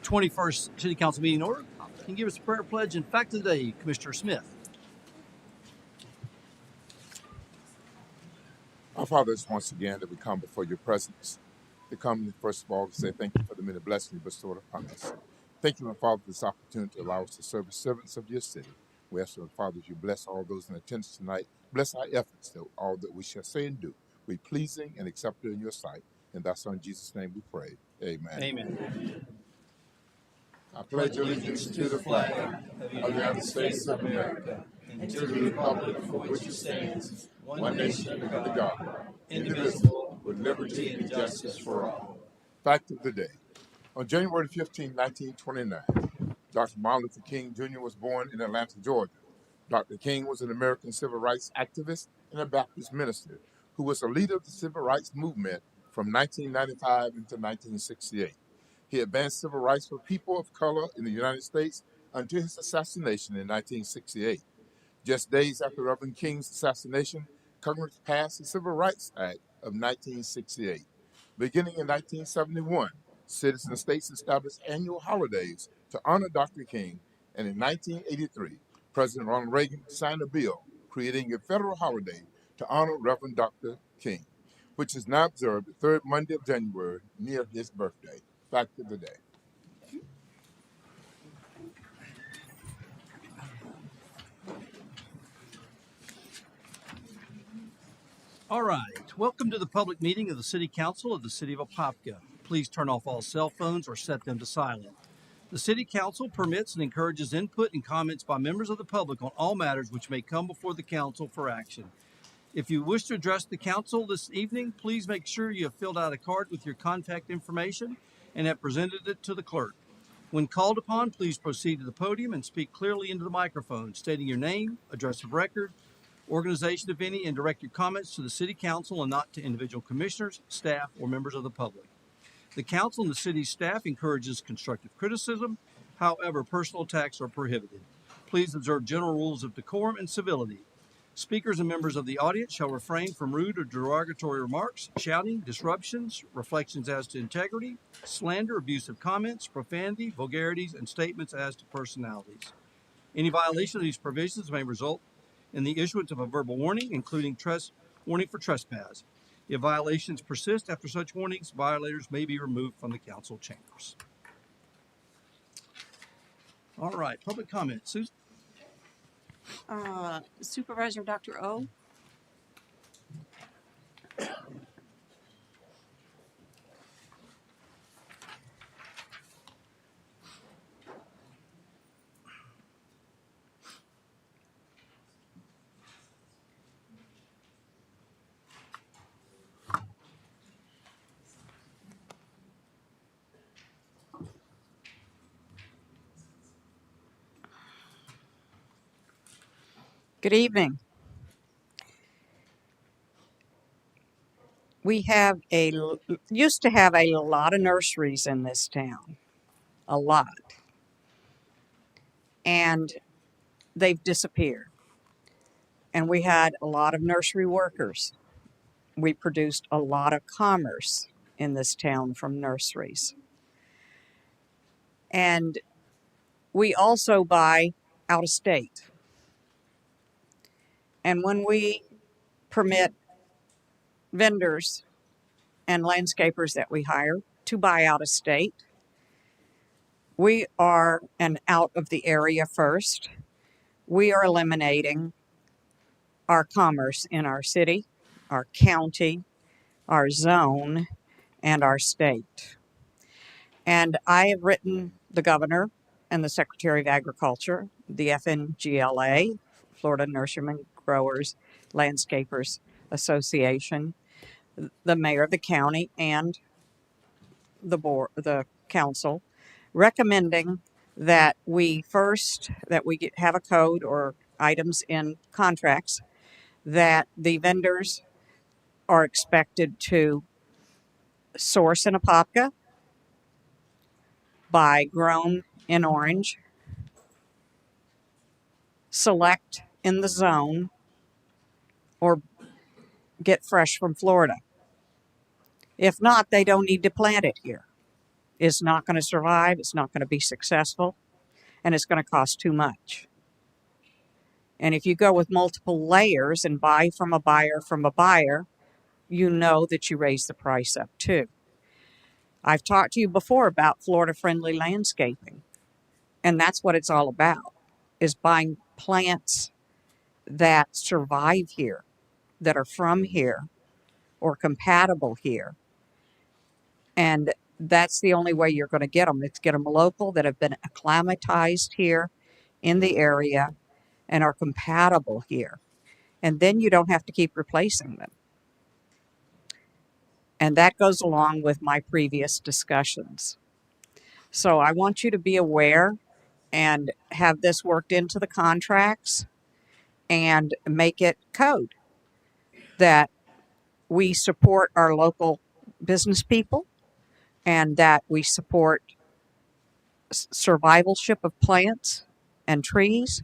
21st City Council meeting order. Can you give us a prayer pledge and fact of the day, Commissioner Smith? Our Father, it's once again that we come before your presence. To come, first of all, to say thank you for the many blessings you bestowed upon us. Thank you, my Father, for this opportunity to allow us to serve as servants of your city. We ask, my Father, that you bless all those in attendance tonight. Bless our efforts, that all that we shall say and do be pleasing and acceptable in your sight. In thy Son, Jesus' name, we pray. Amen. Amen. I pledge allegiance to the flag of the United States of America and to the republic for which it stands, one nation under God, indivisible, with liberty and justice for all. Fact of the day. On January 15, 1929, Dr. Martin Luther King Jr. was born in Atlanta, Georgia. Dr. King was an American civil rights activist and a Baptist minister who was a leader of the civil rights movement from 1995 until 1968. He advanced civil rights for people of color in the United States until his assassination in 1968. Just days after Reverend King's assassination, Congress passed the Civil Rights Act of 1968. Beginning in 1971, citizen states established annual holidays to honor Dr. King, and in 1983, President Ronald Reagan signed a bill creating a federal holiday to honor Reverend Dr. King, which is now observed the third Monday of January near his birthday. Fact of the day. All right. Welcome to the public meeting of the City Council of the City of Apopka. Please turn off all cell phones or set them to silent. The City Council permits and encourages input and comments by members of the public on all matters which may come before the Council for action. If you wish to address the Council this evening, please make sure you have filled out a card with your contact information and have presented it to the clerk. When called upon, please proceed to the podium and speak clearly into the microphone, stating your name, address of record, organization, if any, and direct your comments to the City Council and not to individual commissioners, staff, or members of the public. The Council and the City's staff encourages constructive criticism. However, personal attacks are prohibited. Please observe general rules of decorum and civility. Speakers and members of the audience shall refrain from rude or derogatory remarks, shouting, disruptions, reflections as to integrity, slander, abusive comments, profanity, vulgarities, and statements as to personalities. Any violation of these provisions may result in the issuance of a verbal warning, including warning for trespass. If violations persist after such warnings, violators may be removed from the council chambers. All right, public comment. Susan? Supervisor Dr. O. Good evening. We used to have a lot of nurseries in this town, a lot, and they've disappeared. And we had a lot of nursery workers. We produced a lot of commerce in this town from nurseries. And we also buy out of state. And when we permit vendors and landscapers that we hire to buy out of state, we are, and out of the area first, we are eliminating our commerce in our city, our county, our zone, and our state. And I have written the governor and the Secretary of Agriculture, the FNGLA, Florida Nurserymen, Growers, Landscapers Association, the mayor of the county, and the council, recommending that we have a code or items in contracts that the vendors are expected to source in Apopka, buy grown in Orange, select in the zone, or get fresh from Florida. If not, they don't need to plant it here. is not going to survive, it's not going to be successful, and it's going to cost too much. And if you go with multiple layers and buy from a buyer, you know that you raise the price up too. I've talked to you before about Florida-friendly landscaping, and that's what it's all about, is buying plants that survive here, that are from here or compatible here. And that's the only way you're going to get them. It's get them local, that have been acclimatized here in the area and are compatible here. And then you don't have to keep replacing them. And that goes along with my previous discussions. So I want you to be aware and have this worked into the contracts and make it code that we support our local business people and that we support survivalship of plants and trees,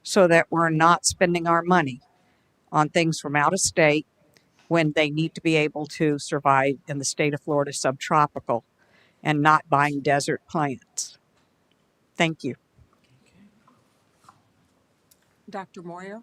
so that we're not spending our money on things from out of state when they need to be able to survive in the state of Florida subtropical, and not buying desert plants. Thank you. Dr. Moyer?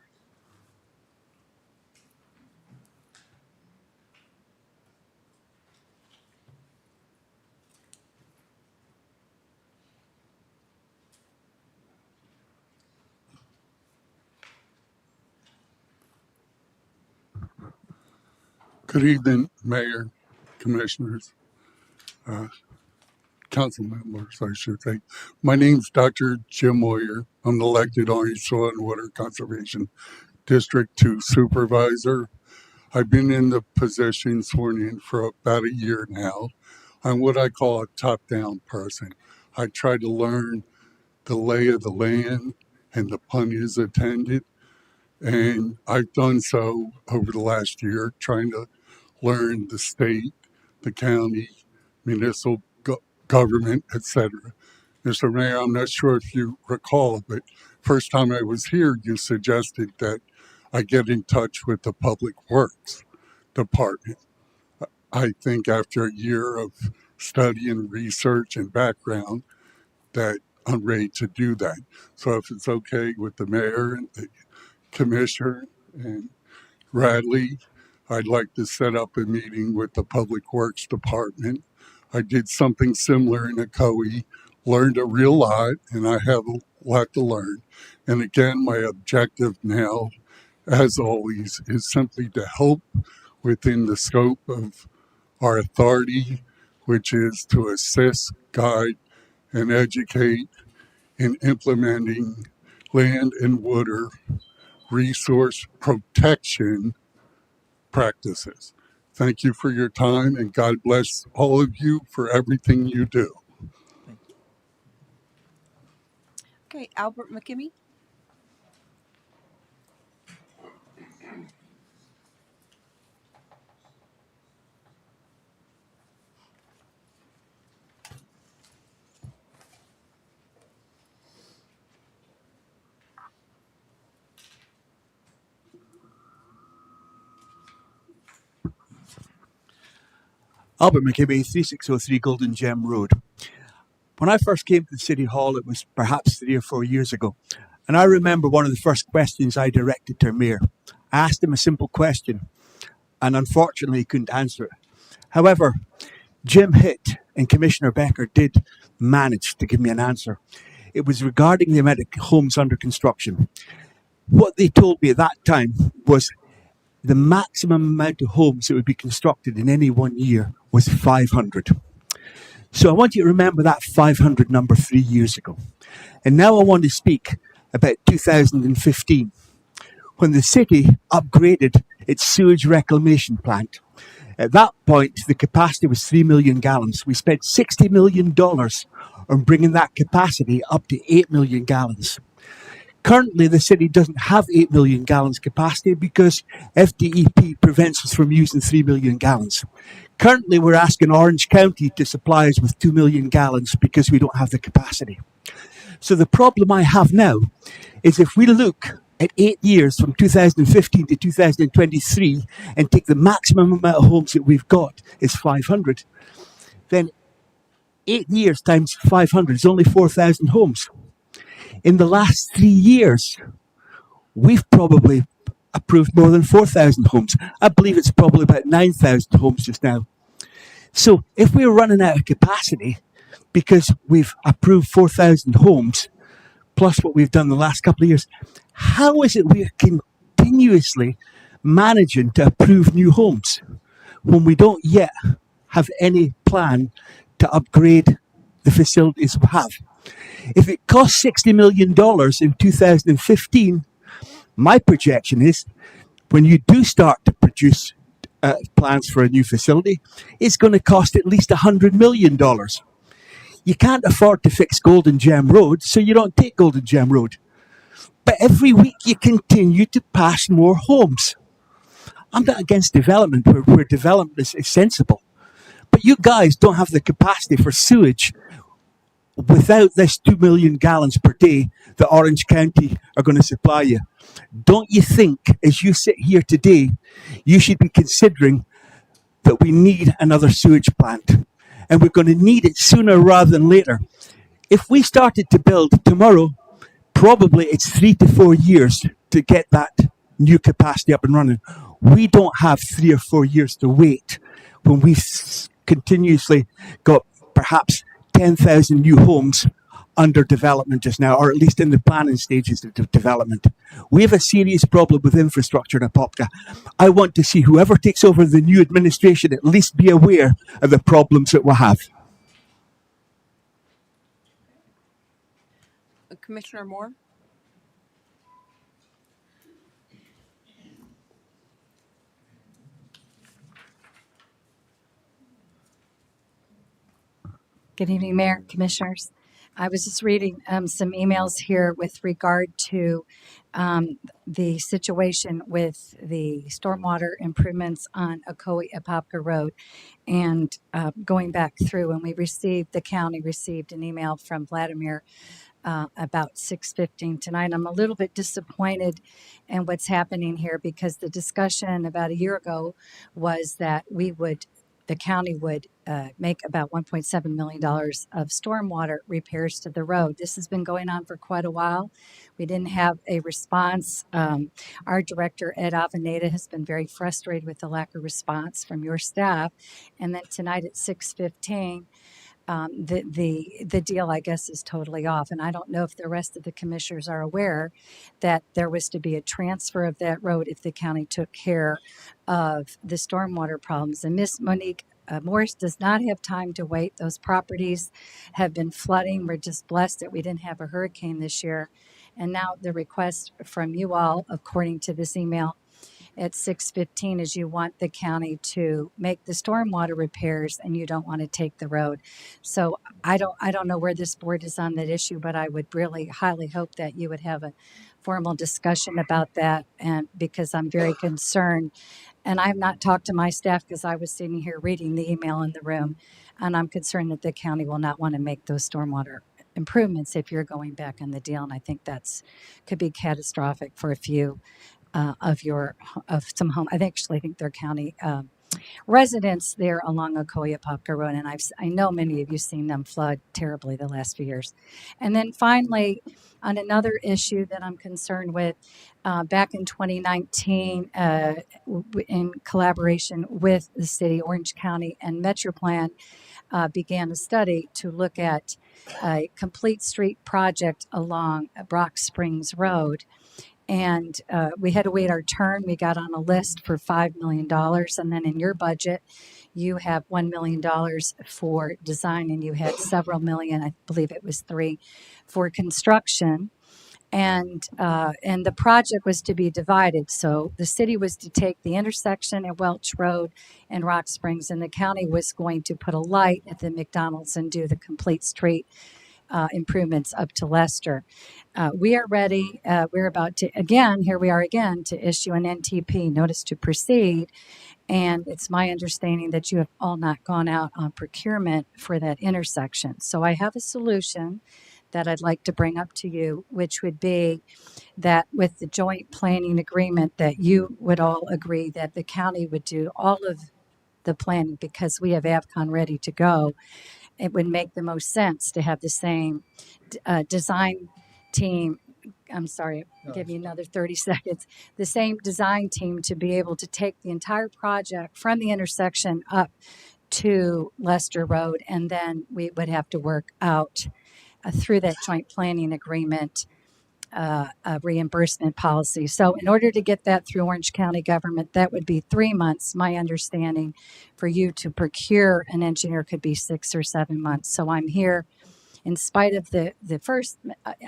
Good evening, Mayor, Commissioners, Council members, I should say. My name's Dr. Jim Moyer. I'm the elected Orange Soil and Water Conservation District 2 Supervisor. I've been in the position sworn in for about a year now. I'm what I call a top-down person. I try to learn the lay of the land, and the pun is intended. And I've done so over the last year, trying to learn the state, the county, municipal government, etc. Mr. Mayor, I'm not sure if you recall, but first time I was here, you suggested that I get in touch with the Public Works Department. I think after a year of study and research and background that I'm ready to do that. So if it's okay with the mayor and the commissioner and Radley, I'd like to set up a meeting with the Public Works Department. I did something similar in Ocoee, learned a real lot, and I have a lot to learn. And again, my objective now, as always, is simply to help within the scope of our authority, which is to assist, guide, and educate in implementing land and water resource protection practices. Thank you for your time, and God bless all of you for everything you do. Okay, Albert McKimmey? Albert McKimmey, 3603 Golden Gem Road. When I first came to the City Hall, it was perhaps 3 or 4 years ago. And I remember one of the first questions I directed to our mayor. I asked him a simple question, and unfortunately he couldn't answer it. However, Jim Hitt and Commissioner Becker did manage to give me an answer. It was regarding the amount of homes under construction. What they told me at that time was the maximum amount of homes that would be constructed in any 1 year was 500. So I want you to remember that 500 number 3 years ago. And now I want to speak about 2015, when the city upgraded its sewage reclamation plant. At that point, the capacity was 3 million gallons. We spent $60 million on bringing that capacity up to 8 million gallons. Currently, the city doesn't have 8 million gallons capacity because FDEP prevents us from using 3 million gallons. Currently, we're asking Orange County to supply us with 2 million gallons because we don't have the capacity. So the problem I have now is if we look at 8 years from 2015 to 2023 and take the maximum amount of homes that we've got is 500, then 8 years times 500 is only 4,000 homes. In the last 3 years, we've probably approved more than 4,000 homes. I believe it's probably about 9,000 homes just now. So if we're running out of capacity because we've approved 4,000 homes, plus what we've done the last couple of years, how is it we're continuously managing to approve new homes when we don't yet have any plan to upgrade the facilities we have? If it costs $60 million in 2015, my projection is when you do start to produce plans for a new facility, it's going to cost at least $100 million. You can't afford to fix Golden Gem Road, so you don't take Golden Gem Road. But every week you continue to pass more homes. I'm not against development where development is sensible. But you guys don't have the capacity for sewage without this 2 million gallons per day that Orange County are going to supply you. Don't you think, as you sit here today, you should be considering that we need another sewage plant? And we're going to need it sooner rather than later. If we started to build tomorrow, probably it's 3 to 4 years to get that new capacity up and running. We don't have 3 or 4 years to wait when we've continuously got perhaps 10,000 new homes under development just now, or at least in the planning stages of development. We have a serious problem with infrastructure in Apopka. I want to see whoever takes over the new administration at least be aware of the problems that we have. Commissioner Moore? Good evening, Mayor, Commissioners. I was just reading some emails here with regard to the situation with the stormwater improvements on Apopka Road. And going back through, when the county received an email from Vladimir about 6:15 tonight. I'm a little bit disappointed in what's happening here because the discussion about a year ago was that the county would make about $1.7 million of stormwater repairs to the road. This has been going on for quite a while. We didn't have a response. Our director, Ed Aveneda, has been very frustrated with the lack of response from your staff. And then tonight at 6:15, the deal, I guess, is totally off. And I don't know if the rest of the commissioners are aware that there was to be a transfer of that road if the county took care of the stormwater problems. And Miss Monique Morris does not have time to wait. Those properties have been flooding. We're just blessed that we didn't have a hurricane this year. And now the request from you all, according to this email, at 6:15 is you want the county to make the stormwater repairs and you don't want to take the road. So I don't know where this board is on that issue, but I would really highly hope that you would have a formal discussion about that, and because I'm very concerned. And I've not talked to my staff because I was sitting here reading the email in the room, and I'm concerned that the county will not want to make those stormwater improvements if you're going back on the deal. And I think that's could be catastrophic for a few of some home. I think they're county residents there along Apopka Road, and I know many of you seen them flood terribly the last few years. And then finally, on another issue that I'm concerned with, back in 2019, in collaboration with the city, Orange County, and Metroplan, began a study to look at a complete street project along Brock Springs Road. And we had to wait our turn. We got on a list for $5 million. And then in your budget, you have $1 million for design, and you had several million, I believe it was 3, for construction. And the project was to be divided. So the city was to take the intersection at Welch Road and Rock Springs, and the county was going to put a light at the McDonald's and do the complete street improvements up to Leicester. We are ready. We're about to, here we are again, to issue an NTP, notice to proceed. And it's my understanding that you have all not gone out on procurement for that intersection. So I have a solution that I'd like to bring up to you, which would be that with the joint planning agreement that you would all agree that the county would do all of the planning because we have AVCON ready to go. it would make the most sense to have the same design team. I'm sorry, I'll give you another 30 seconds. The same design team to be able to take the entire project from the intersection up to Lester Road, and then we would have to work out through that joint planning agreement a reimbursement policy. So in order to get that through Orange County government, that would be 3 months. My understanding for you to procure an engineer could be 6 or 7 months. So I'm here in spite of the first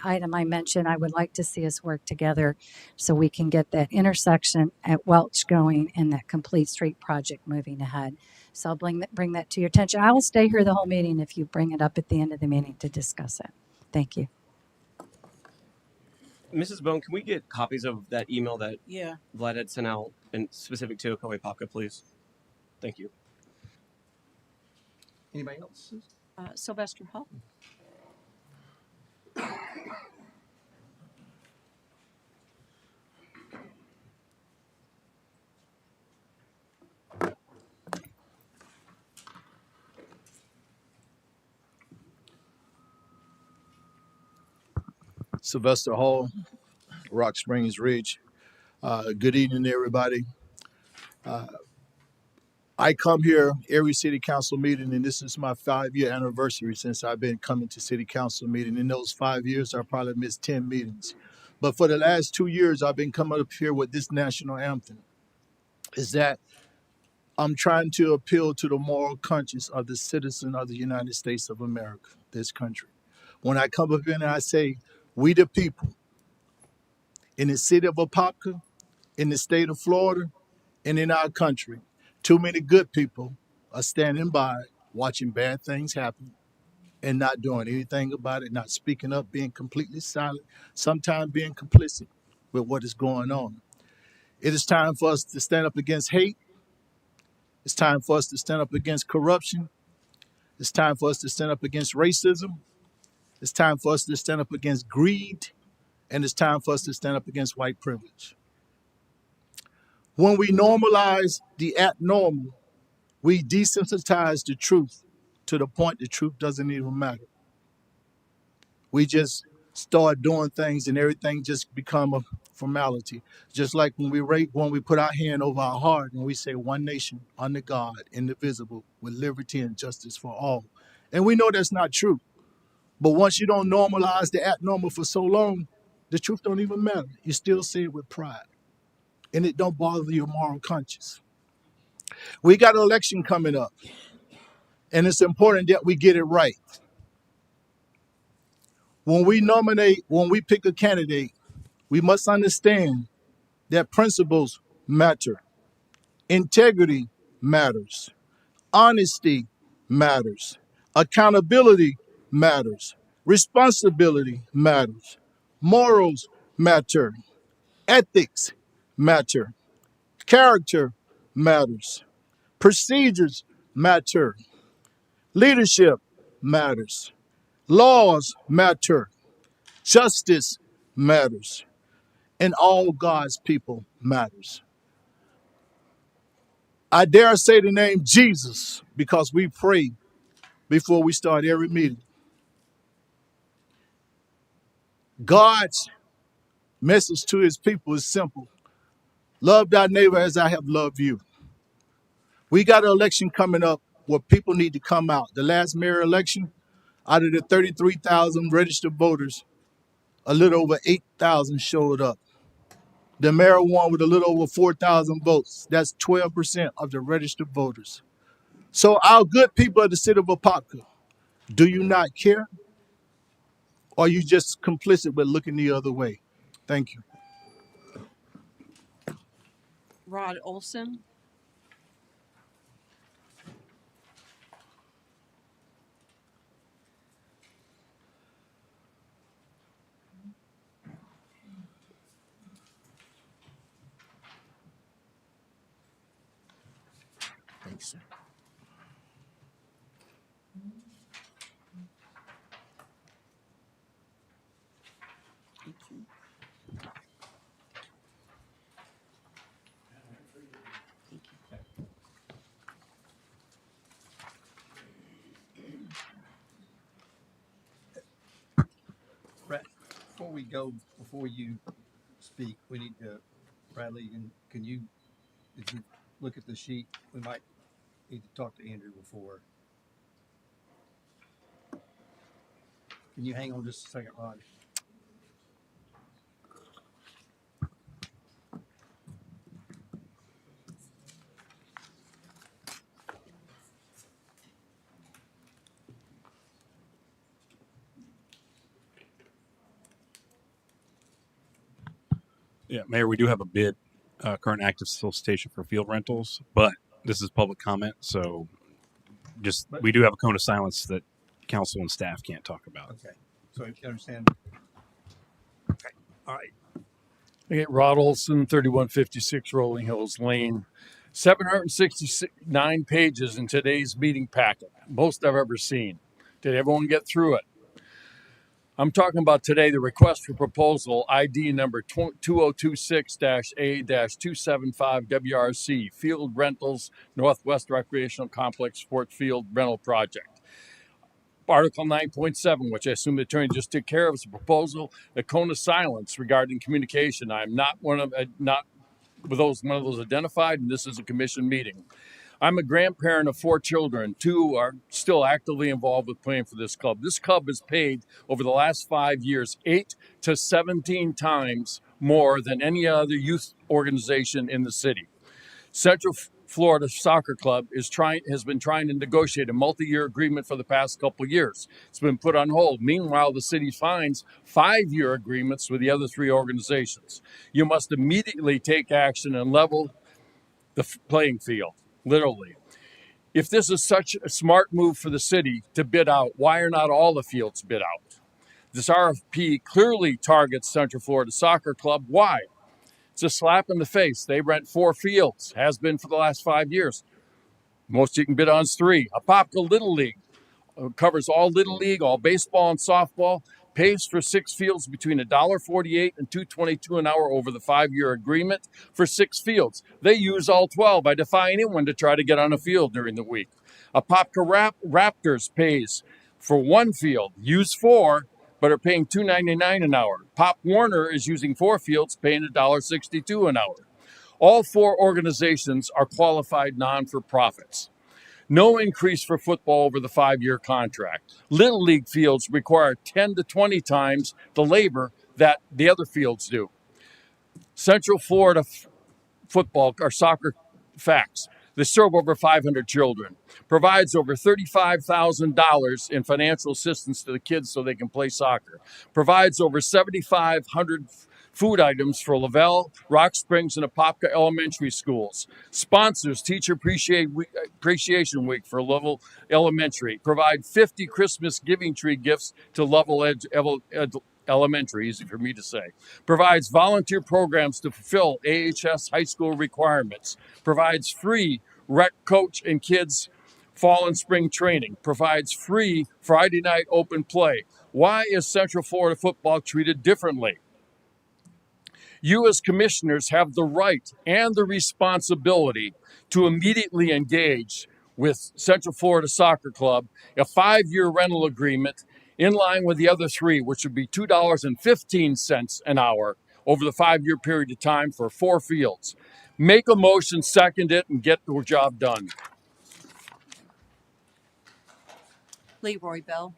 item I mentioned. I would like to see us work together so we can get that intersection at Welch going and that complete street project moving ahead. So I'll bring that to your attention. I will stay here the whole meeting if you bring it up at the end of the meeting to discuss it. Thank you. Mrs. Bone, can we get copies of that email that Yeah. Vlad had sent out and specific to Apopka, please? Thank you. Anybody else? Sylvester Hall. Sylvester Hall, Rock Springs Ridge. Good evening, everybody. I come here every city council meeting, and this is my 5-year anniversary since I've been coming to city council meeting. In those 5 years, I probably missed 10 meetings. But for the last 2 years, I've been coming up here with this national anthem. Is that I'm trying to appeal to the moral conscience of the citizen of the United States of America, this country. When I come up here and I say, we the people, in the city of Apopka, in the state of Florida, and in our country, too many good people are standing by watching bad things happen and not doing anything about it, not speaking up, being completely silent, sometimes being complicit with what is going on. It is time for us to stand up against hate. It's time for us to stand up against corruption. It's time for us to stand up against racism. It's time for us to stand up against greed. And it's time for us to stand up against white privilege. When we normalize the abnormal, we desensitize the truth to the point the truth doesn't even matter. We just start doing things and everything just become a formality. Just like when we put our hand over our heart and we say one nation under God, indivisible, with liberty and justice for all. And we know that's not true. But once you don't normalize the abnormal for so long, the truth don't even matter. You still say it with pride. And it don't bother your moral conscience. We got an election coming up. And it's important that we get it right. When we pick a candidate, we must understand that principles matter. Integrity matters. Honesty matters. Accountability matters. Responsibility matters. Morals matter. Ethics matter. Character matters. Procedures matter. Leadership matters. Laws matter. Justice matters. And all God's people matters. I dare say the name Jesus because we pray before we start every meeting. God's message to his people is simple. Love thy neighbor as I have loved you. We got an election coming up where people need to come out. The last mayor election, out of the 33,000 registered voters, a little over 8,000 showed up. The mayor won with a little over 4,000 votes. That's 12% of the registered voters. So our good people of the city of Apopka, do you not care? Or are you just complicit with looking the other way? Thank you. Rod Olson. Thanks, sir. before you speak, we need to, Bradley, and can you, if you look at the sheet, we might need to talk to Andrew before. Can you hang on just a second, Rod? Yeah, Mayor, we do have a bid, current active solicitation for field rentals, but this is public comment, so we do have a cone of silence that council and staff can't talk about. Okay, so you understand? Okay, all right. Okay, Rod Olson, 3156 Rolling Hills Lane. 769 pages in today's meeting packet, most I've ever seen. Did everyone get through it? I'm talking about today the request for proposal ID number 2026-A-275 WRC Field Rentals Northwest Recreational Complex Sport Field Rental Project. Article 9.7, which I assume the attorney just took care of, is a proposal, a cone of silence regarding communication. I'm not one of those identified, and this is a commission meeting. I'm a grandparent of 4 children. 2 are still actively involved with playing for this club. This club has paid over the last 5 years 8 to 17 times more than any other youth organization in the city. Central Florida Soccer Club has been trying to negotiate a multi-year agreement for the past couple of years. It's been put on hold. Meanwhile, the city finds 5-year agreements with the other 3 organizations. You must immediately take action and level the playing field, literally. If this is such a smart move for the city to bid out, why are not all the fields bid out? This RFP clearly targets Central Florida Soccer Club. Why? It's a slap in the face. They rent 4 fields, has been for the last 5 years. Most you can bid on is 3. Apopka Little League covers all Little League, all baseball and softball, pays for 6 fields between $1.48 and $2.22 an hour over the 5-year agreement for 6 fields. They use all 12. I defy anyone to try to get on a field during the week. Apopka Raptors pays for 1 field, use 4, but are paying $2.99 an hour. Pop Warner is using 4 fields, paying $1.62 an hour. All 4 organizations are qualified non-for-profits. No increase for football over the 5-year contract. Little League fields require 10 to 20 times the labor that the other fields do. Central Florida football or soccer facts. They serve over 500 children, provides over $35,000 in financial assistance to the kids so they can play soccer, provides over 7,500 food items for Lavelle, Rock Springs, and Apopka elementary schools, sponsors Teacher Appreciation Week for Lovell Elementary, provide 50 Christmas giving tree gifts to Lovell Elementary, easy for me to say, provides volunteer programs to fulfill AHS high school requirements, provides free rec coach and kids fall and spring training, provides free Friday night open play. Why is Central Florida football treated differently? You as commissioners have the right and the responsibility to immediately engage with Central Florida Soccer Club, a 5-year rental agreement in line with the other 3, which would be $2.15 an hour over the 5-year period of time for 4 fields. Make a motion, second it, and get the job done. Leroy Bell.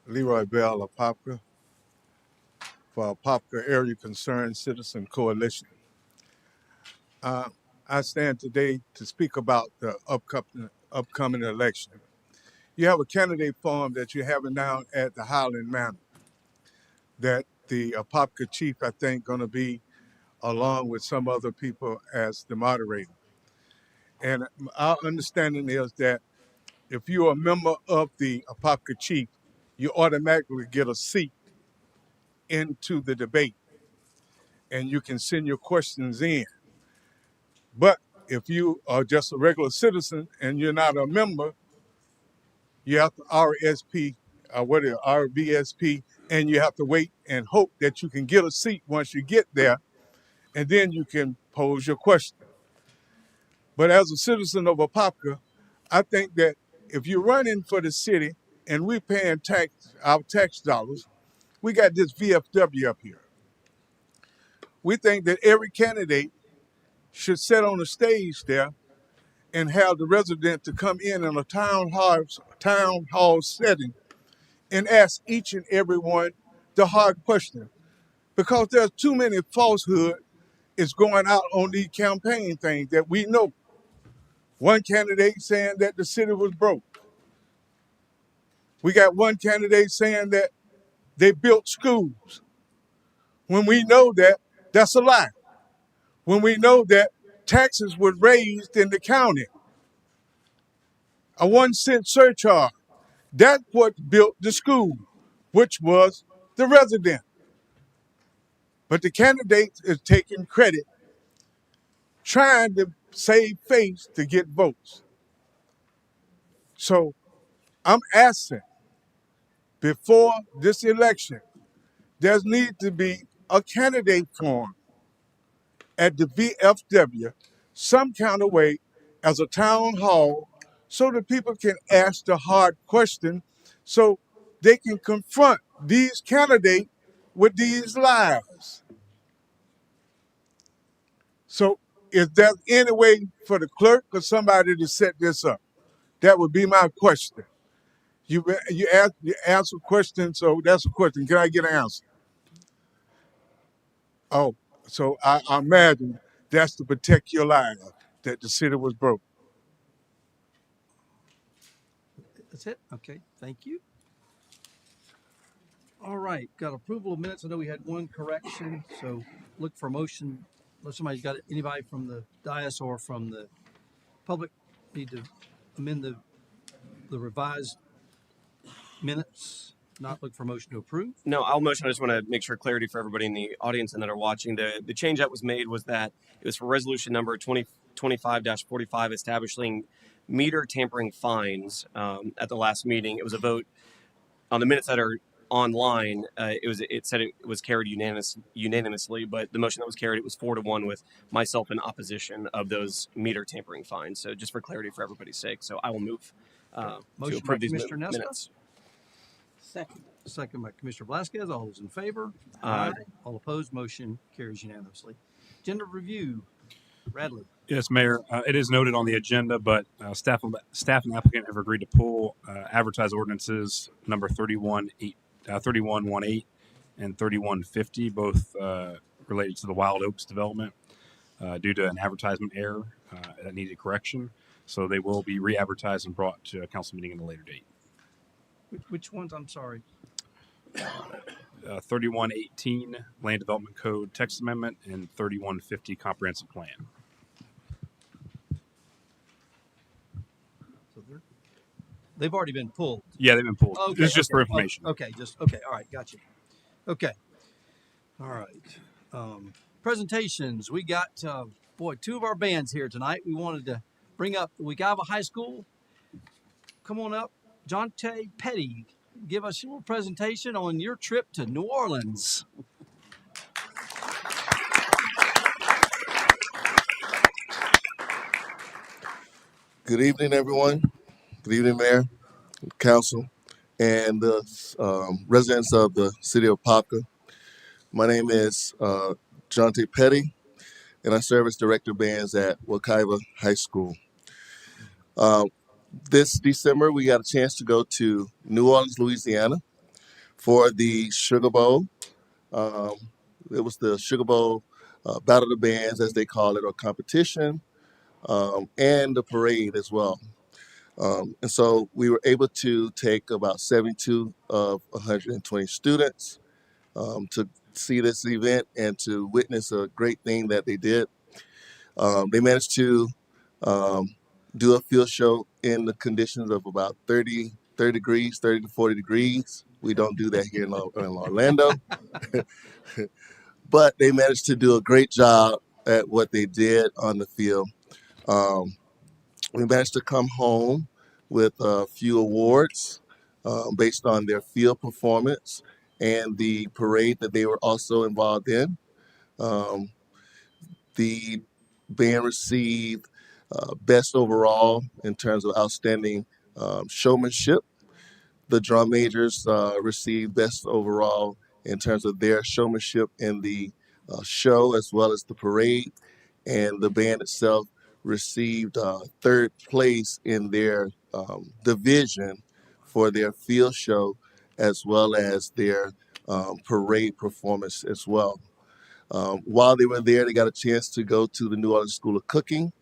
Leroy Bell, Apopka, for Apopka Area Concerned Citizen Coalition. I stand today to speak about the upcoming election. You have a candidate form that you're having down at the Highland Manor that the Apopka chief, I think, going to be along with some other people as the moderator. And our understanding is that if you're a member of the Apopka chief, you automatically get a seat into the debate and you can send your questions in. But if you are just a regular citizen and you're not a member, you have to RBSP, and you have to wait and hope that you can get a seat once you get there, and then you can pose your question. But as a citizen of Apopka, I think that if you're running for the city and we're paying our tax dollars, we got this VFW up here. We think that every candidate should sit on a stage there and have the resident to come in a town hall setting and ask each and every one the hard question. Because there's too many falsehood is going out on these campaign things that we know. One candidate saying that the city was broke. We got one candidate saying that they built schools. When we know that that's a lie. When we know that taxes were raised in the county, a 1 cent surcharge, that's what built the school, which was the resident. But the candidate is taking credit, trying to save face to get votes. So I'm asking, before this election, there needs to be a candidate forum at the VFW, some kind of way, as a town hall, so that people can ask the hard question, so they can confront these candidates with these lies. So, is there any way for the clerk or somebody to set this up? That would be my question. You ask a question, so that's a question. Can I get an answer? Oh, so I imagine that's to protect your life, that the city was broke. That's it? Okay, thank you. All right, got approval of minutes. I know we had one correction, so look for a motion. Unless somebody's got it, anybody from the dais or from the public need to amend the revised minutes. Not look for a motion to approve. No, I'll motion. I just want to make sure clarity for everybody in the audience and that are watching. The change that was made was that it was for resolution number 2025-45 establishing meter tampering fines at the last meeting. It was a vote on the minutes that are online. It said it was carried unanimously, but the motion that was carried, it was 4-1 with myself in opposition of those meter tampering fines. So just for clarity for everybody's sake. So I will move to Motion by approve these Commissioner Nesta. minutes. Second by Commissioner Velasquez. All those in favor? Aye. All opposed? Motion carries unanimously. Agenda review. Radley. Yes, Mayor. It is noted on the agenda, but staff and applicant have agreed to pull advertised ordinances number 3118 and 3150, both related to the Wild Oaks development due to an advertisement error that needed correction. So they will be re-advertised and brought to a council meeting at a later date. Which ones? I'm sorry. 3118 Land Development Code Text Amendment and 3150 Comprehensive Plan. So they've already been pulled. Yeah, they've been pulled. Okay, This is just for information. Okay. All right. Gotcha. Okay. All right. Presentations. We got two of our bands here tonight. We wanted to bring up the Wekiva High School. Come on up, Jonte Petty. Give us your presentation on your trip to New Orleans. Good evening, everyone. Good evening, Mayor, Council, and the residents of the city of Apopka. My name is Jonte Petty, and I serve as Director of Bands at Wekiva High School. This December, we got a chance to go to New Orleans, Louisiana for the Sugar Bowl. It was the Sugar Bowl Battle of the Bands, as they call it, or competition, and the parade as well. And so we were able to take about 72 of 120 students to see this event and to witness a great thing that they did. They managed to do a field show in the conditions of about 30 degrees, 30 to 40 degrees. We don't do that here in Orlando. But they managed to do a great job at what they did on the field. We managed to come home with a few awards based on their field performance and the parade that they were also involved in. The band received best overall in terms of outstanding showmanship. The drum majors received best overall in terms of their showmanship in the show as well as the parade. And the band itself received third place in their division for their field show as well as their parade performance as well. While they were there, they got a chance to go to the New Orleans School of Cooking.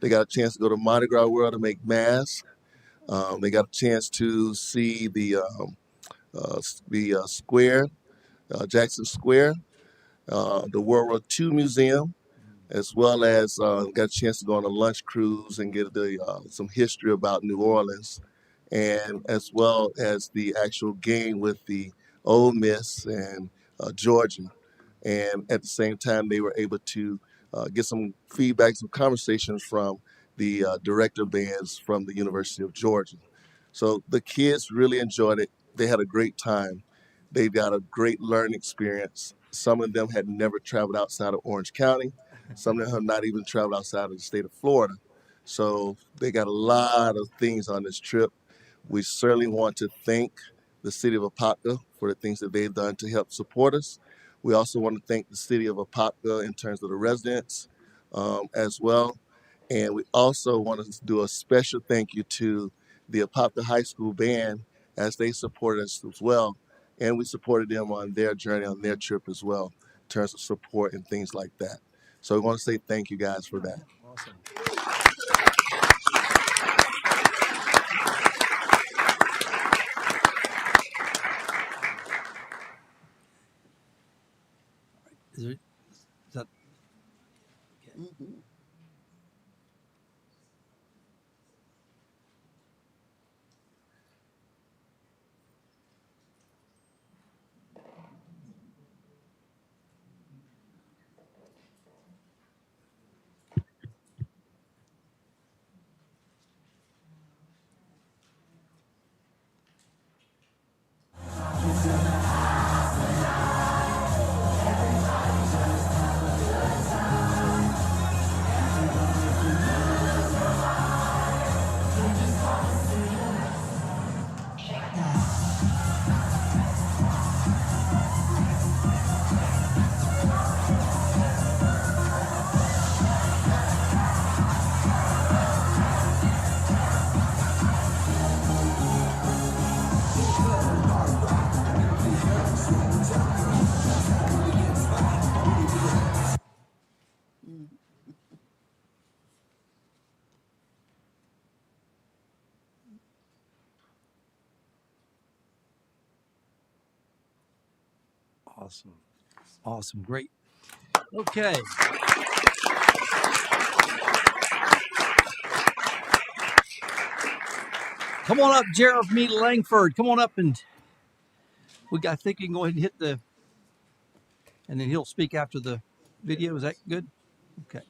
They got a chance to go to Mardi Gras World to make masks. They got a chance to see the square, Jackson Square, the World War II Museum, as well as got a chance to go on a lunch cruise and get some history about New Orleans, and as well as the actual game with the Ole Miss and Georgia. And at the same time, they were able to get some feedback, some conversations from the director bands from the University of Georgia. So the kids really enjoyed it. They had a great time. They got a great learning experience. Some of them had never traveled outside of Orange County. Some of them have not even traveled outside of the state of Florida. So they got a lot of things on this trip. We certainly want to thank the city of Apopka for the things that they've done to help support us. We also want to thank the city of Apopka in terms of the residents as well. And we also want to do a special thank you to the Apopka High School band as they supported us as well. And we supported them on their journey, on their trip as well, in terms of support and things like that. So we want to say thank you guys for that. Awesome. Is that okay. Awesome. Awesome. Great. Okay. Come on up, Jeremy Langford. Come on up, and I think you can go ahead and hit and then he'll speak after the video. Is that good? Okay.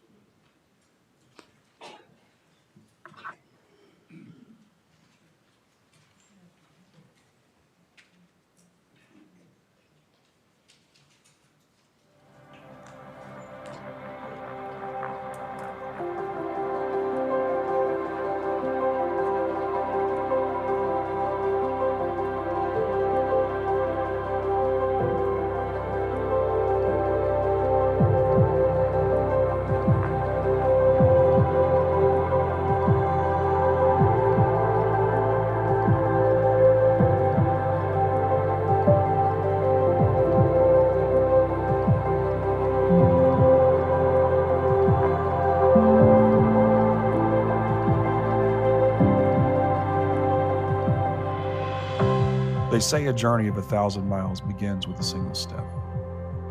They say a journey of 1,000 miles begins with a single step.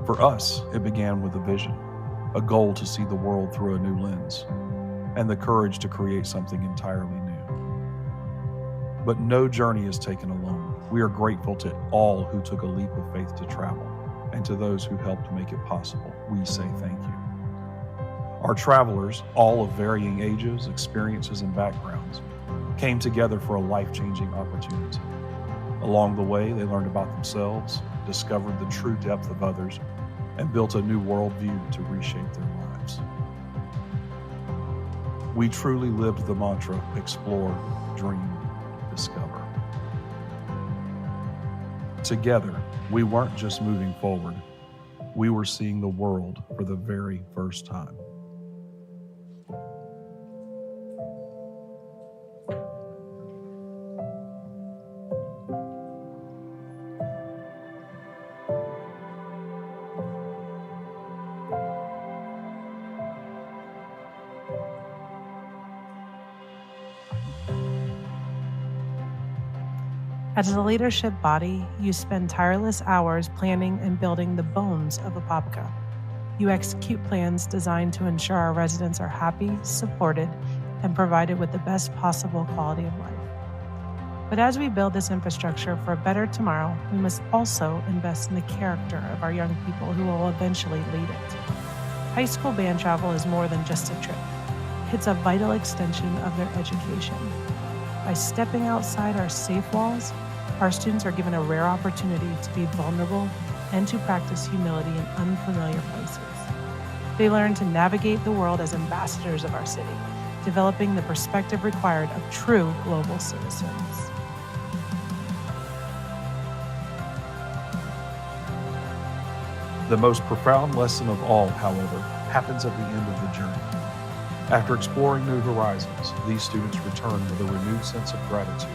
For us, it began with a vision, a goal to see the world through a new lens, and the courage to create something entirely new. But no journey is taken alone. We are grateful to all who took a leap of faith to travel, and to those who helped make it possible. We say thank you. Our travelers, all of varying ages, experiences, and backgrounds, came together for a life-changing opportunity. Along the way, they learned about themselves, discovered the true depth of others, and built a new worldview to reshape their lives. We truly lived the mantra, explore, dream, discover. Together, we weren't just moving forward, we were seeing the world for the very first time. As a leadership body, you spend tireless hours planning and building the bones of Apopka. You execute plans designed to ensure our residents are happy, supported, and provided with the best possible quality of life. But as we build this infrastructure for a better tomorrow, we must also invest in the character of our young people who will eventually lead it. High school band travel is more than just a trip. It's a vital extension of their education. By stepping outside our safe walls, our students are given a rare opportunity to be vulnerable and to practice humility in unfamiliar places. They learn to navigate the world as ambassadors of our city, developing the perspective required of true global citizens. The most profound lesson of all, however, happens at the end of the journey. After exploring new horizons, these students return with a renewed sense of gratitude.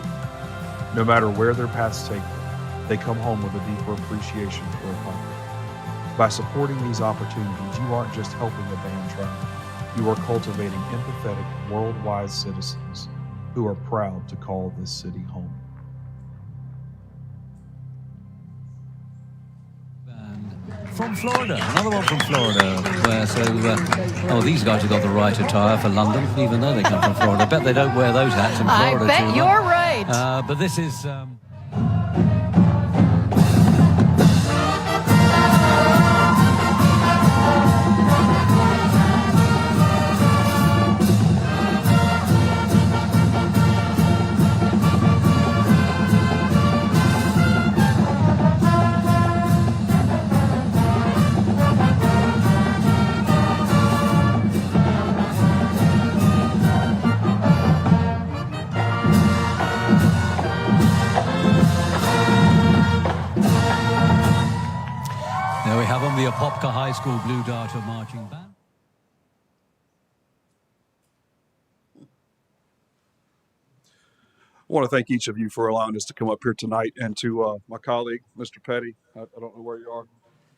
No matter where their paths take them, they come home with a deeper appreciation for Apopka. By supporting these opportunities, you aren't just helping the band travel, you are cultivating empathetic, worldwide citizens who are proud to call this city home. From Florida, another one from Florida. These guys have got the right attire for London, even though they come from Florida. I bet they don't wear those hats in Florida. I bet you're right. But this is. There we have them, the Apopka High School Blue Darter Marching Band. I want to thank each of you for allowing us to come up here tonight, and to my colleague, Mr. Petty. I don't know where you are.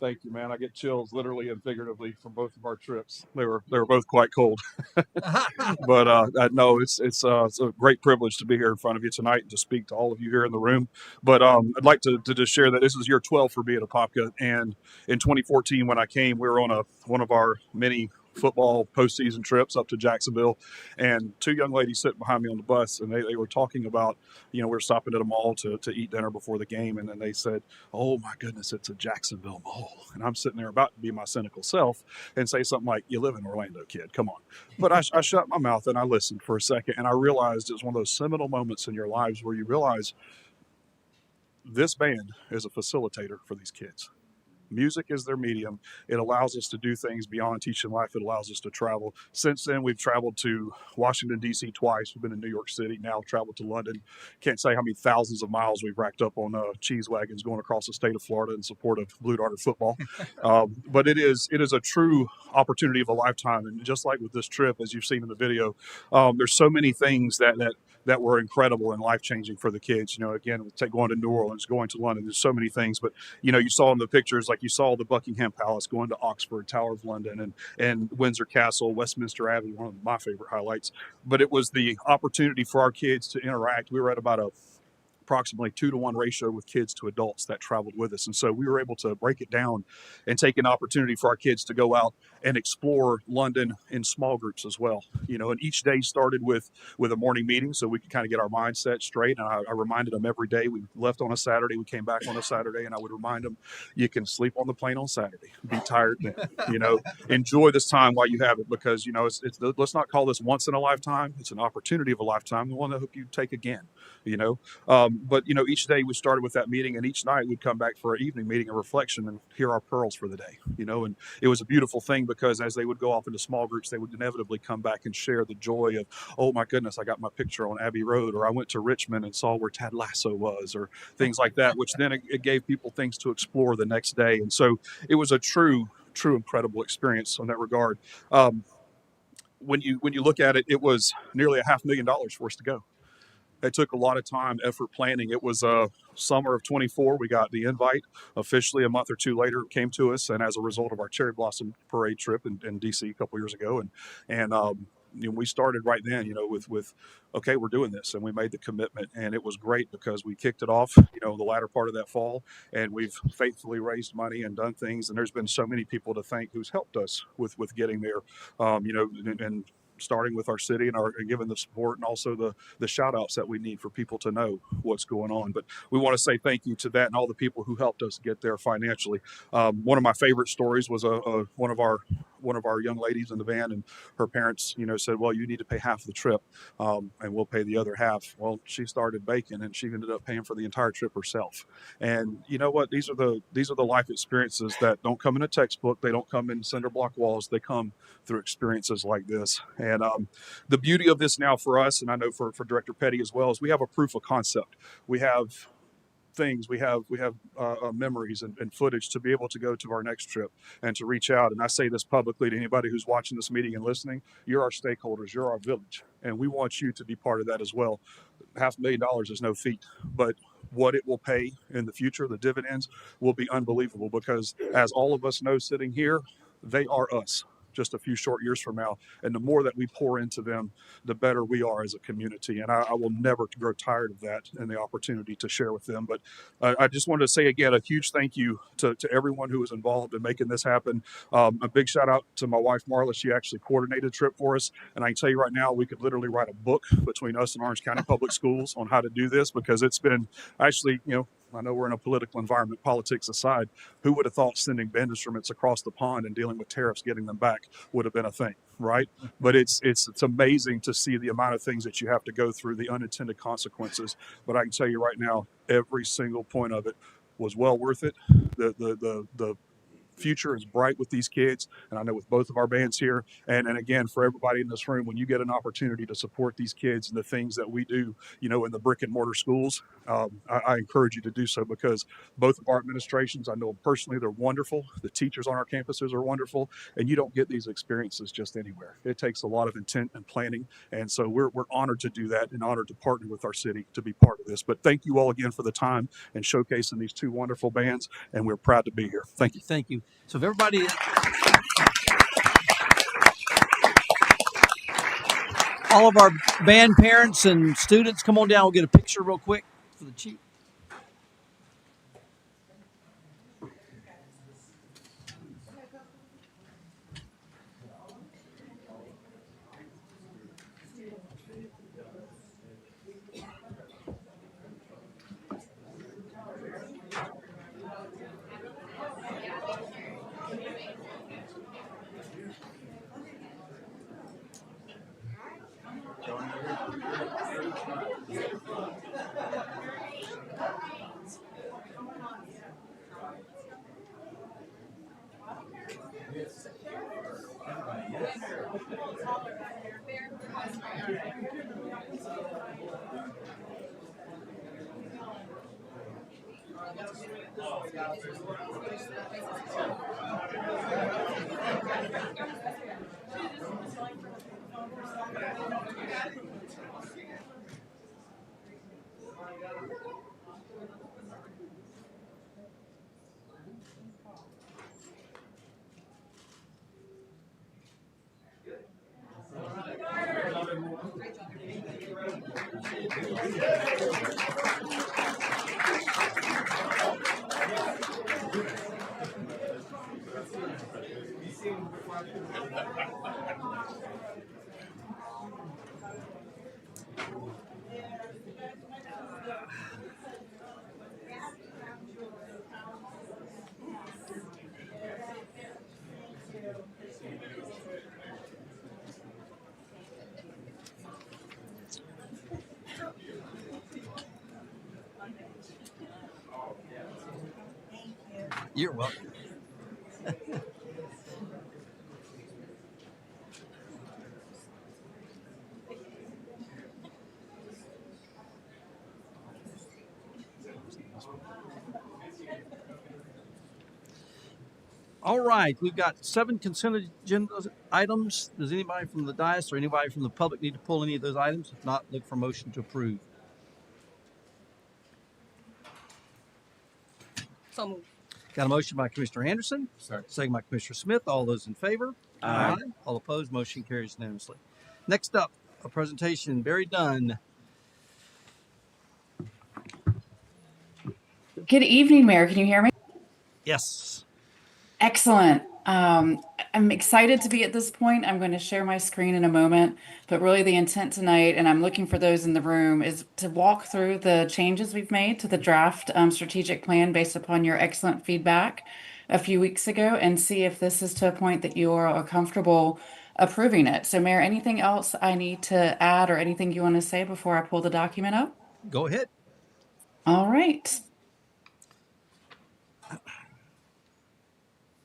Thank you, man. I get chills literally and figuratively from both of our trips. They were both quite cold, but no, it's a great privilege to be here in front of you tonight and to speak to all of you here in the room. But I'd like to just share that this is year 12 for me at Apopka, and in 2014 when I came, we were on one of our many football postseason trips up to Jacksonville, and two young ladies sitting behind me on the bus, and they were talking about, we were stopping at a mall to eat dinner before the game, and then they said, "Oh my goodness, it's a Jacksonville mall." And I'm sitting there about to be my cynical self and say something like, "You live in Orlando, kid, come on." But I shut my mouth and I listened for a second, and I realized it was one of those seminal moments in your lives where you realize this band is a facilitator for these kids. Music is their medium. It allows us to do things beyond teaching life. It allows us to travel. Since then, we've traveled to Washington, D.C. twice. We've been in New York City, now traveled to London. Can't say how many thousands of miles we've racked up on cheese wagons going across the state of Florida in support of Blue Darter football. But it is a true opportunity of a lifetime. And just like with this trip, as you've seen in the video, there's so many things that were incredible and life-changing for the kids. Again, going to New Orleans, going to London, there's so many things. But, you saw in the pictures, like you saw the Buckingham Palace, going to Oxford, Tower of London, and Windsor Castle, Westminster Abbey, one of my favorite highlights. But it was the opportunity for our kids to interact. We were at about approximately 2-to-1 ratio with kids to adults that traveled with us. And so we were able to break it down and take an opportunity for our kids to go out and explore London in small groups as well. And each day started with a morning meeting so we could kind of get our mindset straight. And I reminded them every day. We left on a Saturday, we came back on a Saturday, and I would remind them, you can sleep on the plane on Saturday, be tired then, enjoy this time while you have it, because, let's not call this once in a lifetime. It's an opportunity of a lifetime. We want to hope you take again, But each day we started with that meeting, and each night we'd come back for an evening meeting and reflection and hear our pearls for the day. And it was a beautiful thing because as they would go off into small groups, they would inevitably come back and share the joy of, oh my goodness, I got my picture on Abbey Road, or I went to Richmond and saw where Tad Lasso was, or things like that, which then it gave people things to explore the next day. And so it was a true incredible experience in that regard. When you look at it, it was nearly $500,000 for us to go. It took a lot of time, effort, planning. It was summer of 24. We got the invite officially a month or two later. It came to us, and as a result of our Cherry Blossom Parade trip in DC a couple years ago, and we started right then. With okay, we're doing this, and we made the commitment, and it was great because we kicked it off. The latter part of that fall, and we've faithfully raised money and done things. And there's been so many people to thank who's helped us with getting there. And starting with our city and giving the support and also the shout outs that we need for people to know what's going on. But we want to say thank you to that and all the people who helped us get there financially. One of my favorite stories was one of our young ladies in the van, and her parents, said, well, you need to pay half the trip and we'll pay the other half. Well, she started baking and she ended up paying for the entire trip herself. And you know what? These are the life experiences that don't come in a textbook. They don't come in cinder block walls. They come through experiences like this. And the beauty of this now for us, and I know for Director Petty as well, is we have a proof of concept. We have things, we have memories and footage to be able to go to our next trip and to reach out. And I say this publicly to anybody who's watching this meeting and listening: you're our stakeholders, you're our village, and we want you to be part of that as well. $500,000 is no feat, but what it will pay in the future, the dividends, will be unbelievable, because as all of us know sitting here, they are us just a few short years from now. And the more that we pour into them, the better we are as a community. And I will never grow tired of that and the opportunity to share with them. But I just wanted to say again, a huge thank you to everyone who was involved in making this happen. A big shout out to my wife, Marla. She actually coordinated a trip for us. And I can tell you right now, we could literally write a book between us and Orange County Public Schools on how to do this, because it's been actually, I know we're in a political environment, politics aside, who would have thought sending band instruments across the pond and dealing with tariffs, getting them back, would have been a thing, right? But it's amazing to see the amount of things that you have to go through, the unintended consequences. But I can tell you right now, every single point of it was well worth it. The future is bright with these kids, and I know with both of our bands here. And again, for everybody in this room, when you get an opportunity to support these kids and the things that we do, in the brick and mortar schools, I encourage you to do so, because both of our administrations, I know them personally, they're wonderful. The teachers on our campuses are wonderful, and you don't get these experiences just anywhere. It takes a lot of intent and planning, and so we're honored to do that and honored to partner with our city to be part of this. But thank you all again for the time and showcasing these two wonderful bands, and we're proud to be here. Thank you. Thank you. So if everybody, all of our band parents and students, come on down. We'll get a picture real quick for the chief. You're welcome. All right, we've got 7 consent agenda items. Does anybody from the dais or anybody from the public need to pull any of those items? If not, look for motion to approve. So moved. Got a motion by Commissioner Anderson, second by Commissioner Smith. All those in favor? Aye. All opposed, motion carries unanimously. Next up, a presentation, Barry Dunn. Good evening, Mayor. Can you hear me? Yes. Excellent. I'm excited to be at this point. I'm going to share my screen in a moment, but really the intent tonight, and I'm looking for those in the room, is to walk through the changes we've made to the draft strategic plan based upon your excellent feedback a few weeks ago and see if this is to a point that you are comfortable approving it. So, Mayor, anything else I need to add or anything you want to say before I pull the document up? Go ahead. All right.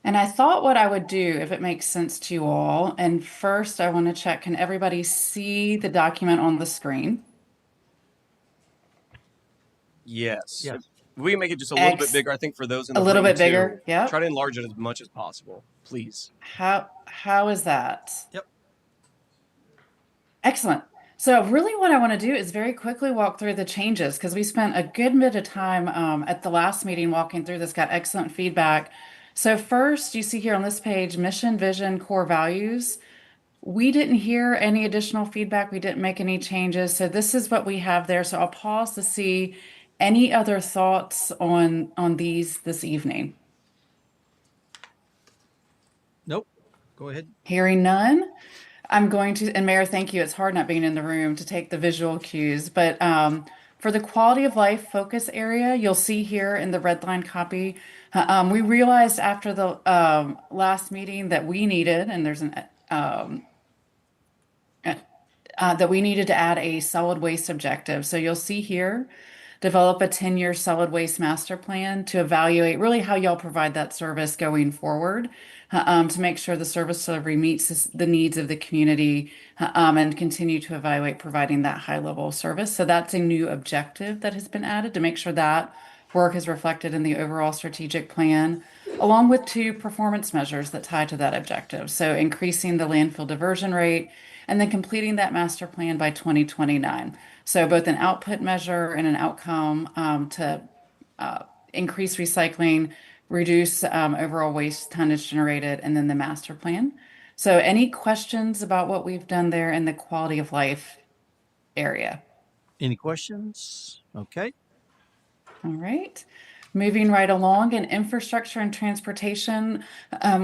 And I thought what I would do, if it makes sense to you all, and first I want to check, can everybody see the document on the screen? Yes. Yes. We can make it just a little bit bigger, I think, for those in the A little room, bit bigger, too. yeah. Try to enlarge it as much as possible, please. How is that? Yep. Excellent. So really what I want to do is very quickly walk through the changes because we spent a good bit of time at the last meeting walking through this, got excellent feedback. So first, you see here on this page, mission, vision, core values. We didn't hear any additional feedback. We didn't make any changes. So this is what we have there. So I'll pause to see any other thoughts on these this evening. Nope. Go ahead. Hearing none. I'm going to, and Mayor, thank you. It's hard not being in the room to take the visual cues, but for the quality of life focus area, you'll see here in the red line copy, we realized after the last meeting that we needed, and there's that we needed to add a solid waste objective. So you'll see here, develop a 10-year solid waste master plan to evaluate really how y'all provide that service going forward, to make sure the service delivery meets the needs of the community, and continue to evaluate providing that high level of service. So that's a new objective that has been added to make sure that work is reflected in the overall strategic plan, along with 2 performance measures that tie to that objective. So increasing the landfill diversion rate and then completing that master plan by 2029. So both an output measure and an outcome to increase recycling, reduce overall waste tonnage generated, and then the master plan. So any questions about what we've done there in the quality of life area? Any questions? Okay. All right. Moving right along in infrastructure and transportation,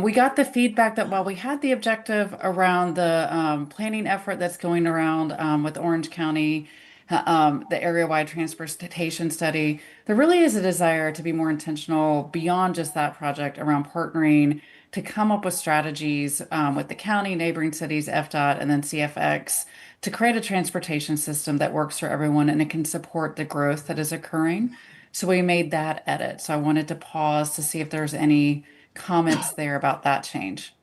we got the feedback that while we had the objective around the planning effort that's going around with Orange County, the area-wide transportation study, there really is a desire to be more intentional beyond just that project around partnering to come up with strategies with the county, neighboring cities, FDOT, and then CFX to create a transportation system that works for everyone and it can support the growth that is occurring. So we made that edit. So I wanted to pause to see if there's any comments there about that change.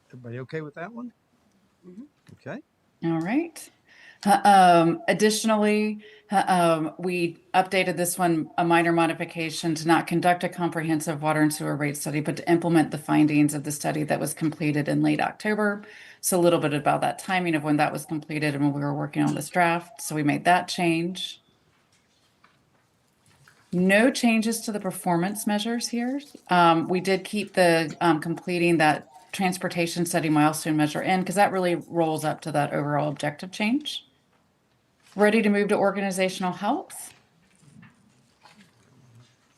Everybody okay with that one? Okay. All right. Additionally, we updated this one, a minor modification to not conduct a comprehensive water and sewer rate study, but to implement the findings of the study that was completed in late October. So a little bit about that timing of when that was completed and when we were working on this draft. So we made that change. No changes to the performance measures here. We did keep the completing that transportation study milestone measure in because that really rolls up to that overall objective change. Ready to move to organizational health.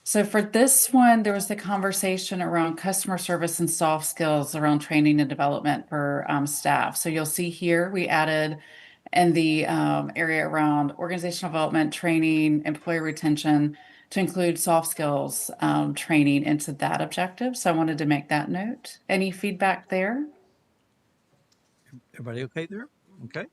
So for this one, there was the conversation around customer service and soft skills around training and development for staff. So you'll see here we added in the area around organizational development, training, employee retention to include soft skills training into that objective. So I wanted to make that note. Any feedback there? Everybody okay there? Okay.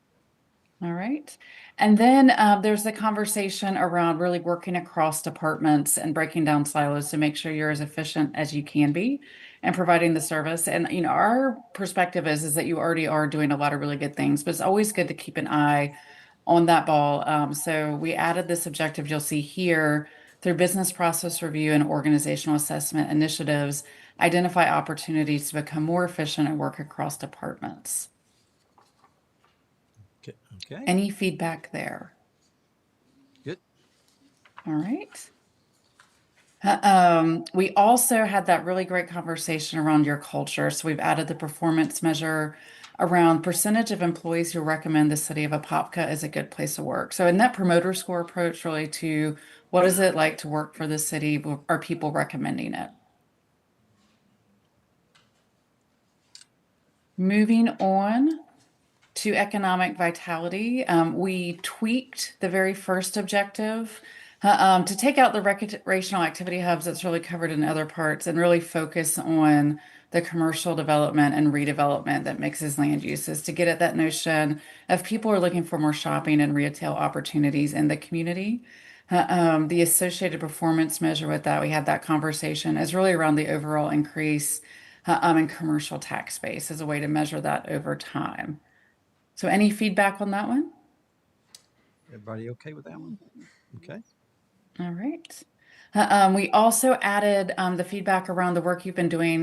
All right. And then there's the conversation around really working across departments and breaking down silos to make sure you're as efficient as you can be and providing the service. And our perspective is that you already are doing a lot of really good things, but it's always good to keep an eye on that ball. So we added this objective you'll see here through business process review and organizational assessment initiatives, identify opportunities to become more efficient and work across departments. Okay. Any feedback there? Good. All right. We also had that really great conversation around your culture. So we've added the performance measure around percentage of employees who recommend the city of Apopka is a good place to work. So a net promoter score approach really to what is it like to work for the city? Are people recommending it? Moving on to economic vitality, we tweaked the very first objective to take out the recreational activity hubs that's really covered in other parts and really focus on the commercial development and redevelopment that mixes land uses to get at that notion of people are looking for more shopping and retail opportunities in the community. The associated performance measure with that, we had that conversation, is really around the overall increase in commercial tax base as a way to measure that over time. So any feedback on that one? Everybody okay with that one? Okay. All right. We also added the feedback around the work you've been doing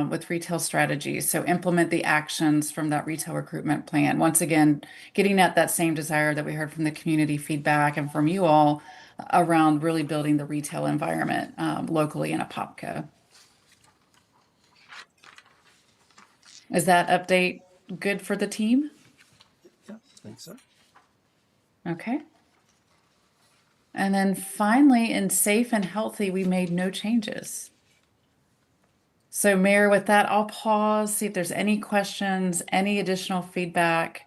with retail strategies. So implement the actions from that retail recruitment plan. Once again, getting at that same desire that we heard from the community feedback and from you all around really building the retail environment locally in Apopka. Is that update good for the team? Yeah, I think so. Okay. And then finally, in safe and healthy, we made no changes. So, Mayor, with that, I'll pause, see if there's any questions, any additional feedback,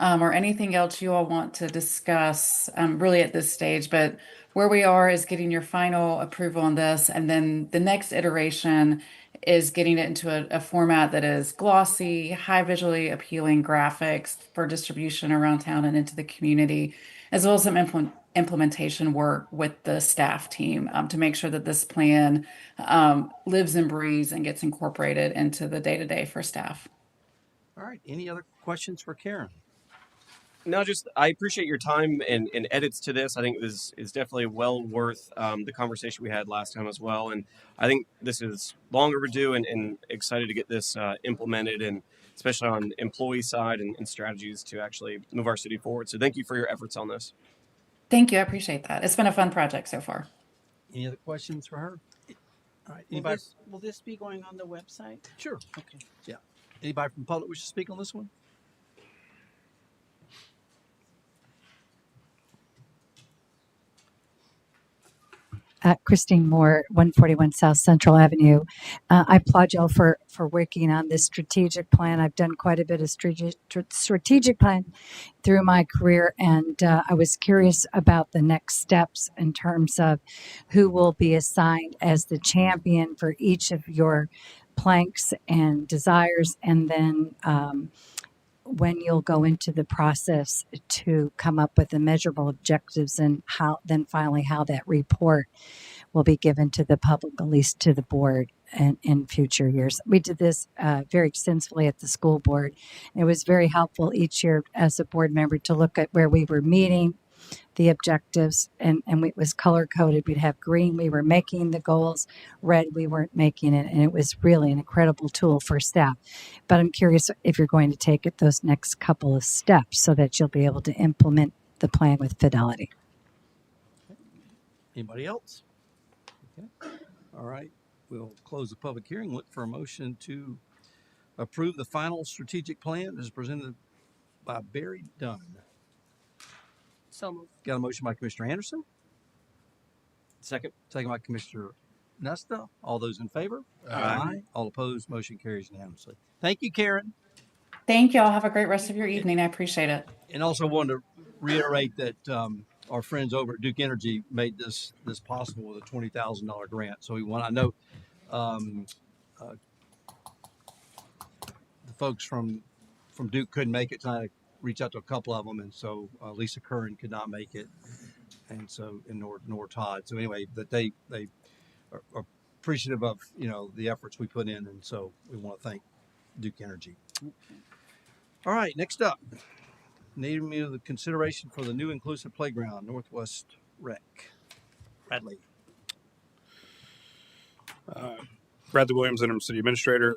or anything else you all want to discuss, really at this stage. But where we are is getting your final approval on this. And then the next iteration is getting it into a format that is glossy, high visually appealing graphics for distribution around town and into the community, as well as some implementation work with the staff team to make sure that this plan lives and breathes and gets incorporated into the day-to-day for staff. All right. Any other questions for Karen? No, just I appreciate your time and edits to this. I think this is definitely well worth the conversation we had last time as well. And I think this is long overdue and excited to get this implemented, and especially on employee side and strategies to actually move our city forward. So thank you for your efforts on this. Thank you. I appreciate that. It's been a fun project so far. Any other questions for her? All right. Will Anybody? will this be going on the website? Sure. Okay. Yeah. Anybody from the public wish to speak on this one? Christine Moore, 141 South Central Avenue. I applaud y'all for working on this strategic plan. I've done quite a bit of strategic plan through my career, and I was curious about the next steps in terms of who will be assigned as the champion for each of your planks and desires, and then when you'll go into the process to come up with the measurable objectives, and finally how that report will be given to the public, at least to the board, and in future years. We did this very extensively at the school board. It was very helpful each year as a board member to look at where we were meeting the objectives, and it was color coded. We'd have green, we were making the goals; red, we weren't making it, and it was really an incredible tool for staff. But I'm curious if you're going to take it those next couple of steps so that you'll be able to implement the plan with fidelity. Anybody else? Okay. All right. We'll close the public hearing. Look for a motion to approve the final strategic plan as presented by Barry Dunn. So moved. Got a motion by Commissioner Anderson, Second. second by Commissioner Nesta. All those in favor? Aye. All opposed? Motion carries unanimously. Thank you, Karen. Thank you all. Have a great rest of your evening. I appreciate it. And also wanted to reiterate that our friends over at Duke Energy made this possible with a $20,000 grant. So I know the folks from Duke couldn't make it tonight. reached out to a couple of them, and so Lisa Curran could not make it, and so and nor Todd. So anyway, that they are appreciative of the efforts we put in, and so we want to thank Duke Energy. All right, next up, naming of the consideration for the new inclusive playground, Northwest Rec. Bradley. Bradley Williams, interim city administrator.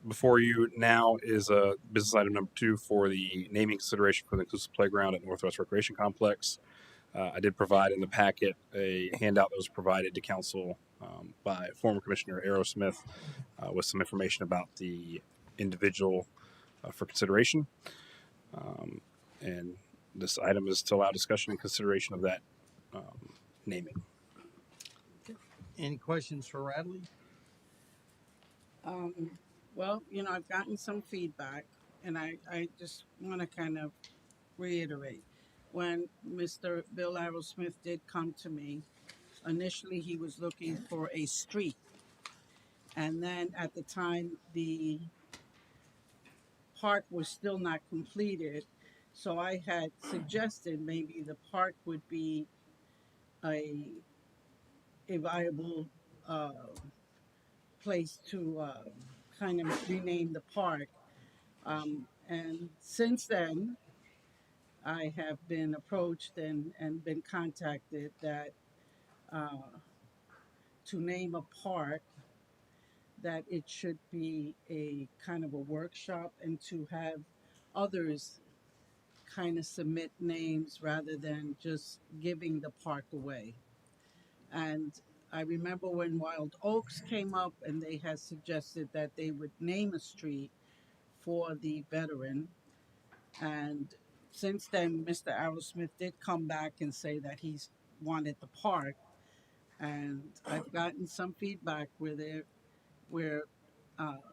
Before you now is business item number 2 for the naming consideration for the inclusive playground at Northwest Recreation Complex. I did provide in the packet a handout that was provided to council by former Commissioner Aerosmith with some information about the individual for consideration. And this item is to allow discussion and consideration of that naming. Any questions for Radley? Well, I've gotten some feedback, and I just want to kind of reiterate. When Mr. Bill Arrowsmith did come to me, initially he was looking for a street. And then at the time, the park was still not completed. So I had suggested maybe the park would be a viable place to kind of rename the park. And since then, I have been approached and been contacted that to name a park, that it should be a kind of a workshop and to have others kind of submit names rather than just giving the park away. And I remember when Wild Oaks came up and they had suggested that they would name a street for the veteran. And since then, Mr. Arrowsmith did come back and say that he's wanted the park. And I've gotten some feedback where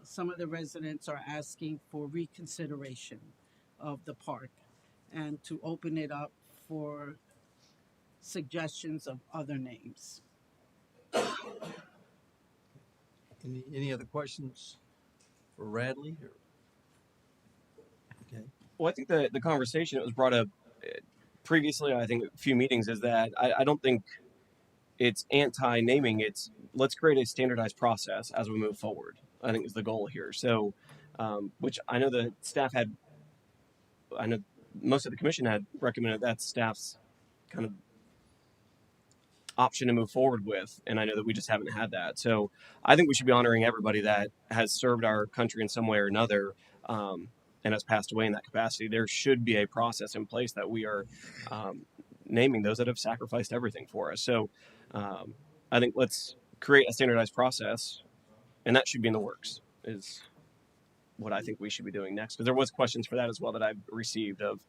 some of the residents are asking for reconsideration of the park and to open it up for suggestions of other names. Any other questions for Radley? Okay. Well, I think the conversation that was brought up previously, I think a few meetings, is that I don't think it's anti-naming. It's let's create a standardized process as we move forward, I think is the goal here. So, which I know the staff had, I know most of the commission had recommended that staff's kind of option to move forward with, and I know that we just haven't had that. So I think we should be honoring everybody that has served our country in some way or another, and has passed away in that capacity. There should be a process in place that we are naming those that have sacrificed everything for us. So I think let's create a standardized process, and that should be in the works, is what I think we should be doing next. Because there was questions for that as well that I've received of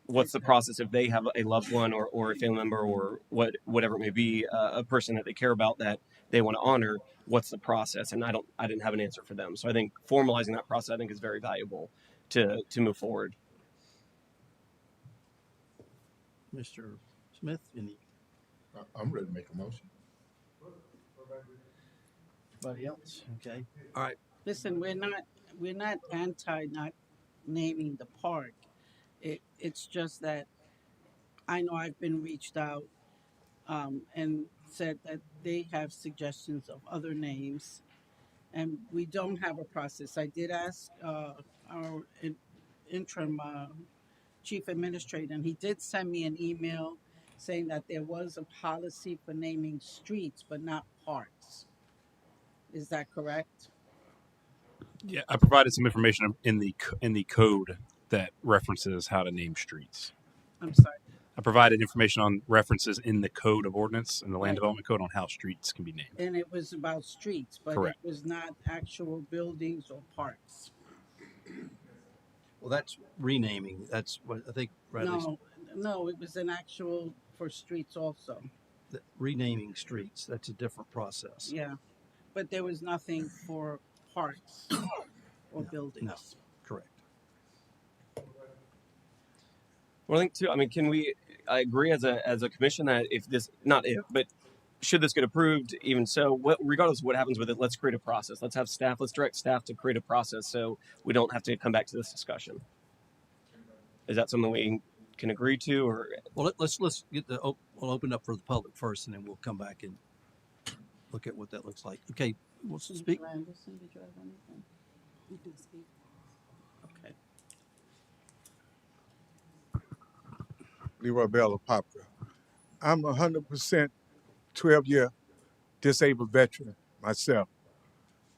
what's the process if they have a loved one or a family member or whatever it may be, a person that they care about that they want to honor. What's the process? And I didn't have an answer for them. So I think formalizing that process, I think, is very valuable to move forward. Mr. Smith, any? I'm ready to make a motion. Anybody else? Okay. All right. Listen, we're not anti not naming the park. It's just that I know I've been reached out and said that they have suggestions of other names, and we don't have a process. I did ask our interim chief administrator, and he did send me an email saying that there was a policy for naming streets but not parks. Is that correct? Yeah, I provided some information in the code that references how to name streets. I'm sorry. I provided information on references in the code of ordinance and the land Right. development code on how streets can be named. And it was about streets, but Correct. it was not actual buildings or parks. Well, that's renaming. That's what I think Radley's No, it was an actual for streets also. renaming streets. That's a different process. Yeah, but there was nothing for parks or buildings. No, correct. Well, I think too. I mean, I agree as a commission that if this, not if, but should this get approved, even so, regardless of what happens with it, let's create a process. Let's direct staff to create a process so we don't have to come back to this discussion. Is that something we can agree to, or Well, let's get we'll open up for the public first, and then we'll come back and look at what that looks like. Okay, wants to speak? Anderson, did you have anything? You can speak. Okay. Leroy Bell of Apopka. I'm 100% 12-year disabled veteran myself.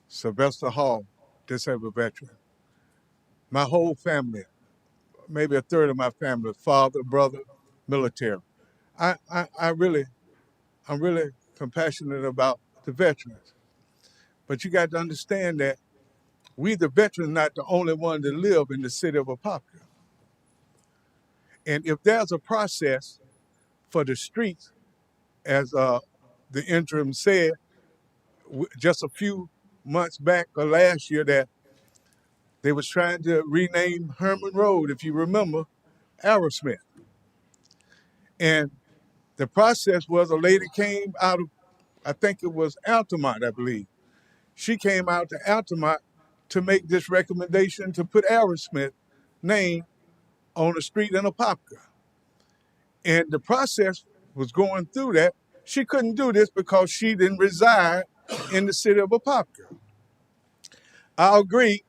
Sylvester Hall, disabled veteran. My whole family, maybe a third of my family, father, brother, military. I'm really compassionate about the veterans. But you got to understand that we, the veterans, not the only one that live in the city of Apopka. And if there's a process for the streets, as the interim said, just a few months back or last year, that they was trying to rename Herman Road, if you remember, Aerosmith. And the process was a lady came out of, I think it was Altamont, I believe. She came out to Altamont to make this recommendation to put Aerosmith name on the street in Apopka. And the process was going through that. She couldn't do this because she didn't reside in the city of Apopka. I agree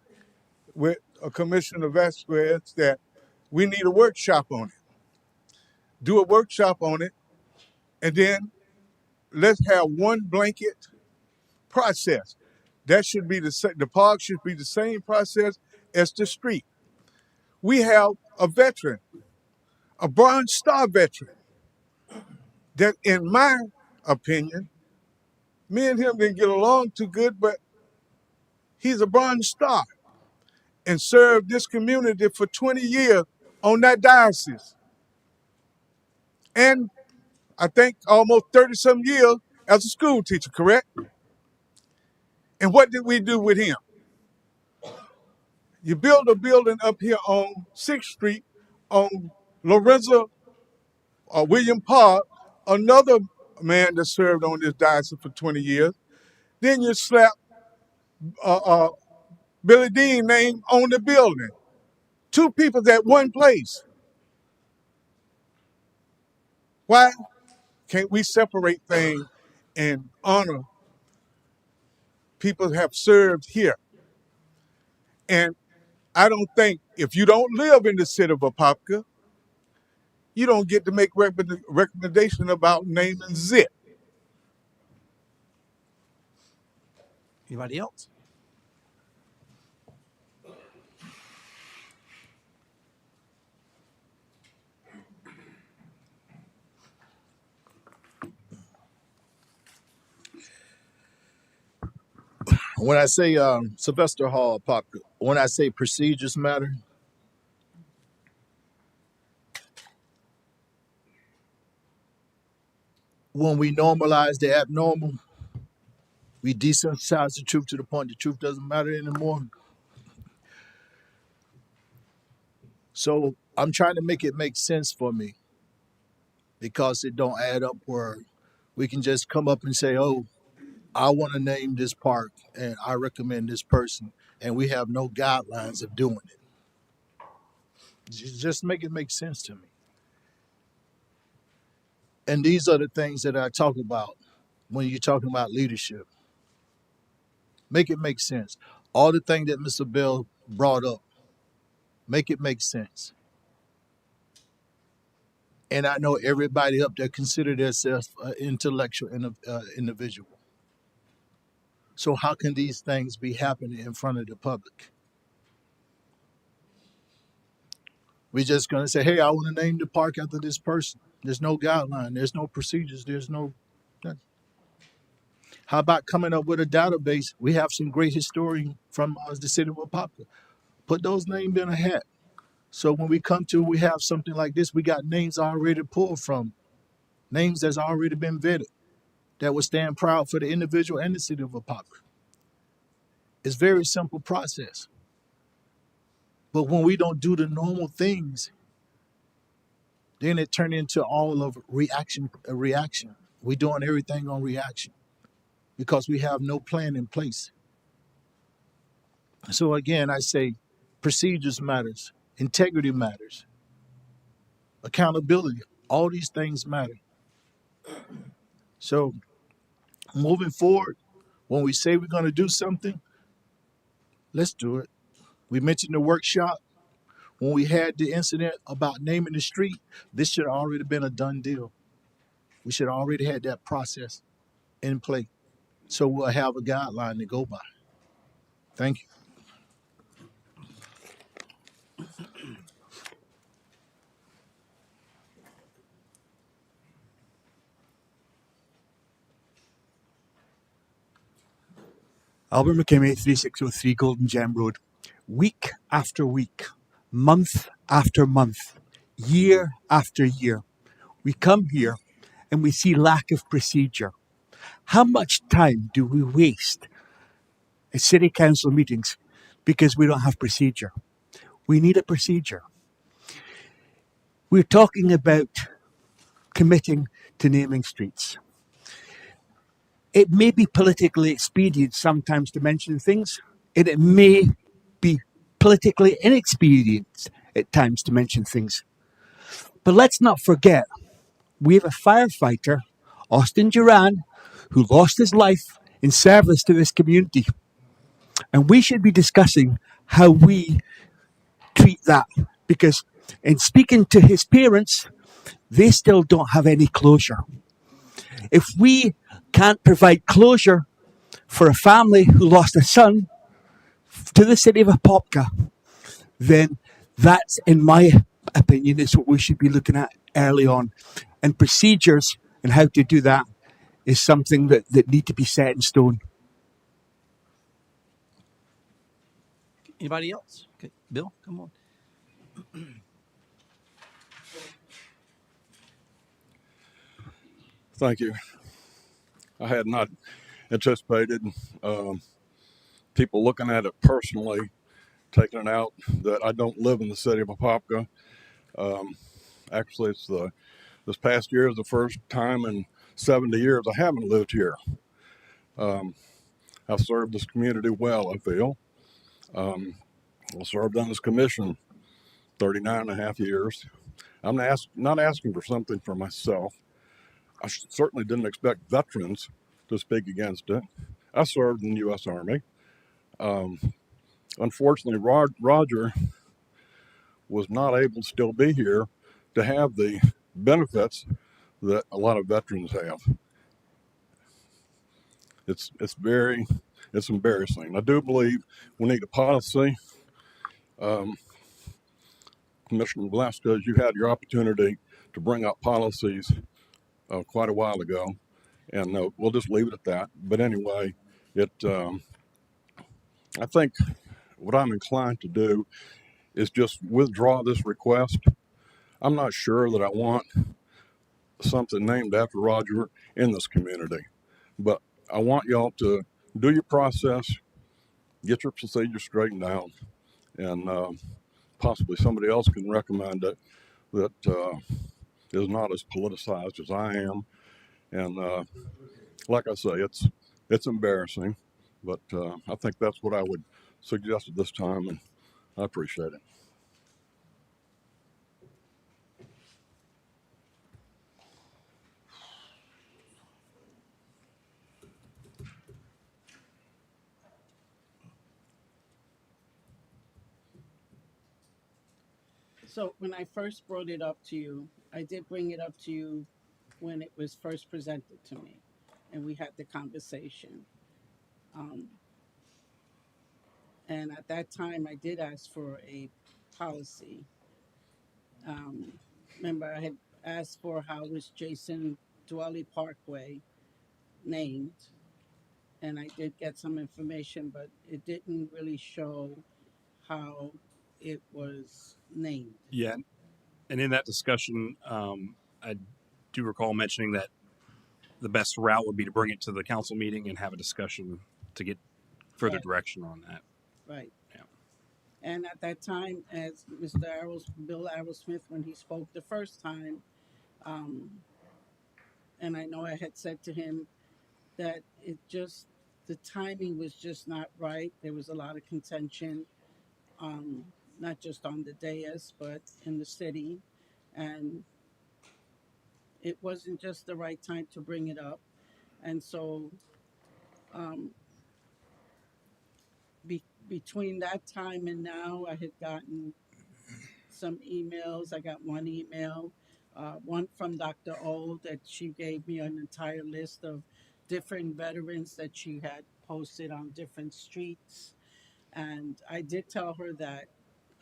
with Commissioner Vasquez that we need a workshop on it. Do a workshop on it, and then let's have one blanket process. That should be the park should be the same process as the street. We have a veteran, a Bronze Star veteran, that in my opinion, me and him didn't get along too good, but he's a Bronze Star and served this community for 20 years on that diocese. And I think almost 30-some years as a school teacher, correct? And what did we do with him? You build a building up here on 6th Street on Lorenzo or William Park, another man that served on this diocese for 20 years. Then you slap Billy Dean name on the building. Two people at one place. Why can't we separate things and honor people who have served here? And I don't think if you don't live in the city of Apopka, you don't get to make recommendation about naming zip. Anybody else? When I say Sylvester Hall, when I say procedures matter, when we normalize the abnormal, we desensitize the truth to the point the truth doesn't matter anymore. So I'm trying to make it make sense for me because it don't add up where we can just come up and say, oh, I want to name this park and I recommend this person, and we have no guidelines of doing it. Just make it make sense to me. And these are the things that I talk about when you're talking about leadership. Make it make sense. All the things that Mr. Bell brought up, make it make sense. And I know everybody up there consider themselves an intellectual individual. So how can these things be happening in front of the public? We're just going to say, hey, I want to name the park after this person. There's no guideline. There's no procedures. There's no... How about coming up with a database? We have some great historians from the city of Apopka. Put those names in a hat. So when we come to, we have something like this, we got names already pulled from, names that's already been vetted, that will stand proud for the individual and the city of Apopka. It's a very simple process. But when we don't do the normal things, then it turns into all of reaction. We're doing everything on reaction because we have no plan in place. So again, I say procedures matters, integrity matters. accountability. All these things matter. So moving forward, when we say we're going to do something, let's do it. We mentioned the workshop. When we had the incident about naming the street, this should have already been a done deal. We should have already had that process in play. So we'll have a guideline to go by. Thank you. Albert McKimmey, 3603 Golden Gem Road. Week after week, month after month, year after year, we come here and we see lack of procedure. How much time do we waste at city council meetings because we don't have procedure? We need a procedure. We're talking about committing to naming streets. It may be politically expedient sometimes to mention things, and it may be politically inexpedient at times to mention things. But let's not forget, we have a firefighter, Austin Duran, who lost his life in service to this community. And we should be discussing how we treat that, because in speaking to his parents, they still don't have any closure. If we can't provide closure for a family who lost a son to the city of Apopka, then that's, in my opinion, is what we should be looking at early on. And procedures and how to do that is something that need to be set in stone. Anybody else? Okay, Bill, come on. Thank you. I had not anticipated people looking at it personally, taking it out that I don't live in the city of Apopka. Actually, it's this past year is the first time in 70 years I haven't lived here. I've served this community well, I feel. I served on this commission 39 and a half years. I'm not asking for something for myself. I certainly didn't expect veterans to speak against it. I served in the U.S. Army. Unfortunately, Roger was not able to still be here to have the benefits that a lot of veterans have. It's embarrassing. I do believe we need a policy. Commissioner Velasquez, you had your opportunity to bring up policies quite a while ago, and we'll just leave it at that. But anyway, I think what I'm inclined to do is just withdraw this request. I'm not sure that I want something named after Roger in this community, but I want y'all to do your process, get your procedure straightened out, and possibly somebody else can recommend it that is not as politicized as I am. And like I say, it's embarrassing, but I think that's what I would suggest at this time, and I appreciate it. So when I first brought it up to you, I did bring it up to you when it was first presented to me, and we had the conversation. Um, and at that time, I did ask for a policy. Um, Remember, I had asked for how was Jason Dwelly Parkway named, and I did get some information, but it didn't really show how it was named. Yeah, and in that discussion, I do recall mentioning that the best route would be to bring it to the council meeting and have a discussion to get further Right. direction on that. Right. Yeah. And at that time, as Bill Arrowsmith, when he spoke the first time, um, and I know I had said to him that the timing was just not right. There was a lot of contention, not just on the dais, but in the city. and it wasn't just the right time to bring it up. And so, um, between that time and now, I had gotten some emails. I got one email, one from Dr. O, that she gave me an entire list of different veterans that she had posted on different streets. And I did tell her that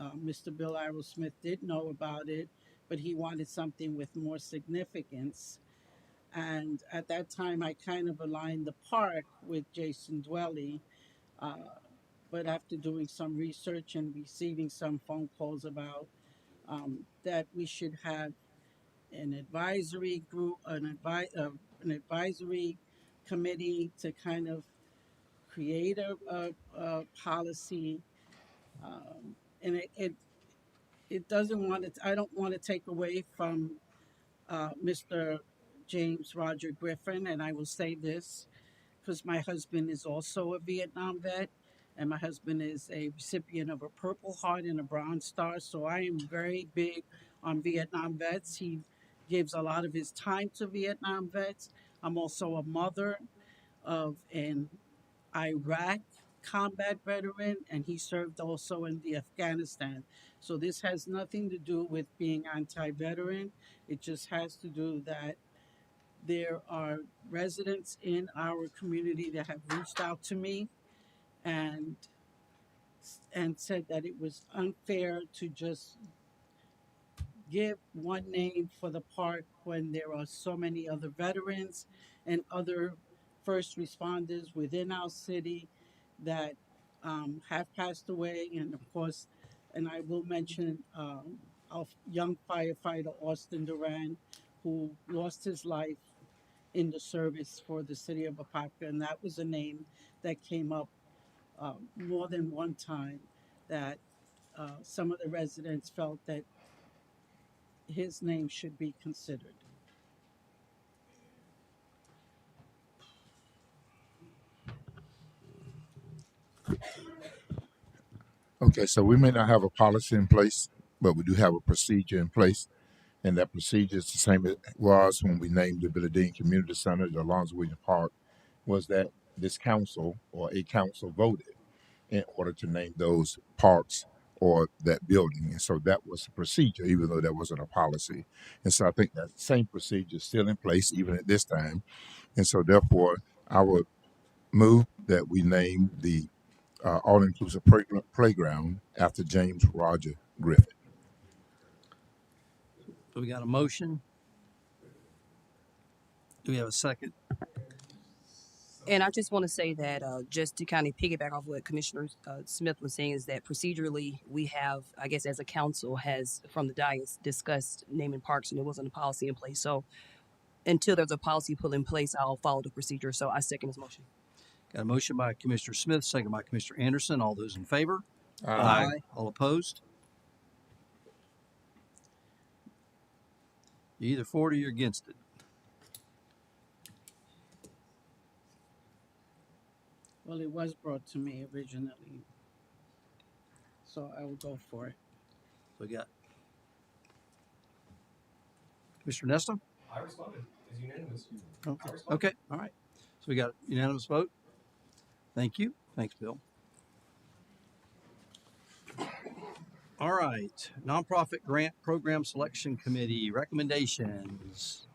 Mr. Bill Arrowsmith did know about it, but he wanted something with more significance. And at that time, I kind of aligned the park with Jason Dwelly. Uh, but after doing some research and receiving some phone calls about that we should have an advisory group, an advisory committee to kind of create a policy, and it doesn't want to. I don't want to take away from Mr. James Roger Griffin, and I will say this because my husband is also a Vietnam vet, and my husband is a recipient of a Purple Heart and a Bronze Star. So I am very big on Vietnam vets. He gives a lot of his time to Vietnam vets. I'm also a mother of an Iraq combat veteran, and he served also in the Afghanistan. So this has nothing to do with being anti-veteran. It just has to do that there are residents in our community that have reached out to me and said that it was unfair to just give one name for the park when there are so many other veterans and other first responders within our city that have passed away. And of course, and I will mention our young firefighter Austin Duran, who lost his life in the service for the city of Apopka, and that was a name that came up more than one time. That some of the residents felt that his name should be considered. Okay, so we may not have a policy in place, but we do have a procedure in place. And that procedure is the same as it was when we named the Billy Dean Community Center, the Alonzo Williams Park, was that this council or a council voted in order to name those parks or that building. And so that was the procedure, even though that wasn't a policy. And so I think that same procedure is still in place even at this time. And so therefore, I would move that we name the all-inclusive playground after James Roger Griffin. So we got a motion. Do we have a second? And I just want to say that just to kind of piggyback off what Commissioner Smith was saying is that procedurally we have, I guess, as a council has from the dais discussed naming parks and there wasn't a policy in place. So until there's a policy put in place, I'll follow the procedure. So I second his motion. Got a motion by Commissioner Smith, second by Commissioner Anderson. All those in favor? Aye. All opposed? You're either for it or you're against it. Well, it was brought to me originally, so I will go for it. So we got Commissioner Nesta? I responded. It's unanimous. Okay. All right. So we got a unanimous vote. Thank you. Thanks, Bill. All right. Nonprofit Grant Program Selection Committee recommendations.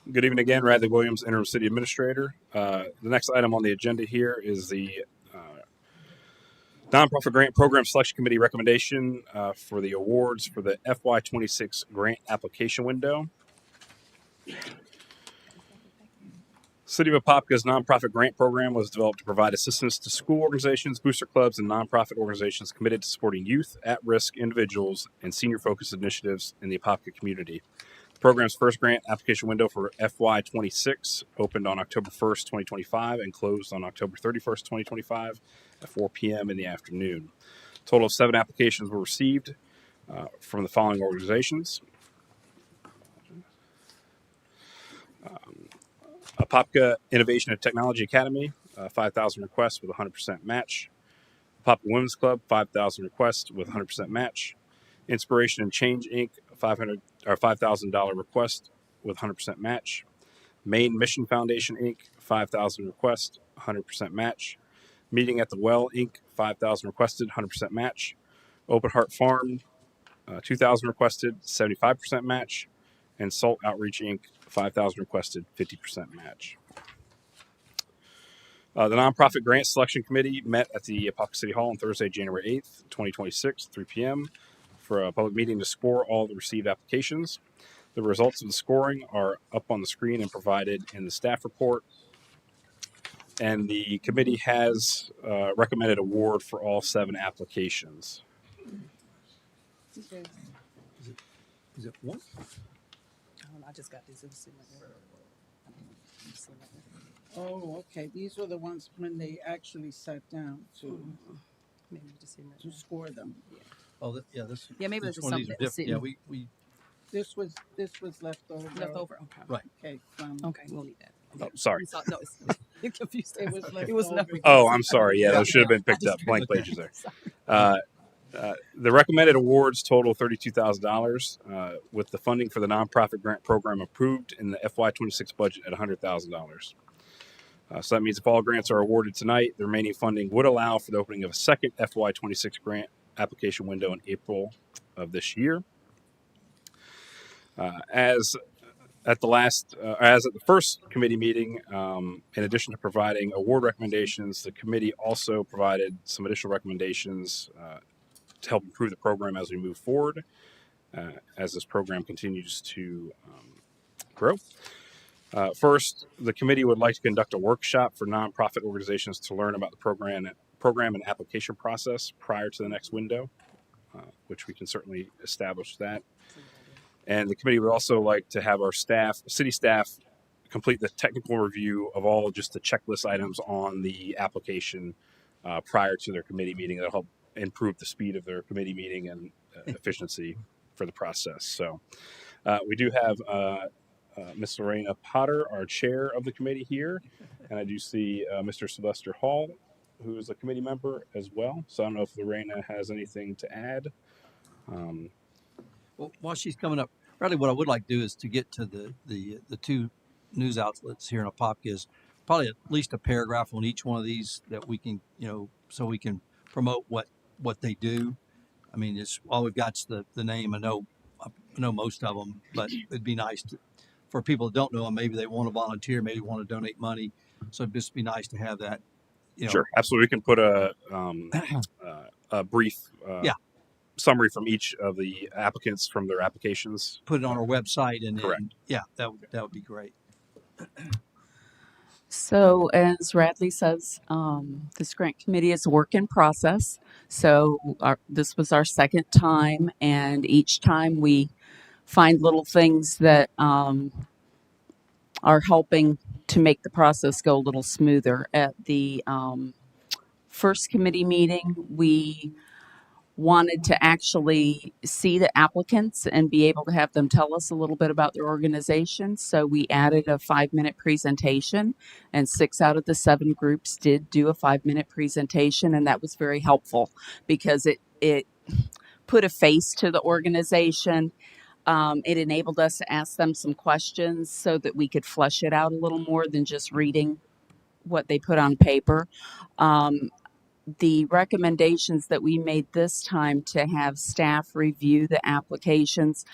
Good evening again, Radley Williams, Interim City Administrator. The next item on the agenda here is the Nonprofit Grant Program Selection Committee recommendation for the awards for the FY26 grant application window. City of Apopka's nonprofit grant program was developed to provide assistance to school organizations, booster clubs, and nonprofit organizations committed to supporting youth, at-risk individuals, and senior-focused initiatives in the Apopka community. The program's first grant application window for FY26 opened on October 1st, 2025, and closed on October 31st, 2025 at 4 p.m. in the afternoon. A total of 7 applications were received from the following organizations. Apopka Innovation and Technology Academy, 5,000 requests with 100% match. Apopka Women's Club, 5,000 request with 100% match. Inspiration and Change Inc., $5,000 request with 100% match. Maine Mission Foundation Inc., 5,000 request, 100% match. Meeting at the Well Inc., 5,000 requested, 100% match. Open Heart Farm, 2,000 requested, 75% match. And Salt Outreach Inc., 5,000 requested, 50% match. The Nonprofit Grant Selection Committee met at the Apopka City Hall on Thursday, January 8th, 2026, 3 p.m. for a public meeting to score all the received applications. The results of the scoring are up on the screen and provided in the staff report. And the committee has recommended award for all 7 applications. Is it one? I just got this. It was sitting right there. Oh, okay. These were the ones when they actually sat down to Maybe just sitting right to there. score them. Oh, this. Yeah, maybe this there's one of these something are that was different. Yeah, sitting we This was left over. left over. Okay. right. Okay, Okay, we'll need that. Oh, sorry. No, it's you're confused. It was left It was over. never. Oh, I'm sorry. Yeah, Yeah. those should have been picked up. Blank pages there. The recommended awards total $32,000, with the funding for the nonprofit grant program approved in the FY26 budget at $100,000. So that means if all grants are awarded tonight, the remaining funding would allow for the opening of a second FY26 grant application window in April of this year. As at the first committee meeting, in addition to providing award recommendations, the committee also provided some additional recommendations to help improve the program as we move forward, as this program continues to grow. First, the committee would like to conduct a workshop for nonprofit organizations to learn about the program and application process prior to the next window, which we can certainly establish that. And the committee would also like to have our city staff, complete the technical review of all just the checklist items on the application prior to their committee meeting. That'll help improve the speed of their committee meeting and efficiency for the process. So we do have Ms. Lorena Potter, our chair of the committee here, and I do see Mr. Sylvester Hall, who is a committee member as well. So I don't know if Lorena has anything to add. Well, while she's coming up, really what I would like to do is to get to the 2 news outlets here in Apopka is probably at least a paragraph on each one of these that we can, so we can promote what they do. I mean, it's all we've got is the name. I know most of them, but it'd be nice for people that don't know them. Maybe they want to volunteer, maybe want to donate money. So it'd just be nice to have that. Sure, absolutely. We can put a brief summary from each of the applicants from their applications. Put it on our website, and correct. Then, that would be great. So, as Radley says, this grant committee is a work in process. So, this was our second time, and each time we find little things that are helping to make the process go a little smoother. At the first committee meeting, we wanted to actually see the applicants and be able to have them tell us a little bit about their organization. So we added a 5-minute presentation, and 6 out of the 7 groups did do a 5-minute presentation, and that was very helpful because it put a face to the organization. It enabled us to ask them some questions so that we could flesh it out a little more than just reading what they put on paper. The recommendations that we made this time to have staff review the applications,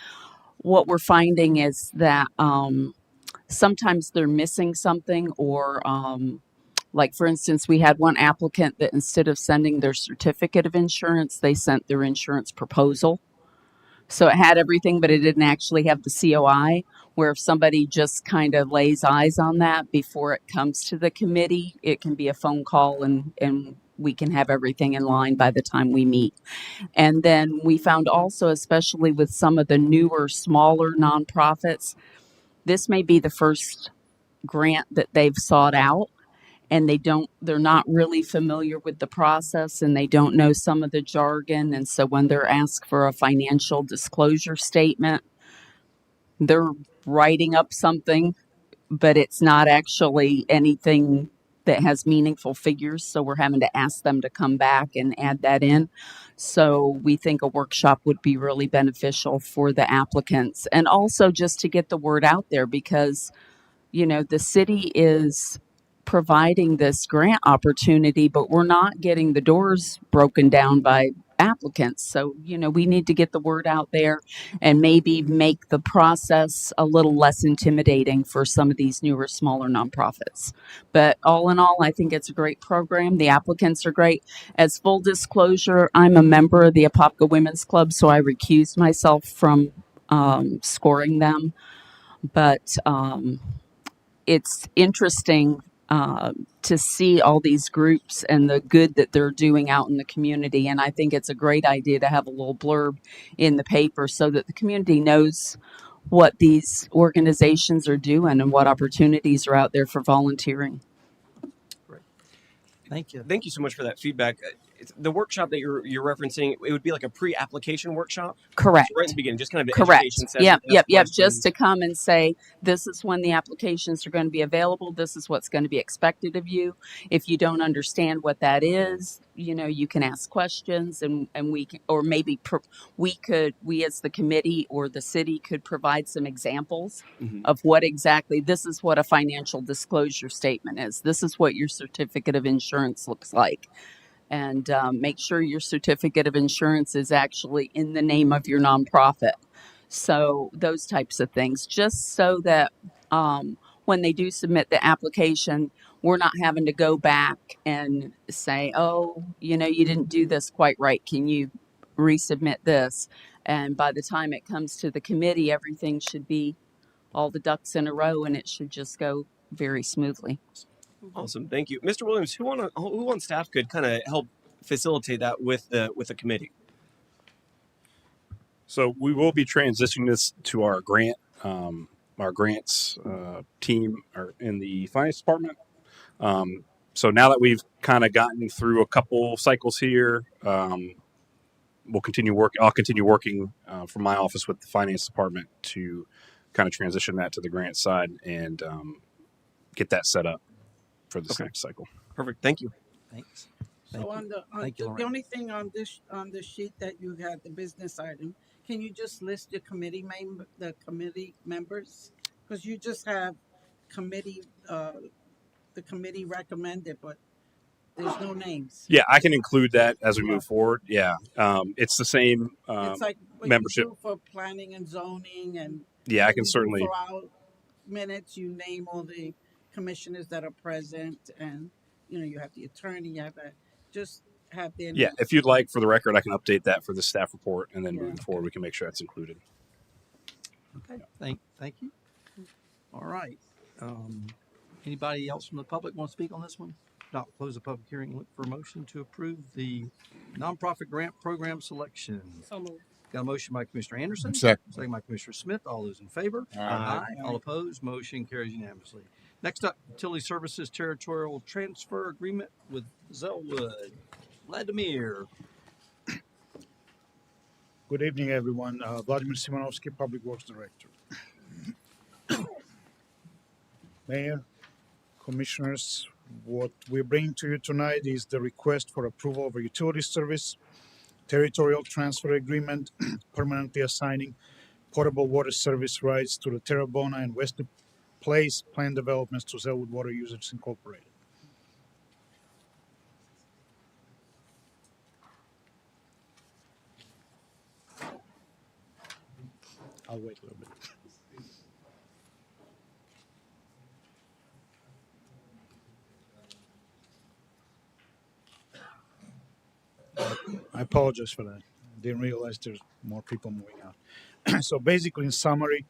what we're finding is that sometimes they're missing something, or like, for instance, we had one applicant that instead of sending their certificate of insurance, they sent their insurance proposal. So it had everything, but it didn't actually have the COI, where if somebody just kind of lays eyes on that before it comes to the committee, it can be a phone call and we can have everything in line by the time we meet. And then we found also, especially with some of the newer, smaller nonprofits, this may be the first grant that they've sought out, and they're not really familiar with the process, and they don't know some of the jargon. And so when they're asked for a financial disclosure statement, they're writing up something, but it's not actually anything that has meaningful figures. So we're having to ask them to come back and add that in. So we think a workshop would be really beneficial for the applicants and also just to get the word out there because, you know, the city is providing this grant opportunity, but we're not getting the doors broken down by applicants. So, you know, we need to get the word out there and maybe make the process a little less intimidating for some of these newer, smaller nonprofits. But all in all, I think it's a great program. The applicants are great. As full disclosure, I'm a member of the Apopka Women's Club, so I recused myself from scoring them. But it's interesting to see all these groups and the good that they're doing out in the community. And I think it's a great idea to have a little blurb in the paper so that the community knows what these organizations are doing and what opportunities are out there for volunteering. Thank you. Thank you so much for that feedback. The workshop that you're referencing, it would be like a pre-application workshop? Correct. So right in the beginning, just kind of an Correct. education session. Yep. ask Just questions. to come and say, this is when the applications are going to be available. This is what's going to be expected of you. If you don't understand what that is, you know, you can ask questions and we can, or maybe we as the committee or the city could provide some examples of what exactly, this is what a financial disclosure statement is. This is what your certificate of insurance looks like. And make sure your certificate of insurance is actually in the name of your nonprofit. So those types of things, just so that when they do submit the application, we're not having to go back and say, oh, you know, you didn't do this quite right. Can you resubmit this? And by the time it comes to the committee, everything should be all the ducks in a row and it should just go very smoothly. Awesome, thank you, Mr. Williams. Who on staff could kind of help facilitate that with the committee? So we will be transitioning this to our grants team or in the finance department. So now that we've kind of gotten through a couple cycles here, we'll continue work. I'll continue working from my office with the finance department to kind of transition that to the grant side and get that set up for this next cycle. Perfect. Thank you. Thanks. So on the Thank you, the Lorraine. only thing on this sheet that you had the business item, can you just list your committee members? Because you just have committee the committee recommended, but there's no names. Yeah, I can include that as we move forward. Yeah, it's the same It's like what membership. you do for planning and zoning, and Yeah, I what can you do certainly. for our minutes. You name all the commissioners that are present, and you know you have the attorney. You have just have their Yeah, names. if you'd like, for the record, I can update that for the staff report, and then Yeah. moving forward, we can make sure that's included. Okay. Thank you. All right. Anybody else from the public want to speak on this one? Not close the public hearing. Look for a motion to approve the nonprofit grant program selection. So moved. Got a motion by Commissioner Anderson. Second. By Commissioner Smith. All those in favor? Aye. All opposed? Motion carries unanimously. Next up, Utility Services Territorial Transfer Agreement with Zellwood. Vladimir. Good evening, everyone. Vladimir Simonovsky, Public Works Director. Mayor, Commissioners, what we're bringing to you tonight is the request for approval of a utility service territorial transfer agreement permanently assigning potable water service rights to the Terrebonne and Wesley Place planned developments to Zellwood Water Users Incorporated. I'll wait a little bit. I apologize for that. Didn't realize there's more people moving out. So basically, in summary,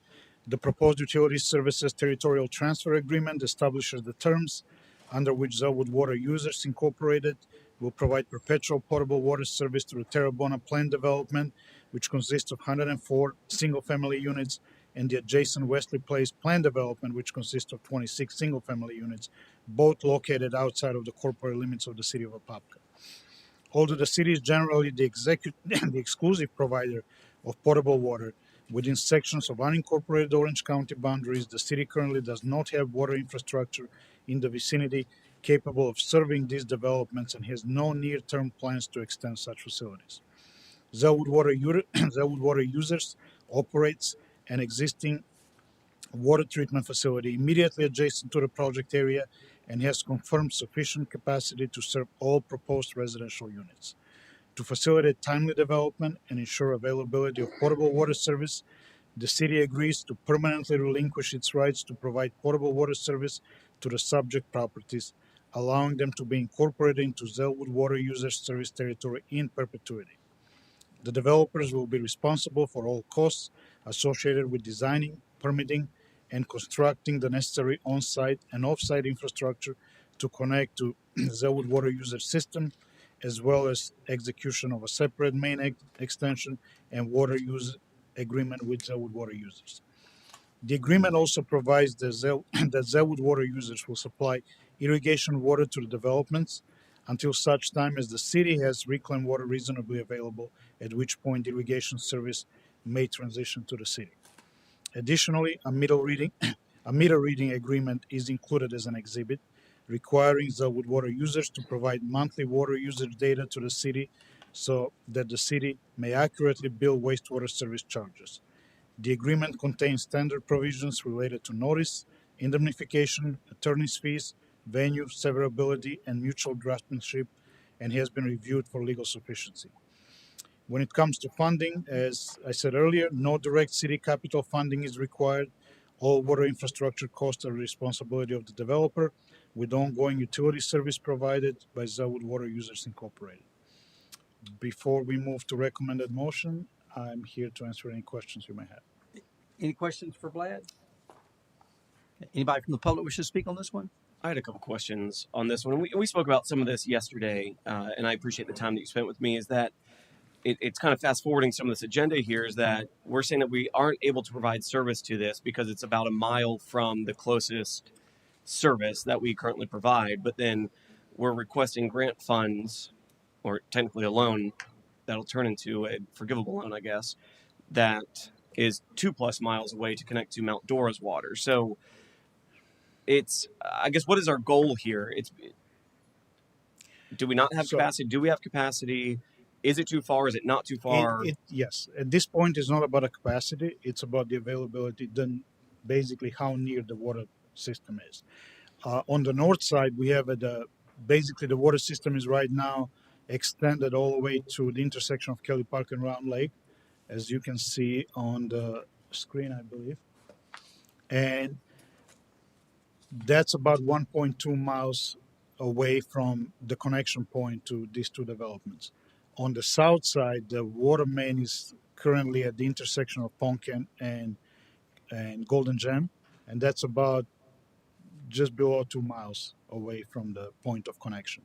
the proposed utility services territorial transfer agreement establishes the terms under which Zellwood Water Users Incorporated will provide perpetual potable water service to the Terrebonne planned development, which consists of 104 single-family units, and the adjacent Wesley Place planned development, which consists of 26 single-family units, both located outside of the corporate limits of the city of Apopka. Although the city is generally the exclusive provider of potable water, Within sections of unincorporated Orange County boundaries, the city currently does not have water infrastructure in the vicinity capable of serving these developments and has no near-term plans to extend such facilities. Zelwood Zelwood Water Users operates an existing water treatment facility immediately adjacent to the project area and has confirmed sufficient capacity to serve all proposed residential units. To facilitate timely development and ensure availability of potable water service, the city agrees to permanently relinquish its rights to provide potable water service to the subject properties, allowing them to be incorporated into Zelwood Water Users Service territory in perpetuity. The developers will be responsible for all costs associated with designing, permitting, and constructing the necessary on-site and off-site infrastructure to connect to Zelwood Water User System, as well as execution of a separate main extension and water use agreement with Zelwood Water Users. The agreement also provides that Zelwood Water Users will supply irrigation water to the developments until such time as the city has reclaimed water reasonably available, at which point irrigation service may transition to the city. Additionally, a meter reading agreement is included as an exhibit, requiring Zelwood Water Users to provide monthly water usage data to the city so that the city may accurately bill wastewater service charges. The agreement contains standard provisions related to notice, indemnification, attorney's fees, venue, severability, and mutual draftsmanship, and has been reviewed for legal sufficiency. When it comes to funding, as I said earlier, no direct city capital funding is required. All water infrastructure costs are the responsibility of the developer, with ongoing utility service provided by Zelwood Water Users Incorporated. Before we move to recommended motion, I'm here to answer any questions you may have. Any questions for Vlad? Anybody from the public wish to speak on this one? I had a couple questions on this one. We spoke about some of this yesterday, and I appreciate the time that you spent with me. Is that it's kind of fast forwarding some of this agenda here is that we're saying that we aren't able to provide service to this because it's about a mile from the closest service that we currently provide, but then we're requesting grant funds, or technically a loan that'll turn into a forgivable loan, I guess, that is 2+ miles away to connect to Mount Dora's water. So it's, I guess, what is our goal here? Do we not have capacity? Do we have capacity? Is it too far? Is it not too far? Yes. At this point, it's not about the capacity. It's about the availability, then basically how near the water system is. On the north side, we have basically the water system is right now extended all the way to the intersection of Kelly Park and Round Lake, as you can see on the screen, I believe. And that's about 1.2 miles away from the connection point to these two developments. On the south side, the water main is currently at the intersection of Poncan and Golden Gem, and that's about just below 2 miles away from the point of connection.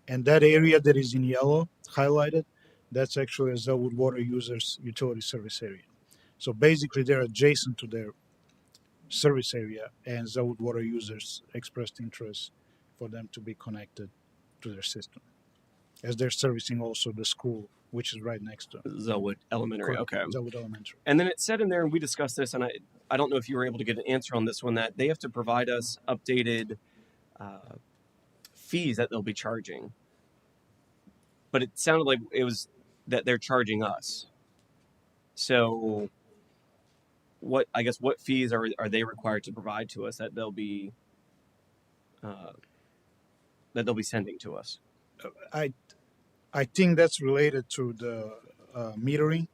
And that area that is in yellow highlighted, that's actually a Zelwood Water Users Utility Service area. So basically, they're adjacent to their service area, and Zelwood Water Users expressed interest for them to be connected to their system, as they're servicing also the school, which is right next to Zelwood Elementary. Correct. Okay. Zelwood Elementary. And then it said in there, and we discussed this, and I don't know if you were able to get an answer on this one, that they have to provide us updated fees that they'll be charging. But it sounded like it was that they're charging us. So what fees are they required to provide to us that they'll be sending to us? I think that's related to the metering.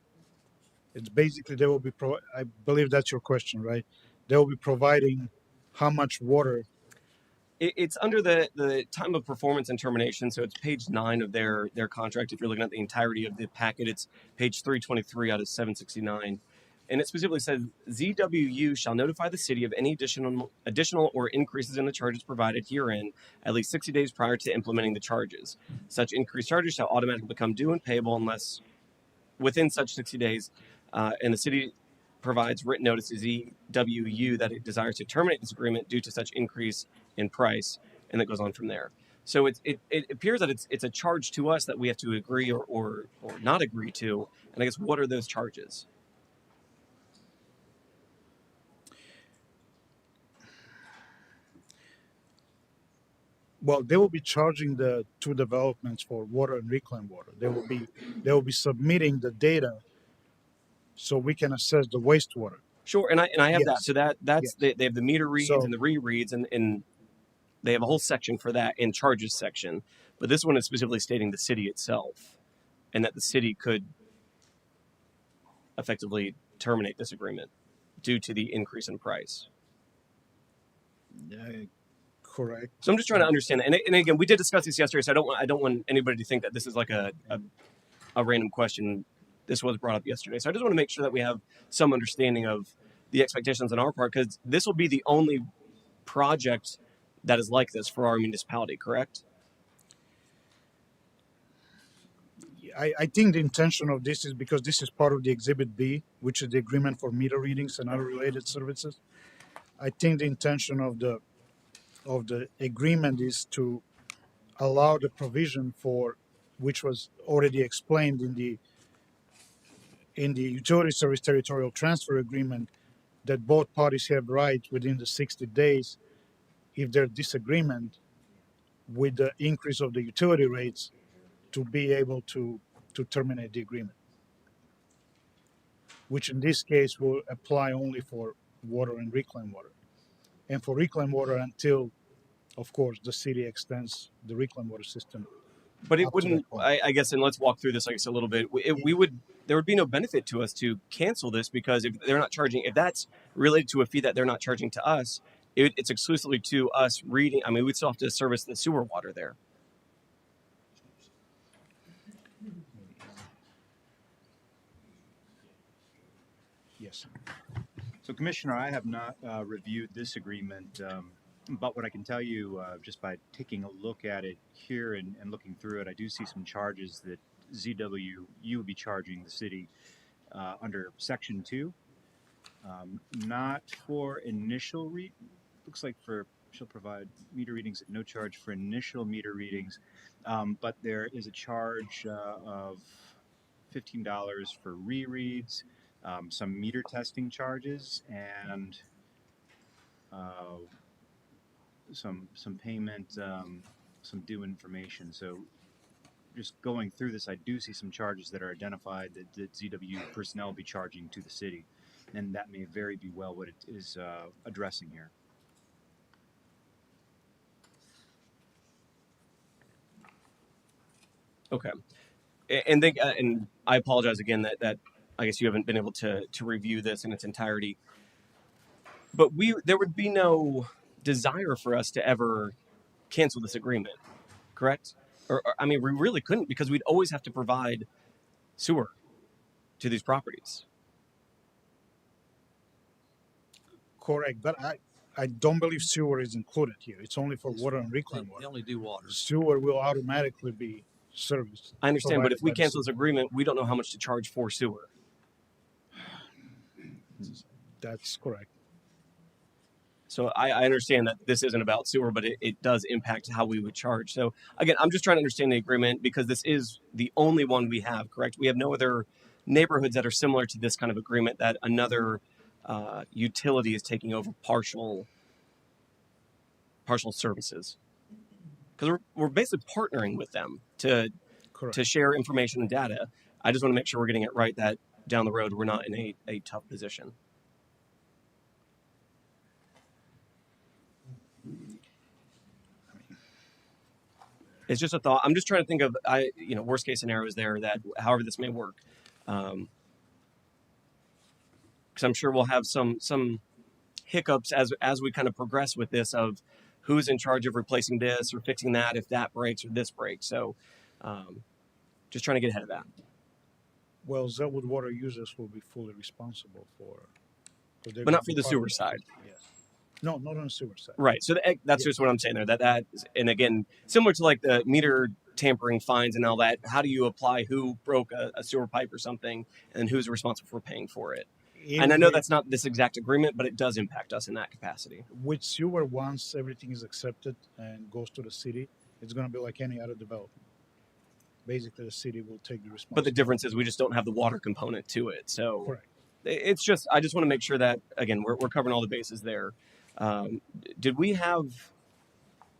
It's basically they will be. I believe that's your question, right? They will be providing how much water. It's under the time of performance and termination. So it's page 9 of their contract. If you're looking at the entirety of the packet, it's page 323 out of 769. And it specifically says, ZWU shall notify the city of any additional or increases in the charges provided herein at least 60 days prior to implementing the charges. Such increased charges shall automatically become due and payable unless within such 60 days, and the city provides written notice to ZWU that it desires to terminate this agreement due to such increase in price, and it goes on from there. So it appears that it's a charge to us that we have to agree or not agree to. And I guess, what are those charges? Well, they will be charging the two developments for water and reclaimed water. They will be submitting the data so we can assess the wastewater. Sure, and I have that. Yes. So that's Yes. they have the meter reads So and the rereads, and they have a whole section for that in charges section. But this one is specifically stating the city itself, and that the city could effectively terminate this agreement due to the increase in price. correct. So I'm just trying to understand that. And again, we did discuss this yesterday, so I don't want anybody to think that this is like a random question. This was brought up yesterday, so I just want to make sure that we have some understanding of the expectations on our part, because this will be the only project that is like this for our municipality, correct? I think the intention of this is because this is part of the Exhibit B, which is the agreement for meter readings and other related services. I think the intention of the agreement is to allow the provision for which was already explained in the utility service territorial transfer agreement, that both parties have right within the 60 days, if there's disagreement with the increase of the utility rates, to be able to terminate the agreement, which in this case will apply only for water and reclaimed water. And for reclaimed water until, of course, the city extends the reclaimed water system. But it up to that wouldn't, point. I guess, and let's walk through this, I guess, a little bit. There would be no benefit to us to cancel this, because if they're not charging, if that's related to a fee that they're not charging to us, it's exclusively to us reading. I mean, we'd still have to service the sewer water there. Yes. So, Commissioner, I have not reviewed this agreement, but what I can tell you just by taking a look at it here and looking through it, I do see some charges that ZWU would be charging the city under Section 2. Not for initial looks like she'll provide meter readings at no charge for initial meter readings, but there is a charge of $15 for rereads, some meter testing charges, and some payment, some due information. So just going through this, I do see some charges that are identified that ZW personnel will be charging to the city, and that may very be well what it is addressing here. Okay. And I apologize again that I guess you haven't been able to review this in its entirety. But there would be no desire for us to ever cancel this agreement, correct? Or I mean, we really couldn't, because we'd always have to provide sewer to these properties. Correct, but I don't believe sewer is included here. It's only for water and reclaimed water. They only do water. Sewer will automatically be serviced. I understand, but if we provided by the cancel this agreement, we don't know how much to charge for sewer. That's correct. So I understand that this isn't about sewer, but it does impact how we would charge. So again, I'm just trying to understand the agreement, because this is the only one we have, correct? We have no other neighborhoods that are similar to this kind of agreement that another utility is taking over partial services. Because we're basically partnering with them to share information and data. I just want to make sure we're getting it right, that down the road we're not in a tough position. It's just a thought. I'm just trying to think of, worst case scenarios there, that however this may work. Because I'm sure we'll have some hiccups as we kind of progress with this, of who's in charge of replacing this or fixing that if that breaks or this breaks. So just trying to get ahead of that. Well, Zelwood water users will be fully responsible for. But not for the sewer side. Yes. No, not on the sewer side. Right. So that's just what I'm saying there. That and again, similar to like the meter tampering fines and all that, how do you apply who broke a sewer pipe or something, and who's responsible for paying for it? And I know that's not this exact agreement, but it does impact us in that capacity. With sewer, once everything is accepted and goes to the city, it's going to be like any other development. Basically, the city will take the responsibility. But the difference is we just don't have the water component to it. So correct. It's just, I just want to make sure that, again, we're covering all the bases there. Did we have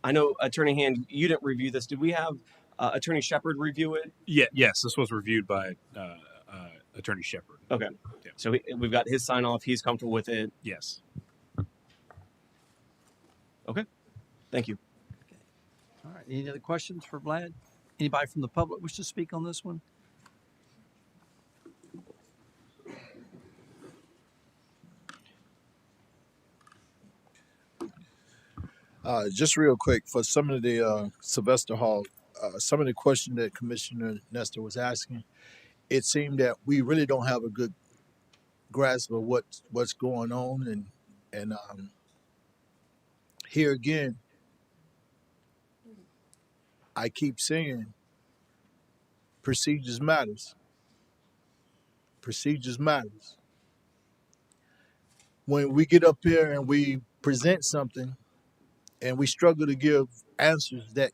I know Attorney Hand, you didn't review this. Did we have Attorney Shepard review it? Yes, this was reviewed by Attorney Shepard. Okay. Yeah. So we've got his sign off. He's comfortable with it. Yes. Okay. Thank you. All right. Any other questions for Vlad? Anybody from the public wish to speak on this one? Just real quick, for some of the Sylvester Hall, some of the questions that Commissioner Nestor was asking, it seemed that we really don't have a good grasp of what's going on, and here again, I keep saying procedures matters. Procedures matters. When we get up here and we present something and we struggle to give answers that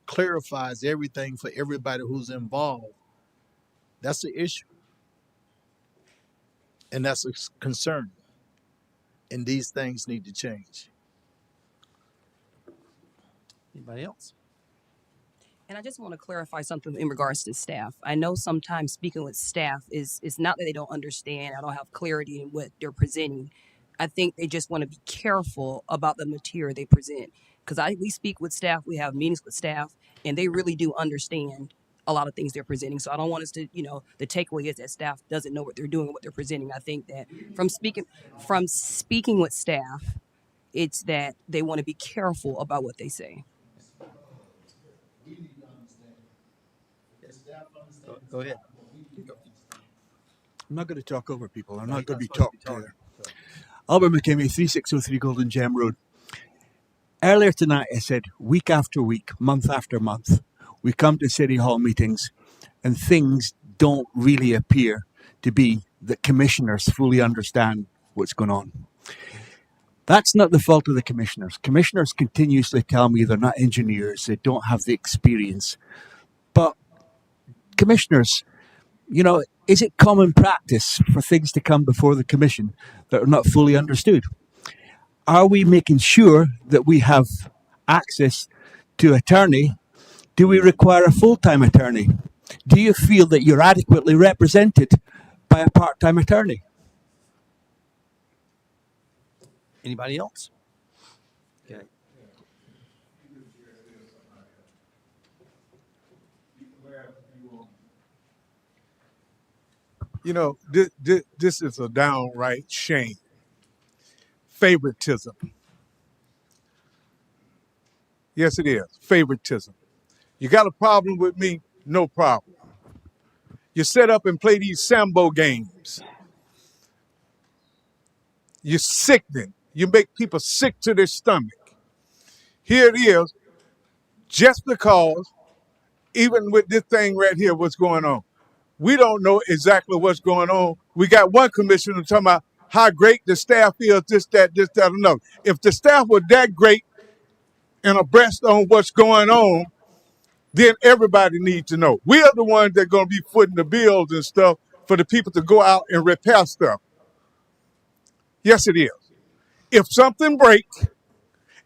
clarifies everything for everybody who's involved, that's the issue. And that's a concern. And these things need to change. Anybody else? And I just want to clarify something in regards to staff. I know sometimes speaking with staff is not that they don't understand, I don't have clarity in what they're presenting. I think they just want to be careful about the material they present. Because we speak with staff, we have meetings with staff, and they really do understand a lot of things they're presenting. So I don't want us to, the takeaway is that staff doesn't know what they're doing, what they're presenting. I think that from speaking with staff, it's that they want to be careful about what they say. Go ahead. I'm not going to talk over people. I'm not going to be talked to. Albert McKimmey, 3603 Golden Gem Road. Earlier tonight, I said week after week, month after month, we come to City Hall meetings and things don't really appear to be that commissioners fully understand what's going on. That's not the fault of the commissioners. Commissioners continuously tell me they're not engineers, they don't have the experience. But commissioners, is it common practice for things to come before the commission that are not fully understood? Are we making sure that we have access to attorney? Do we require a full-time attorney? Do you feel that you're adequately represented by a part-time attorney? Anybody else? Okay. This is a downright shame. Favoritism. Yes, it is. Favoritism. You got a problem with me? No problem. You set up and play these Sambo games. You're sickening. You make people sick to their stomach. Here it is, just because, even with this thing right here, what's going on, we don't know exactly what's going on. We got one commissioner talking about how great the staff is, this, that, another. If the staff were that great and abreast on what's going on, then everybody needs to know. We are the ones that are going to be footing the bills and stuff for the people to go out and repair stuff. Yes, it is. If something breaks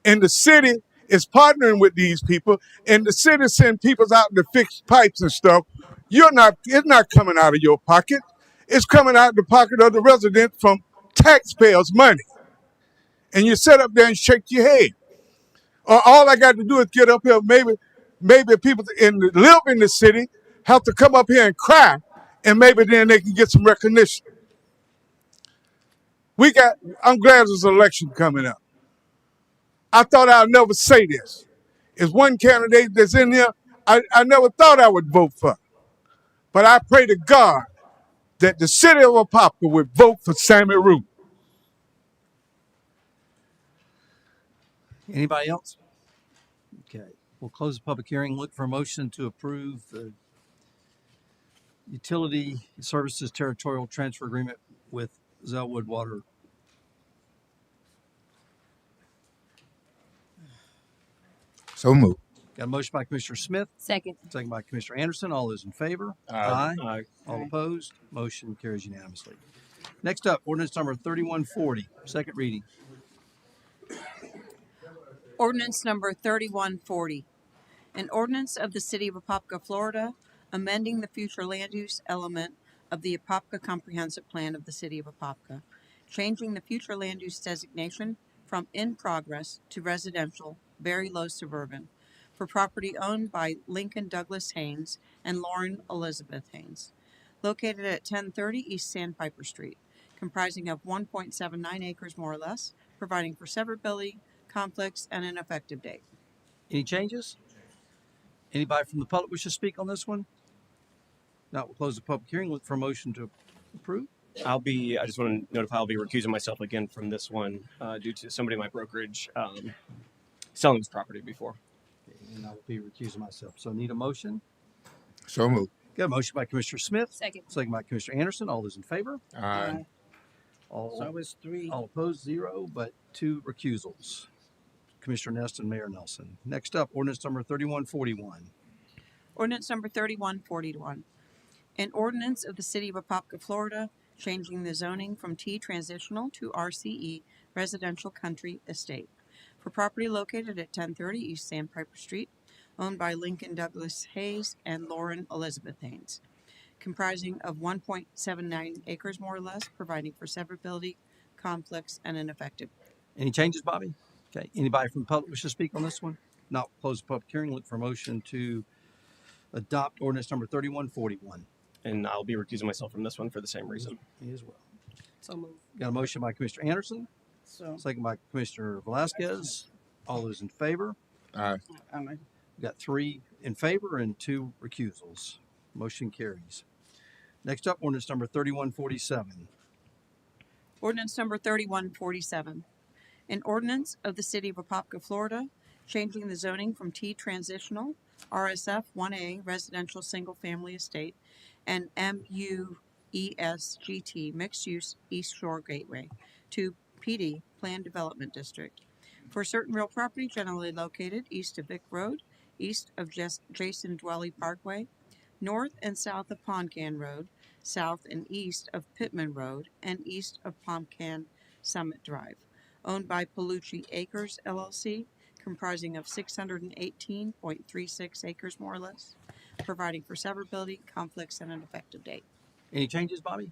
and the city is partnering with these people and the city send people out to fix pipes and stuff, it's not coming out of your pocket. It's coming out of the pocket of the resident from taxpayers' money. And you sit up there and shake your head. Or all I got to do is get up here. Maybe people live in the city have to come up here and cry, and maybe then they can get some recognition. I'm glad there's an election coming up. I thought I'd never say this. Is one candidate that's in here I never thought I would vote for. But I pray to God that the city of Apopka would vote for Sammy Root. Anybody else? Okay. We'll close the public hearing. Look for a motion to approve the Utility Services Territorial Transfer Agreement with Zellwood Water. So moved. Got a motion by Commissioner Smith. Second. Second by Commissioner Anderson. All those in favor? Aye. Aye. All Aye. opposed? Motion carries unanimously. Next up, ordinance number 3140, second reading. Ordinance number 3140. An ordinance of the City of Apopka, Florida, amending the future land use element of the Apopka Comprehensive Plan of the City of Apopka, changing the future land use designation from in progress to residential, very low suburban, for property owned by Lincoln Douglas Haynes and Lauren Elizabeth Haynes, located at 1030 East Sandpiper Street, comprising of 1.79 acres more or less, providing for severability, conflicts, and an effective date. Any changes? Anybody from the public wish to speak on this one? Now we'll close the public hearing. Look for a motion to approve. I just want to notify I'll be recusing myself again from this one due to somebody in my brokerage selling this property before. Okay, and I will be recusing myself. So need a motion? So moved. Got a motion by Commissioner Smith. Second. Second by Commissioner Anderson. All those in favor? Aye. So it was 3. All opposed, 0, but 2 recusals. Commissioner Nest and Mayor Nelson. Next up, ordinance number 3141. Ordinance number 3141. An ordinance of the City of Apopka, Florida, changing the zoning from T transitional to RCE residential country estate for property located at 1030 East Sandpiper Street, owned by Lincoln Douglas Hayes and Lauren Elizabeth Haynes, comprising of 1.79 acres more or less, providing for severability, conflicts, and an effective. Any changes, Bobby? Okay. Anybody from the public wish to speak on this one? Not close the public hearing. Look for a motion to adopt ordinance number 3141. And I'll be recusing myself from this one for the same reason. Me as well. So moved. Got a motion by Commissioner Anderson. So Second by Commissioner Velasquez. All those in favor? Aye. We got 3 in favor and 2 recusals. Motion carries. Next up, ordinance number 3147. Ordinance number 3147. An ordinance of the City of Apopka, Florida, changing the zoning from T transitional, RSF 1A residential single family estate, and MUESGT mixed use East Shore Gateway to PD Planned Development District for certain real property generally located east of Vic Road, east of Jason Dwelly Parkway, north and south of Poncan Road, south and east of Pittman Road, and east of Poncan Summit Drive, owned by Palucci Acres LLC, comprising of 618.36 acres more or less, providing for severability, conflicts, and an effective date. Any changes, Bobby?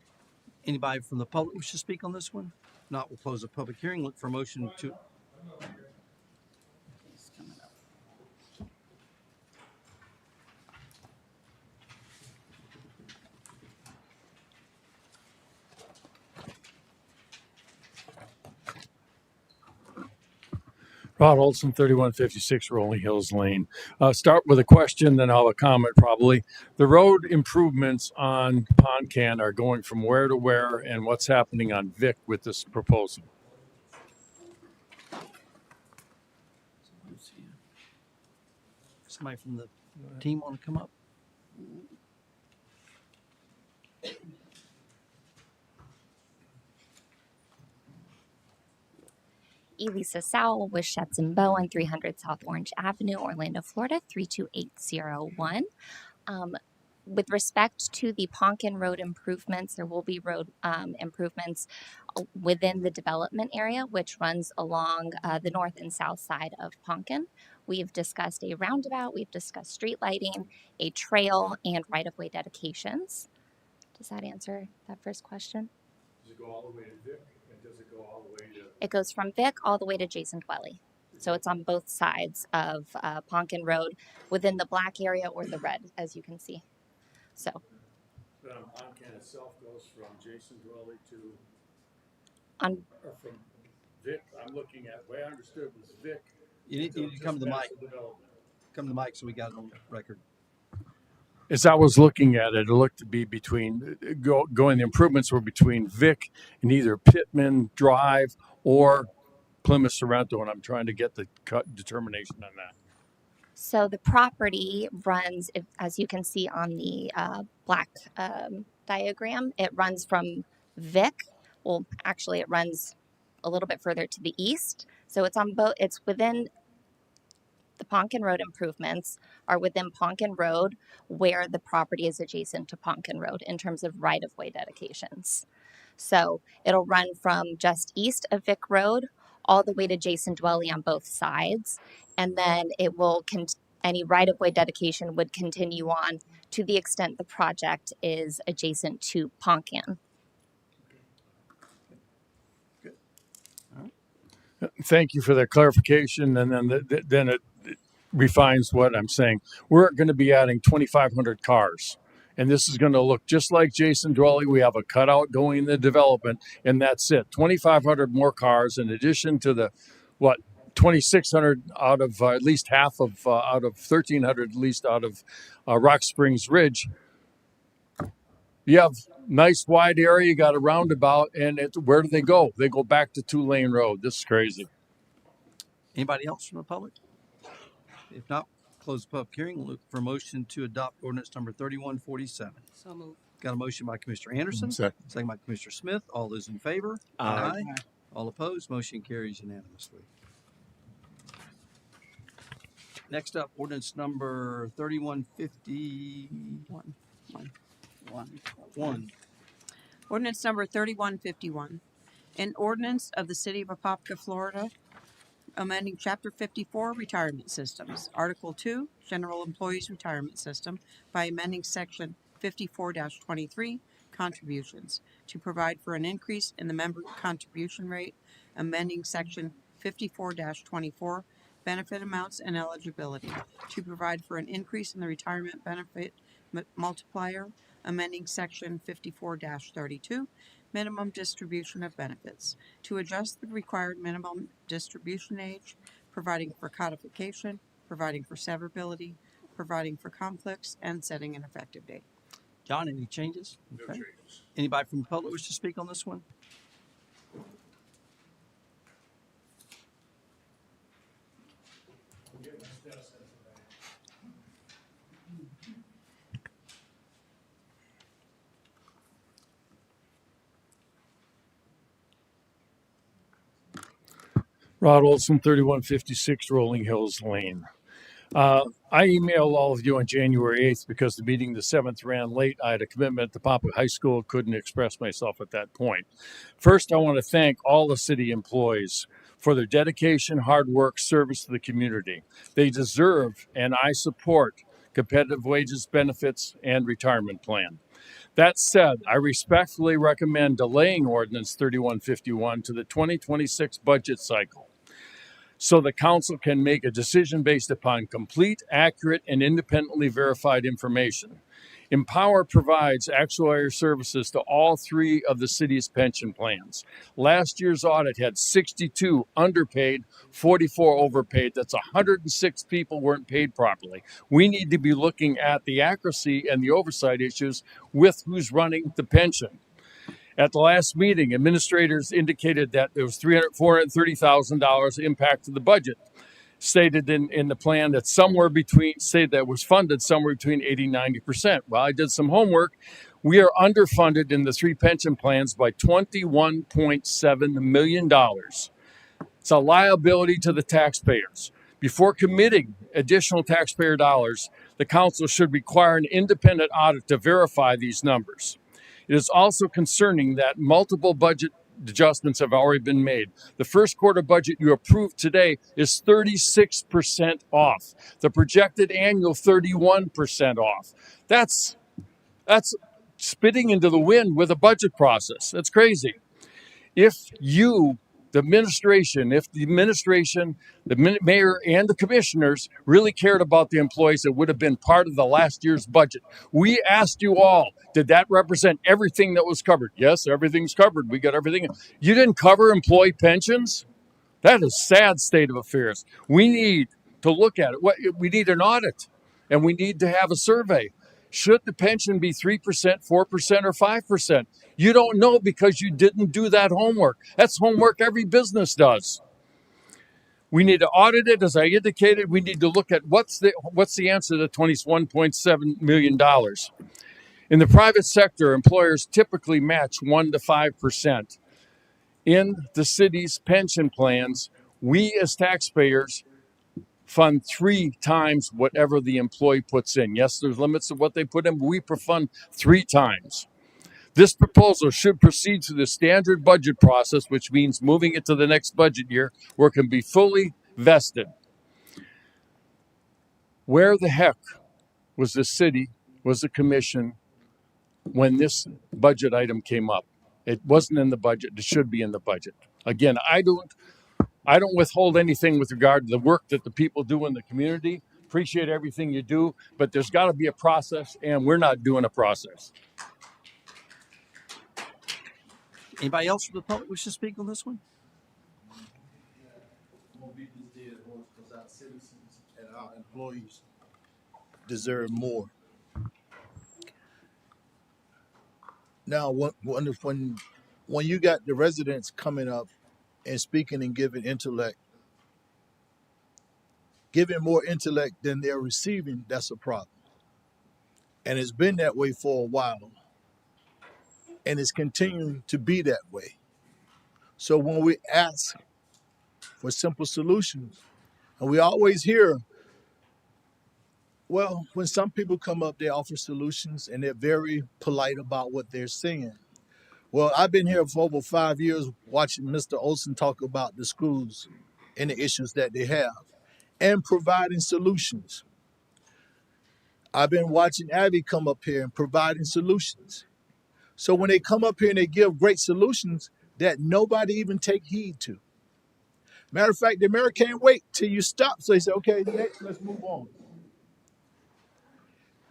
Anybody from the public wish to speak on this one? Not, we'll close the public hearing. Look for a motion to. Rod Olson, 3156 Rolling Hills Lane. Start with a question, then I'll have a comment probably. The road improvements on Poncan are going from where to where, and what's happening on Vic with this proposal? Somebody from the team want to come up? Elisa Sowell with Shetson Bow on 300 South Orange Avenue, Orlando, Florida, 32801. With respect to the Poncan Road improvements, there will be road improvements within the development area, which runs along the north and south side of Poncan. We've discussed a roundabout, we've discussed street lighting, a trail, and right-of-way dedications. Does that answer that first question? Does it go all the way to Vic, and does it go all the way to... It goes from Vic all the way to Jason Dwelly. So it's on both sides of Poncan Road, within the black area or the red, as you can see. So. Poncan itself goes from Jason Dwelly to... Or from Vic, I'm looking at, the way I understood was Vic. You need to come to the mic. Come to the mic so we got it on record. As I was looking at it, it looked to be between, going, the improvements were between Vic and either Pittman Drive or Plymouth Sorrento, and I'm trying to get the determination on that. So the property runs, as you can see on the black diagram, it runs from Vic. Well, actually, it runs a little bit further to the east. So it's on both. It's within the Poncan Road improvements are within Poncan Road, where the property is adjacent to Poncan Road in terms of right-of-way dedications. So it'll run from just east of Vic Road all the way to Jason Dwelly on both sides. And then it will, any right-of-way dedication would continue on to the extent the project is adjacent to Poncan. Thank you for that clarification. And then it refines what I'm saying. We're going to be adding 2,500 cars. And this is going to look just like Jason Dwelly. We have a cutout going in the development, and that's it. 2,500 more cars in addition to the, 2,600 out of at least half of, out of 1,300 at least out of Rock Springs Ridge. You have nice wide area, you got a roundabout, and where do they go? They go back to 2-lane road. This is crazy. Anybody else from the public? If not, close the public hearing. We'll look for a motion to adopt ordinance number 3147. So moved. Got a motion by Commissioner Anderson. Second by Commissioner Smith. All those in favor? Aye. All opposed? Motion carries unanimously. Next up, ordinance number 3151. Ordinance number 3151. An ordinance of the City of Apopka, Florida, amending Chapter 54, Retirement Systems, Article 2, General Employees Retirement System, by amending Section 54-23, Contributions, to provide for an increase in the member contribution rate, amending Section 54-24, Benefit Amounts and Eligibility, to provide for an increase in the retirement benefit multiplier, amending Section 54-32, Minimum Distribution of Benefits, to adjust the required minimum distribution age, providing for codification, providing for severability, providing for conflicts, and setting an effective date. John, any changes? Okay. Anybody from the public wish to speak on this one? Rod Olson, 3156 Rolling Hills Lane. I emailed all of you on January 8th because the meeting the 7th ran late. I had a commitment at the Apopka High School, couldn't express myself at that point. First, I want to thank all the city employees for their dedication, hard work, service to the community. They deserve, and I support, competitive wages, benefits, and retirement plan. That said, I respectfully recommend delaying Ordinance 3151 to the 2026 budget cycle, so the council can make a decision based upon complete, accurate, and independently verified information. Empower provides actuarial services to all three of the city's pension plans. Last year's audit had 62 underpaid, 44 overpaid. That's 106 people weren't paid properly. We need to be looking at the accuracy and the oversight issues with who's running the pension. At the last meeting, administrators indicated that there was $430,000 impact to the budget, stated in the plan that was funded somewhere between 80 and 90%. Well, I did some homework. We are underfunded in the three pension plans by $21.7 million. It's a liability to the taxpayers. Before committing additional taxpayer dollars, the council should require an independent audit to verify these numbers. It is also concerning that multiple budget adjustments have already been made. The first quarter budget you approved today is 36% off. The projected annual 31% off. That's spitting into the wind with a budget process. That's crazy. If the administration, the mayor, and the commissioners really cared about the employees, it would have been part of the last year's budget. We asked you all, did that represent everything that was covered? Yes, everything's covered. We got everything. You didn't cover employee pensions? That is a sad state of affairs. We need to look at it. We need an audit, and we need to have a survey. Should the pension be 3%, 4%, or 5%? You don't know because you didn't do that homework. That's homework every business does. We need to audit it, as I indicated. We need to look at what's the answer to the $21.7 million. In the private sector, employers typically match 1% to 5%. In the city's pension plans, we as taxpayers fund 3 times whatever the employee puts in. Yes, there's limits of what they put in, but we fund 3 times. This proposal should proceed through the standard budget process, which means moving it to the next budget year where it can be fully vested. Where the heck was the city, was the commission when this budget item came up? It wasn't in the budget. It should be in the budget. Again, I don't withhold anything with regard to the work that the people do in the community. Appreciate everything you do, but there's got to be a process, and we're not doing a process. Anybody else from the public wish to speak on this one? Because our citizens and our employees deserve more. Now, when you got the residents coming up and speaking and giving more intellect than they're receiving, that's a problem. And it's been that way for a while. And it's continuing to be that way. So when we ask for simple solutions, and we always hear, well, when some people come up, they offer solutions and they're very polite about what they're saying. Well, I've been here for over 5 years watching Mr. Olson talk about the schools and the issues that they have and providing solutions. I've been watching Abby come up here and providing solutions. So when they come up here and they give great solutions that nobody even take heed to. Matter of fact, the mayor can't wait till you stop. So he said, okay, next, let's move on.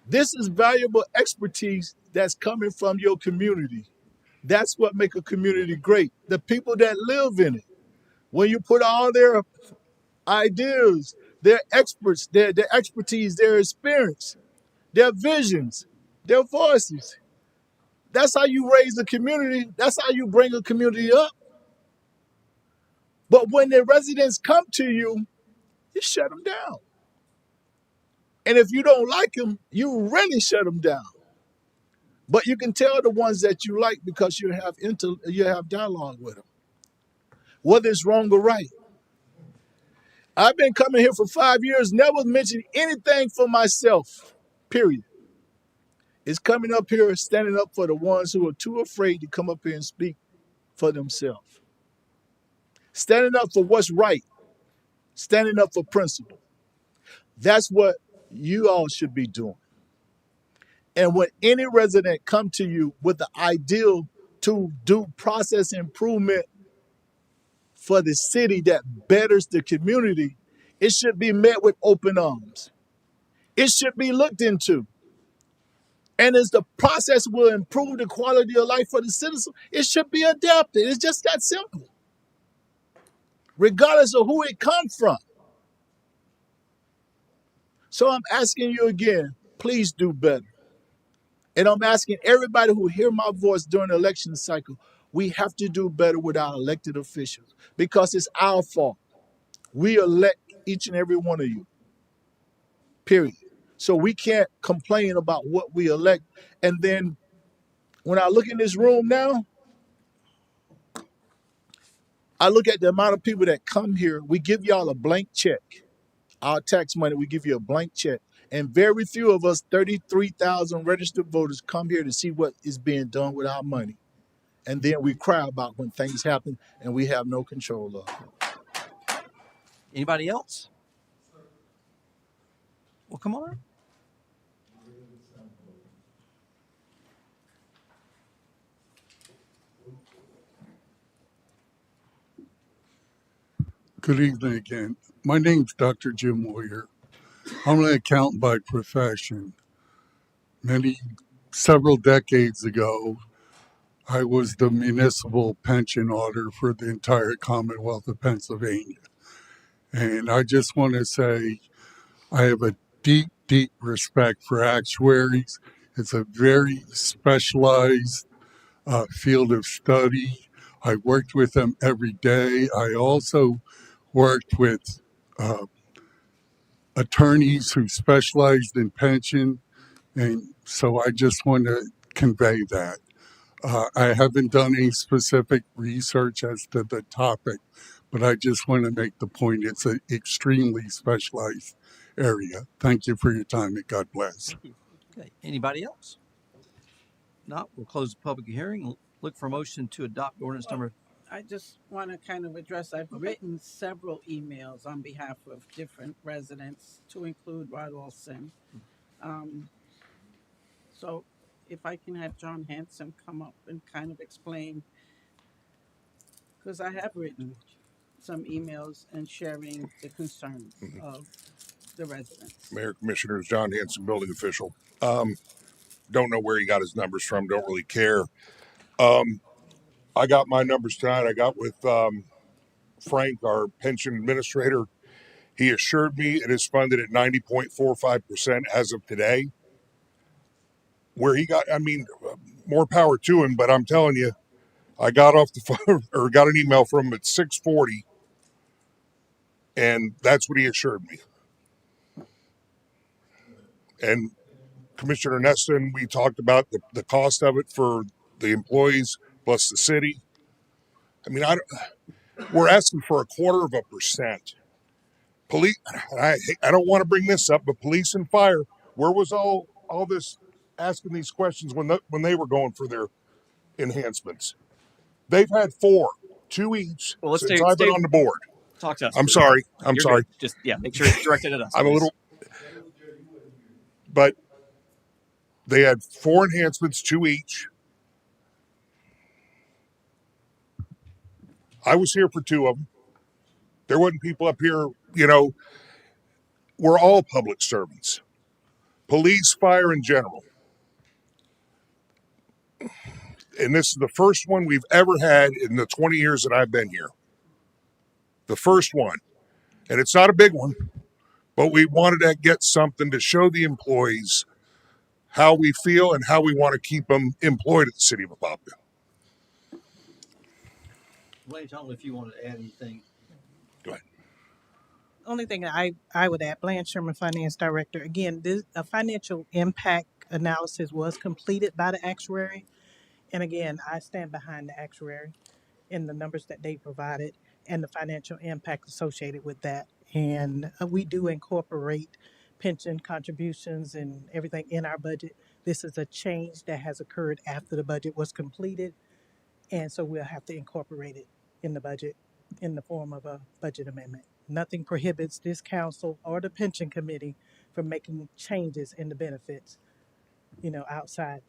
This is valuable expertise that's coming from your community. That's what makes a community great. The people that live in it. When you put all their ideas, their experts, their expertise, their experience, their visions, their voices. That's how you raise a community. That's how you bring a community up. But when the residents come to you, you shut them down. And if you don't like them, you really shut them down. But you can tell the ones that you like because you have dialogue with them, whether it's wrong or right. I've been coming here for 5 years, never mentioned anything for myself, period. It's coming up here, standing up for the ones who are too afraid to come up here and speak for themselves. Standing up for what's right, standing up for principle. That's what you all should be doing. And when any resident come to you with the ideal to do process improvement for the city that betters the community, it should be met with open arms. It should be looked into. And as the process will improve the quality of life for the citizens, it should be adapted. It's just that simple. Regardless of who it comes from. So I'm asking you again, please do better. And I'm asking everybody who hear my voice during the election cycle, we have to do better with our elected officials because it's our fault. We elect each and every one of you, period. So we can't complain about what we elect. And then when I look in this room now, I look at the amount of people that come here. We give y'all a blank check. Our tax money, we give you a blank check. And very few of us, 33,000 registered voters, come here to see what is being done with our money. And then we cry about when things happen and we have no control of it. Anybody else? Well, come on. Good evening again. My name's Dr. Jim Moyer. I'm an accountant by profession. Several decades ago, I was the municipal pension auditor for the entire Commonwealth of Pennsylvania. And I just want to say I have a deep, deep respect for actuaries. It's a very specialized field of study. I worked with them every day. I also worked with attorneys who specialized in pension. And so I just want to convey that. I haven't done any specific research as to the topic, but I just want to make the point it's an extremely specialized area. Thank you for your time and God bless. Okay. Anybody else? Not, we'll close the public hearing. Look for a motion to adopt ordinance number. I just want to kind of address, I've written several emails on behalf of different residents to include Rod Olson. So if I can have John Hanson come up and kind of explain, because I have written some emails and sharing the concerns of the residents. Mayor, Commissioners, John Hanson, building official. Don't know where he got his numbers from. Don't really care. I got my numbers tonight. I got with Frank, our pension administrator. He assured me it is funded at 90.45% as of today. Where he got, I mean, more power to him, but I'm telling you, I got off the phone or got an email from him at 6:40, and that's what he assured me. And Commissioner Neston, we talked about the cost of it for the employees plus the city. I mean, we're asking for 1/4%. Police, I don't want to bring this up, but police and fire, where was all this asking these questions when they were going for their enhancements? They've had 4, 2 each since I've been on the board. Talk to us. I'm please. sorry. You're Sorry. Good. Just make sure it's directed at us. I'm a little, but they had 4 enhancements, 2 each. I was here for 2 of them. There wasn't people up here, we're all public servants. Police, fire in general. And this is the first one we've ever had in the 20 years that I've been here. The first one. And it's not a big one, but we wanted to get something to show the employees how we feel and how we want to keep them employed at the city of Apopka. Wayne, tell them if you want to add anything. Go ahead. Only thing I would add, Blanche Sherman, Finance Director. Again, a financial impact analysis was completed by the actuary. And again, I stand behind the actuary in the numbers that they provided and the financial impact associated with that. And we do incorporate pension contributions and everything in our budget. This is a change that has occurred after the budget was completed. And so we'll have to incorporate it in the budget in the form of a budget amendment. Nothing prohibits this council or the pension committee from making changes in the benefits, outside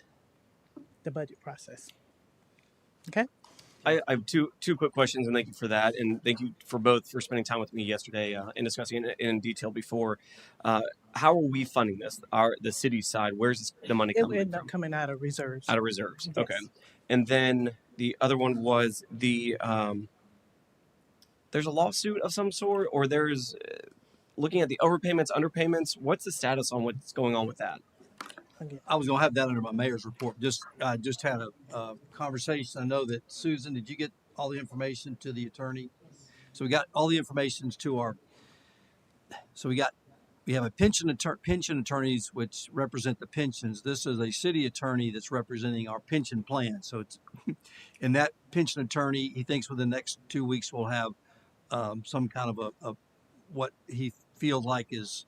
the budget process. Okay? I have two quick questions, and thank you for that, and thank you for spending time with me yesterday and discussing it in detail before. How are we funding this? The city side, where's the money It coming will end from? up coming out of reserves. Out of reserves. Yes. Okay. And then the other one was the there's a lawsuit of some sort, or there's looking at the overpayments, underpayments. What's the status on what's going on with that? I was going to have that under my mayor's report. I just had a conversation. I know that Susan, did you get all the information to the attorney? So we got all the information to our. So we have a pension attorneys which represent the pensions. This is a city attorney that's representing our pension plan. So it's and that pension attorney, he thinks within the next 2 weeks we'll have some kind of a what he feels like is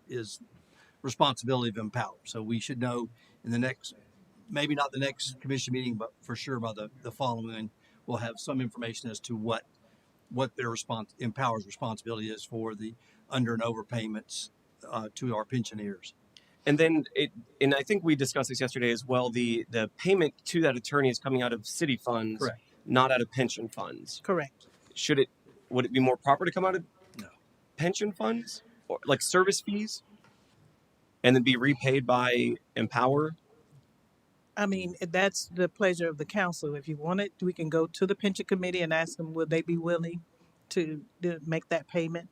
responsibility of Empower. So we should know in the next, maybe not the next commission meeting, but for sure by the following, we'll have some information as to what their Empower's responsibility is for the under and overpayments to our pensioners. And then and I think we discussed this yesterday as well. The payment to that attorney is coming out of city funds, correct, not out of pension funds. Correct. Would it be more proper to come out of no pension funds or like service fees, and then be repaid by Empower? I mean, that's the pleasure of the council. If you want it, we can go to the pension committee and ask them, would they be willing to make that payment?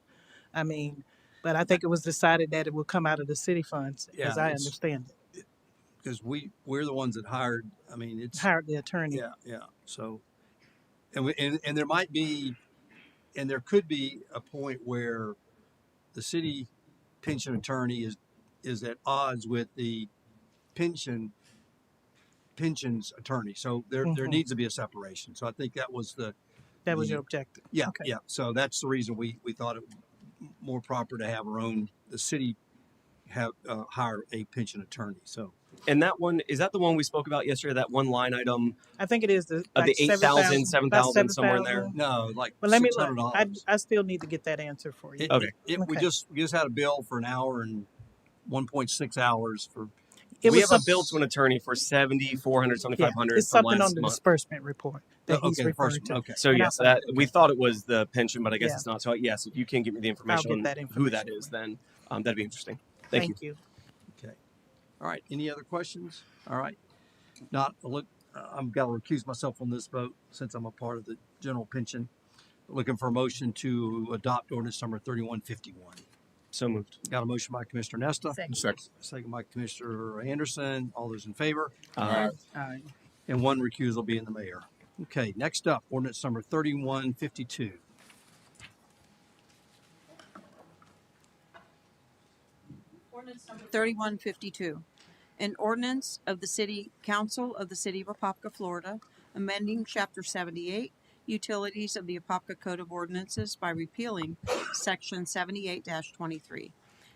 I mean, but I think it was decided that it will come out of the city funds, as I understand it. Because we're the ones that hired. I mean, it's hired the attorney. Yeah. So, and there might be, and there could be a point where the city pension attorney is at odds with the pensions attorney. So there needs to be a separation. So I think that was was your objective. Yeah, okay. Yeah. So that's the reason we thought it more proper to have the city hire a pension attorney. So And that one, is that the one we spoke about yesterday? That one line item I think it is of like the 8,000, 7,000, about 7,000, somewhere in there? 7,000. No, like But let me six look. hundred dollars. I still need to get that answer for you. Okay. We Okay. just had a bill for an hour and 1.6 hours for. It We was have a some, bill to an attorney for 7,400, yeah, 7,500 it's for something on last the month. disbursement report that he's Okay, the referring first to. one. Okay. So And yes, I that we okay. thought it was the pension, but I guess Yeah, it's not. So yes, if you can give me the information get on that who that information is, for you. then that'd be interesting. Thank you. Thank you. Okay. All right. Any other questions? All right. Not look. I'm got to recuse myself on this vote since I'm a part of the general pension. Looking for a motion to adopt ordinance number 3151. So moved. Got a motion by Commissioner Nesta. Second. Second by Commissioner Anderson. All those in favor? Aye. Aye. And one recusal being the mayor. Okay, next up, ordinance number 3152. Ordinance number 3152. An ordinance of the City Council of the City of Apopka, Florida, amending Chapter 78, Utilities of the Apopka Code of Ordinances by repealing Section 78-23,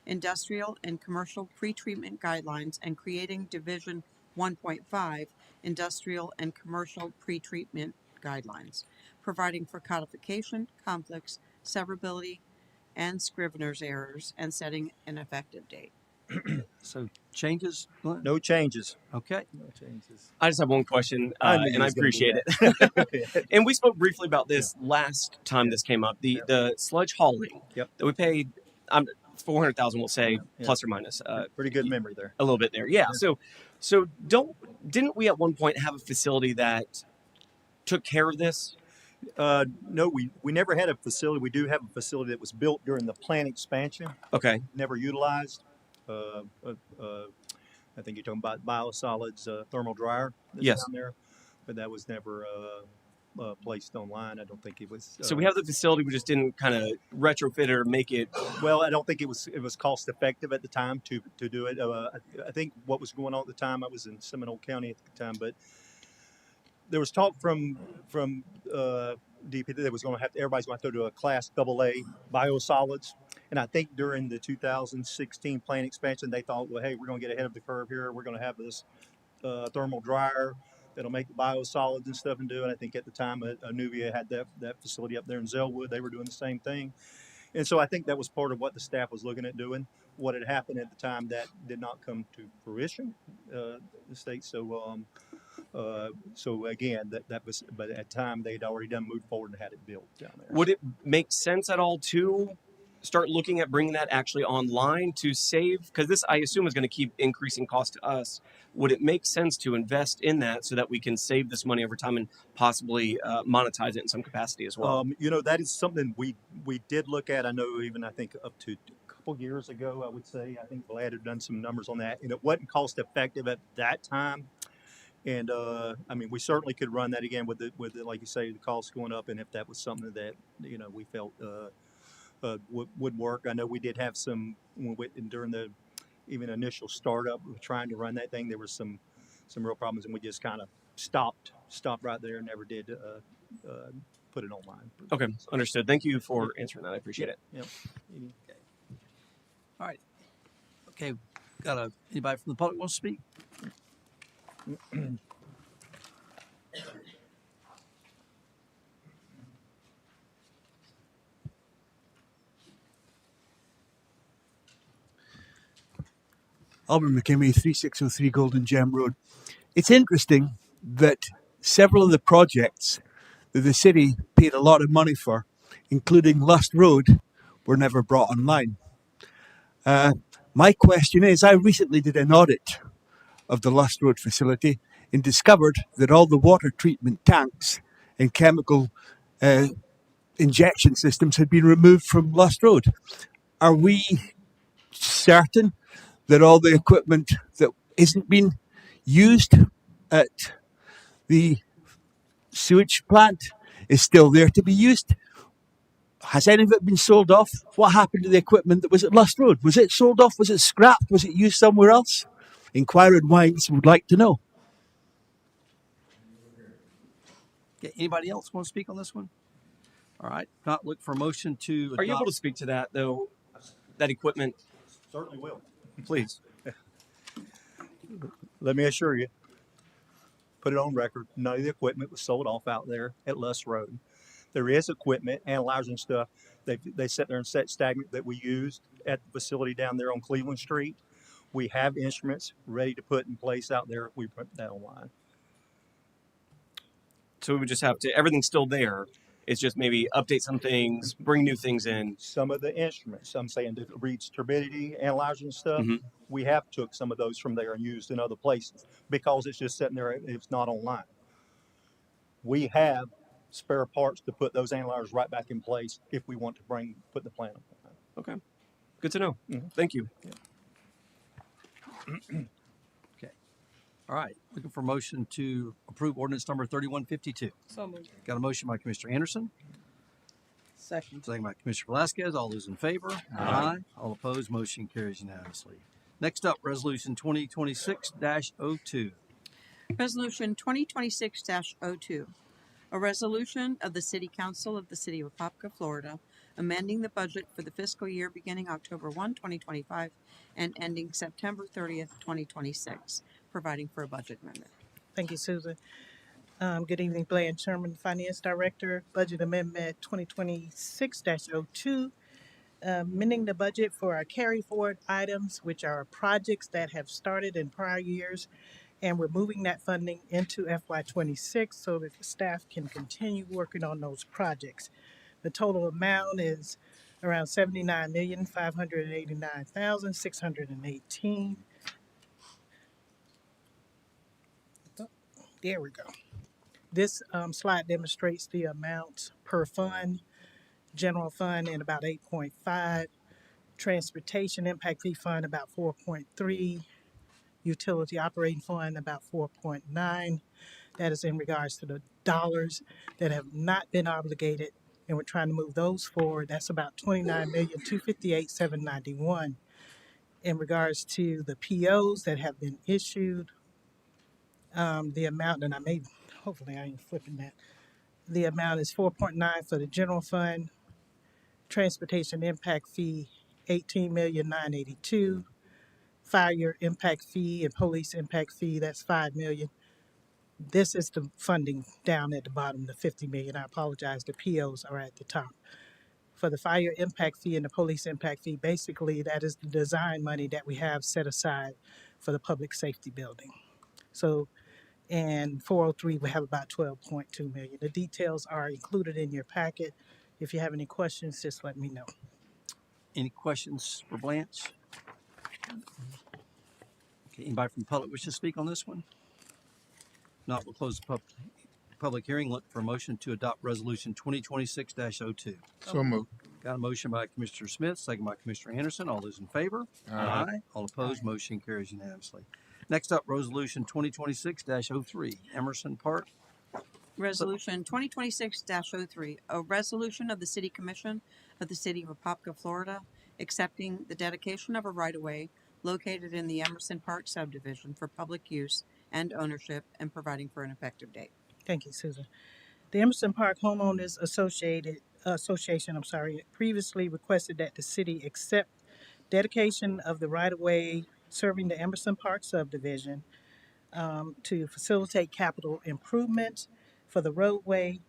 Industrial and Commercial Pretreatment Guidelines, and creating Division 1.5, Industrial and Commercial Pretreatment Guidelines, providing for codification, conflicts, severability, and scrivener's errors, and setting an effective date. So changes? Glenn? No changes. Okay. No changes. I just have one question, I knew you and I was gonna do appreciate that. it. And we spoke briefly about this last time this came up. The sludge hauling Yep. that we paid, 400,000, we'll say, Yeah. plus or minus. Pretty good memory there. A little bit there, yeah. So didn't we at one point have a facility that took care of this? No, we never had a facility. We do have a facility that was built during the plant expansion, Okay. never utilized. I think you're talking about biosolids thermal dryer that's Yes. down there, but that was never placed online. I don't think it was. So we have the facility, we just didn't kind of retrofit it or make it. Well, I don't think it was cost effective at the time to do it. I think what was going on at the time, I was in Seminole County at the time, but there was talk from DP that was going to everybody's going to have to do a Class AA biosolids. And I think during the 2016 plant expansion, they thought, well, hey, we're going to get ahead of the curve here. We're going to have this thermal dryer that'll make the biosolids and stuff and do it. I think at the time, Anuvia had that facility up there in Zellwood. They were doing the same thing. And so I think that was part of what the staff was looking at doing. What had happened at the time, that did not come to fruition, the state. So again, that was, but at the time they'd already moved forward and had it built down there. Would it make sense at all to start looking at bringing that actually online to save? Because this, I assume, is going to keep increasing cost to us. Would it make sense to invest in that so that we can save this money over time and possibly monetize it in some capacity as well? That is something we did look at. I know even I think up to a couple years ago, I would say, I think Vlad had done some numbers on that, and it wasn't cost effective at that time. And I mean, we certainly could run that again with the like you say, the costs going up, and if that was something that we felt would work. I know we did have some during the even initial startup of trying to run that thing. There was some real problems, and we just kind of stopped right there and never did put it online. Okay, understood. Thank you for answering that. I appreciate it. Yep. Okay. All right. Okay. Got anybody from the public want to speak? Alvin McKimmey, 3603 Golden Gem Road. It's interesting that several of the projects that the city paid a lot of money for, including Lust Road, were never brought online. My question is, I recently did an audit of the Lust Road facility and discovered that all the water treatment tanks and chemical injection systems had been removed from Lust Road. Are we certain that all the equipment that isn't being used at the sewage plant is still there to be used? Has any of it been sold off? What happened to the equipment that was at Lust Road? Was it sold off? Was it scrapped? Was it used somewhere else? Inquiring Minds would like to know. Okay, anybody else want to speak on this one? All right. Not look for a motion to adopt. Are you able to speak to that, though? That equipment? Certainly will. Please. Let me assure you, put it on record, none of the equipment was sold off out there at Luss Road. There is equipment, analyzers and stuff. They sit there and set stagnant that we used at the facility down there on Cleveland Street. We have instruments ready to put in place out there. We put that online. So we would just have to, everything's still there. It's just maybe update some things, bring new things in. Some of the instruments, I'm saying that reads turbidity, analyzers and stuff, we have took some of those from there and used in other places because it's just sitting there, it's not online. We have spare parts to put those analyzers right back in place if we want to put the plant online. Okay, good to know. Thank you. Okay. All right. Looking for motion to approve ordinance number 3152. So moved. Got a motion by Commissioner Anderson. Second. Second by Commissioner Velasquez. All those in favor? Aye. All opposed? Motion carries unanimously. Next up, Resolution 2026-02. Resolution 2026-02. A resolution of the City Council of the City of Apopka, Florida, amending the budget for the fiscal year beginning October 1, 2025 and ending September 30th, 2026, providing for a budget amendment. Thank you, Susan. Good evening, Bland Sherman, Finance Director. Budget Amendment 2026-02, amending the budget for our carry forward items, which are projects that have started in prior years, and we're moving that funding into FY26 so that the staff can continue working on those projects. The total amount is around $79,589,618. There we go. This slide demonstrates the amounts per fund. General fund in about 8.5, transportation impact fee fund about 4.3, utility operating fund about 4.9. That is in regards to the dollars that have not been obligated, and we're trying to move those forward. That's about $29,258,791. In regards to the POs that have been issued, the amount, and hopefully I ain't flipping that. The amount is 4.9 for the general fund. Transportation impact fee, $18,982,000. Fire impact fee and police impact fee, that's $5 million. This is the funding down at the bottom, the $50 million. I apologize, the POs are at the top. For the fire impact fee and the police impact fee, basically that is the design money that we have set aside for the public safety building. So, and 403, we have about 12.2 million. The details are included in your packet. If you have any questions, just let me know. Any questions for Blanche? Okay, anybody from the public wish to speak on this one? Not, we'll close the public hearing. Look for a motion to adopt resolution 2026-02. So moved. Got a motion by Commissioner Smith, second by Commissioner Anderson. All those in favor? Aye. All opposed? Motion carries unanimously. Next up, resolution 2026-03, Emerson Park. Resolution 2026-03, a resolution of the City Commission of the City of Apopka, Florida, accepting the dedication of a right-of-way located in the Emerson Park subdivision for public use and ownership and providing for an effective date. Thank you, Susan. The Emerson Park Homeowners Association previously requested that the city accept dedication of the right-of-way serving the Emerson Park subdivision to facilitate capital improvements for the roadway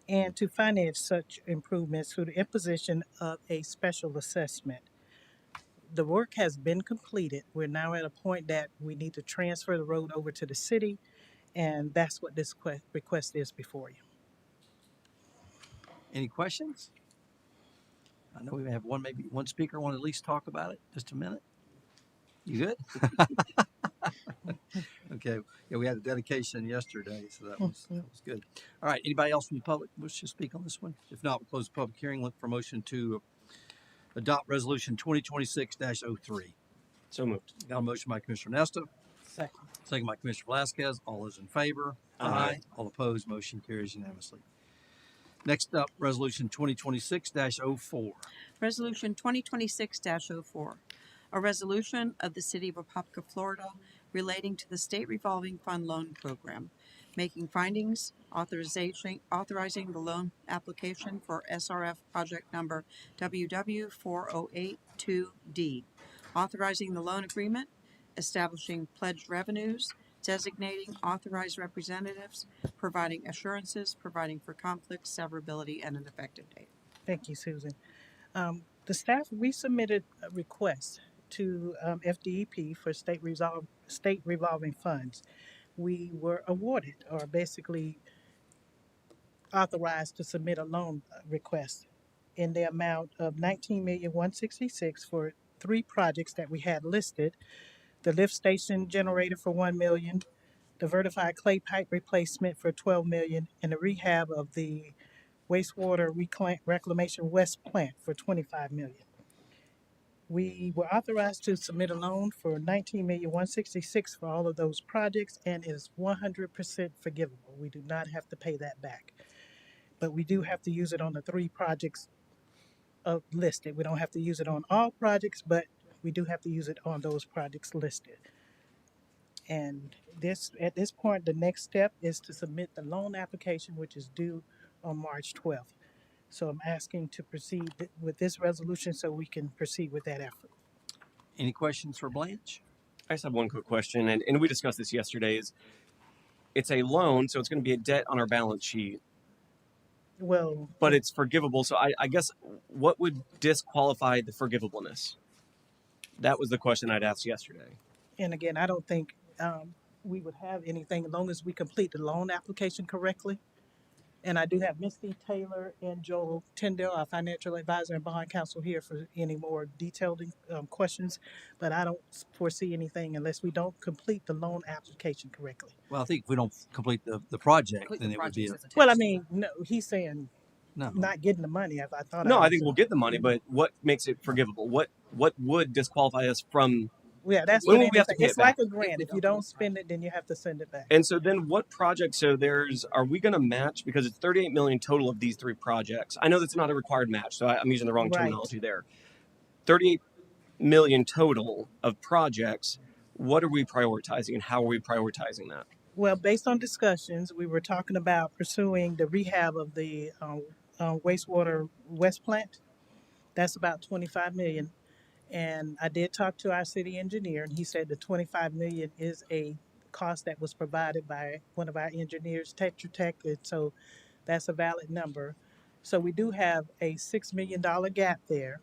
and to finance such improvements through the imposition of a special assessment. The work has been completed. We're now at a point that we need to transfer the road over to the city, and that's what this request is before you. Any questions? I know we have maybe one speaker want to at least talk about it. Just a minute. You good? Okay. Yeah, we had a dedication yesterday, so that was good. All right. Anybody else from the public wish to speak on this one? If not, we'll close the public hearing. Look for motion to adopt resolution 2026-03. So moved. Got a motion by Commissioner Nesta. Second. Second by Commissioner Velasquez. All those in favor? Aye. All opposed? Motion carries unanimously. Next up, resolution 2026-04. Resolution 2026-04, a resolution of the City of Apopka, Florida, relating to the State Revolving Fund Loan Program, making findings, authorizing the loan application for SRF project number WW4082D, authorizing the loan agreement establishing pledged revenues, designating authorized representatives, providing assurances, providing for conflict, severability, and an effective date. Thank you, Susan. The staff, we submitted a request to FDEP for state revolving funds. We were awarded, or basically authorized to submit a loan request in the amount of 19,166 for 3 projects that we had listed: the lift station generator for 1 million, the vertified clay pipe replacement for 12 million, and the rehab of the wastewater reclamation west plant for 25 million. We were authorized to submit a loan for 19,166 for all of those projects, and is 100% forgivable. We do not have to pay that back, but we do have to use it on the 3 projects listed. We don't have to use it on all projects, but we do have to use it on those projects listed. And at this point, the next step is to submit the loan application, which is due on March 12th. So I'm asking to proceed with this resolution so we can proceed with that effort. Any questions for Blanche? I just have one quick question, and we discussed this yesterday. Is it's a loan, so it's going to be a debt on our balance sheet, Well, but it's forgivable. So I guess what would disqualify the forgivableness? That was the question I'd asked yesterday. and again, I don't think we would have anything as long as we complete the loan application correctly. And I do have Misty Taylor and Joel Tyndall, our financial advisor and bond counsel, here for any more detailed questions. But I don't foresee anything unless we don't complete the loan application correctly. Well, I think if we don't complete the project, then it would be Well, I mean, no, he's saying no. not getting the money. I thought. No, I think we'll get the money, but what makes it forgivable? What would disqualify us from? Yeah, that's when what would we have to pay it's it back? like a grant. If you don't spend it, then you have to send it back. And so then what project? So are we going to match, because it's 38 million total of these 3 projects. I know that's not a required match, so I'm using the wrong terminology there. 38 million total of projects. What are we prioritizing, and how are we prioritizing that? Well, based on discussions, we were talking about pursuing the rehab of the wastewater west plant. That's about 25 million. And I did talk to our city engineer, and he said the 25 million is a cost that was provided by one of our engineers, Tetra Tech, and so that's a valid number. So we do have a $6 million gap there.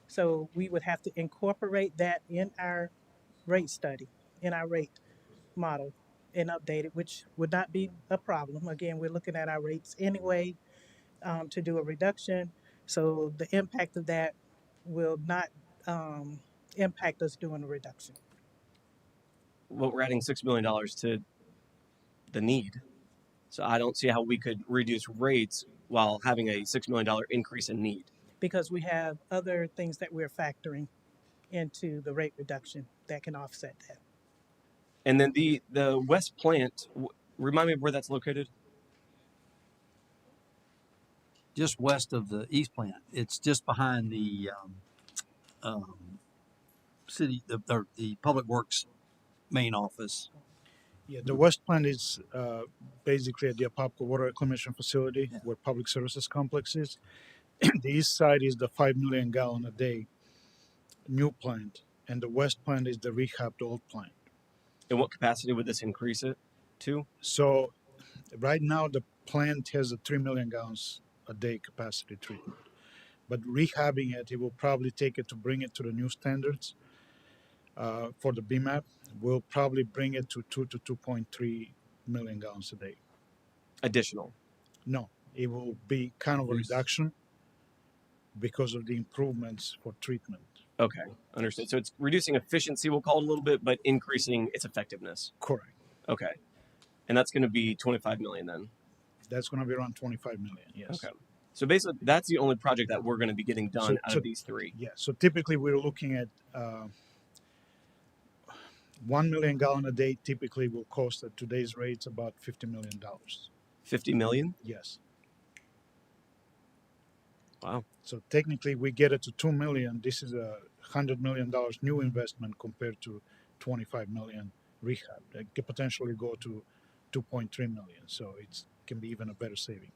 So we would have to incorporate that in our rate study, in our rate model, and update it, which would not be a problem. Again, we're looking at our rates anyway to do a reduction. So the impact of that will not impact us doing a reduction. Well, we're adding $6 million to the need. So I don't see how we could reduce rates while having a $6 million increase in need. Because we have other things that we're factoring into the rate reduction that can offset that. And then the West plant, remind me of where that's located? Just west of the East plant. It's just behind the city, the Public Works main office. Yeah, the west plant is basically at the Apopka Water Reclamation Facility, where Public Services Complex is. The east side is the 5 million gallon a day new plant, and the west plant is the rehabbed old plant. And what capacity would this increase it to? So right now the plant has a 3 million gallons a day capacity treatment. But rehabbing it, it will probably take it to bring it to the new standards for the BMAP. We'll probably bring it to 2 to 2.3 million gallons a day. Additional? No, it will be kind of a reduction because of the improvements for treatment. Okay, understood. So it's reducing efficiency, we'll call it a little bit, but increasing its effectiveness. Correct. Okay. And that's going to be 25 million then? That's going to be around 25 million, yes. Okay. So basically, that's the only project that we're going to be getting done out of these 3. Yeah, so typically we're looking at 1 million gallon a day typically will cost at today's rates about $50 million. 50 million? Yes. Wow. So technically we get it to 2 million. This is a $100 million new investment compared to 25 million rehab. It could potentially go to 2.3 million. So it can be even a better saving.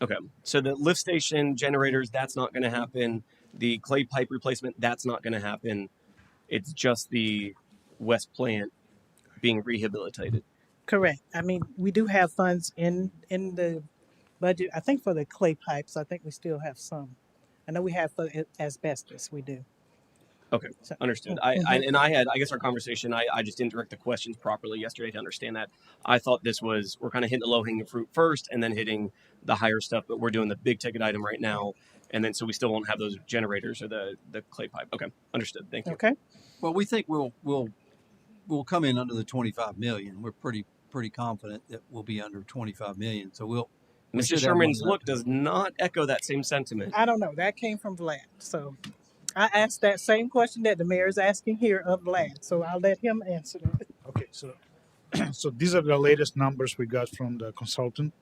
Okay. So the lift station generators, that's not going to happen. The clay pipe replacement, that's not going to happen. It's just the west plant being rehabilitated. Correct. I mean, we do have funds in the budget. I think for the clay pipes, I think we still have some. I know we have for asbestos. We do. Okay, So, understood. mhm. I guess our conversation, I just didn't direct the questions properly yesterday to understand that. I thought we're kind of hitting the low hanging fruit first and then hitting the higher stuff, but we're doing the big ticket item right now. And then so we still won't have those generators or the clay pipe. Okay, understood. Thank you. Okay. Well, we think we'll come in under the 25 million. We're pretty confident that we'll be under 25 million. So we Mrs. should have money Sherman's left. look does not echo that same sentiment. I don't know. That came from Vlad. So I asked that same question that the mayor is asking here of Vlad. So I'll let him answer that. Okay, so so these are the latest numbers we got from the consultant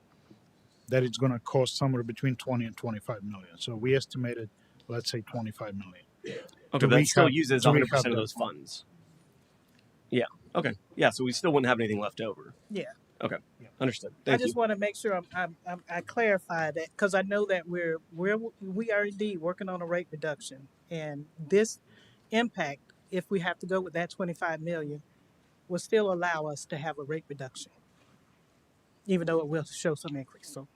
that it's going to cost somewhere between 20 and 25 million. So we estimated, let's say 25 million. Okay, but that still uses to 100% rehab of that those pump. funds. Yeah. Okay. Yeah. So we still wouldn't have anything left over. Yeah. Okay. Understood. I Thank you. just want to make sure I clarify that because I know that we are indeed working on a rate reduction, and this impact, if we have to go with that 25 million, will still allow us to have a rate reduction, even though it will show some increase. So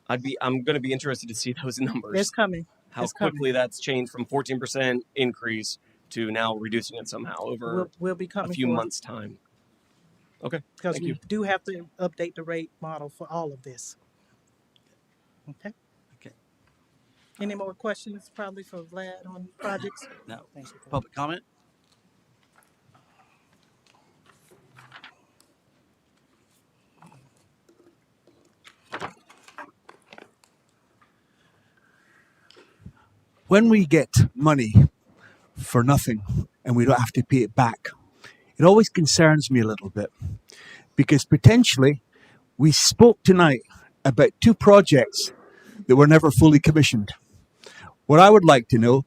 I'm going to be interested to see those numbers. it's coming. How It's quickly coming. that's changed from 14% increase to now reducing it somehow over We'll be a coming few for months' time. Okay. because Thank we you. do have to update the rate model for all of this. Okay. Okay. Any more questions probably for Vlad on projects? No. Thank you. Public comment? When we get money for nothing and we don't have to pay it back, it always concerns me a little bit because potentially we spoke tonight about two projects that were never fully commissioned. What I would like to know,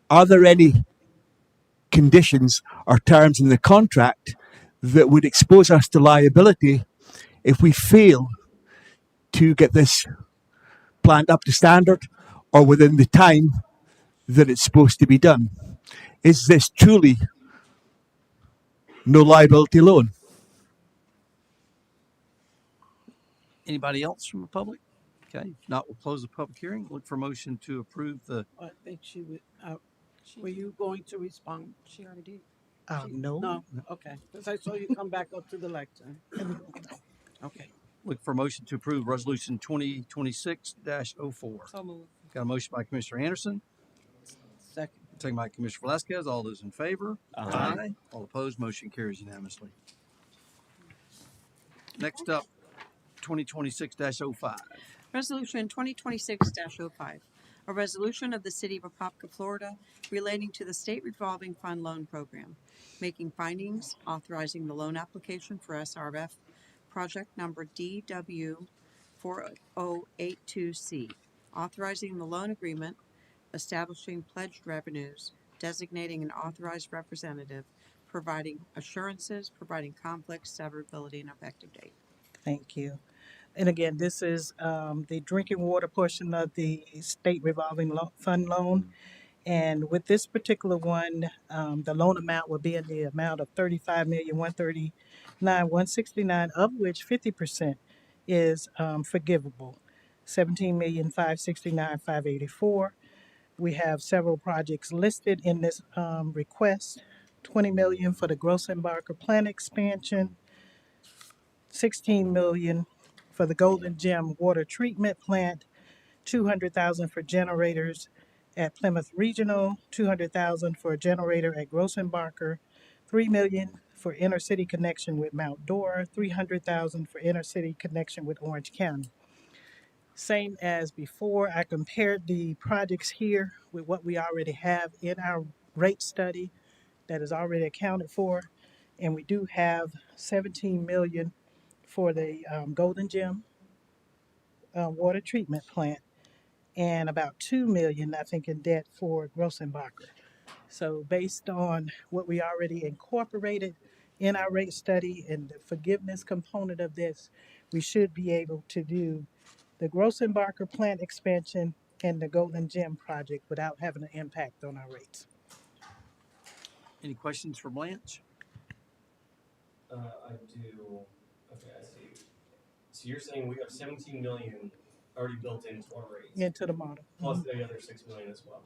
are there any conditions or terms in the contract that would expose us to liability if we fail to get this plant up to standard or within the time that it's supposed to be done? Is this truly no liability loan? Anybody else from the public? Okay. If not, we'll close the public hearing. Look for motion to approve the. I think she would. Were you going to respond? She already did. No. No. Okay. Because I saw you come back up to the lectern. Okay. Look for motion to approve resolution 2026-04. So moved. Got a motion by Commissioner Anderson, Second. second by Commissioner Velasquez. All those in favor? Aye. All opposed? Motion carries unanimously. Next up, 2026-05. Resolution 2026-05, a resolution of the City of Apopka, Florida, relating to the State Revolving Fund Loan Program, making findings, authorizing the loan application for SRF project number DW4082C, authorizing the loan agreement, establishing pledged revenues, designating an authorized representative, providing assurances, providing conflicts, severability, and effective date. Thank you. And again, this is the drinking water portion of the state revolving fund loan. And with this particular one, the loan amount will be in the amount of $35,139,169, of which 50% is forgivable. $17,569,584. We have several projects listed in this request. $20 million for the Gross Embarker plant expansion, $16 million for the Golden Gem water treatment plant, $200,000 for generators at Plymouth Regional, $200,000 for a generator at Gross Embarker, $3 million for inner city connection with Mount Dora, $300,000 for inner city connection with Orange County. Same as before, I compared the projects here with what we already have in our rate study that is already accounted for, and we do have $17 million for the Golden Gem water treatment plant, and about $2 million, I think, in debt for Grossenbacher. So based on what we already incorporated in our rate study and the forgiveness component of this, we should be able to do the Grossenbacher plant expansion and the Golden Gem project without having an impact on our rates. Any questions for Blanche? I do. Okay, I see. So you're saying we have 17 million already built into our rates, into the model. plus the other 6 million as well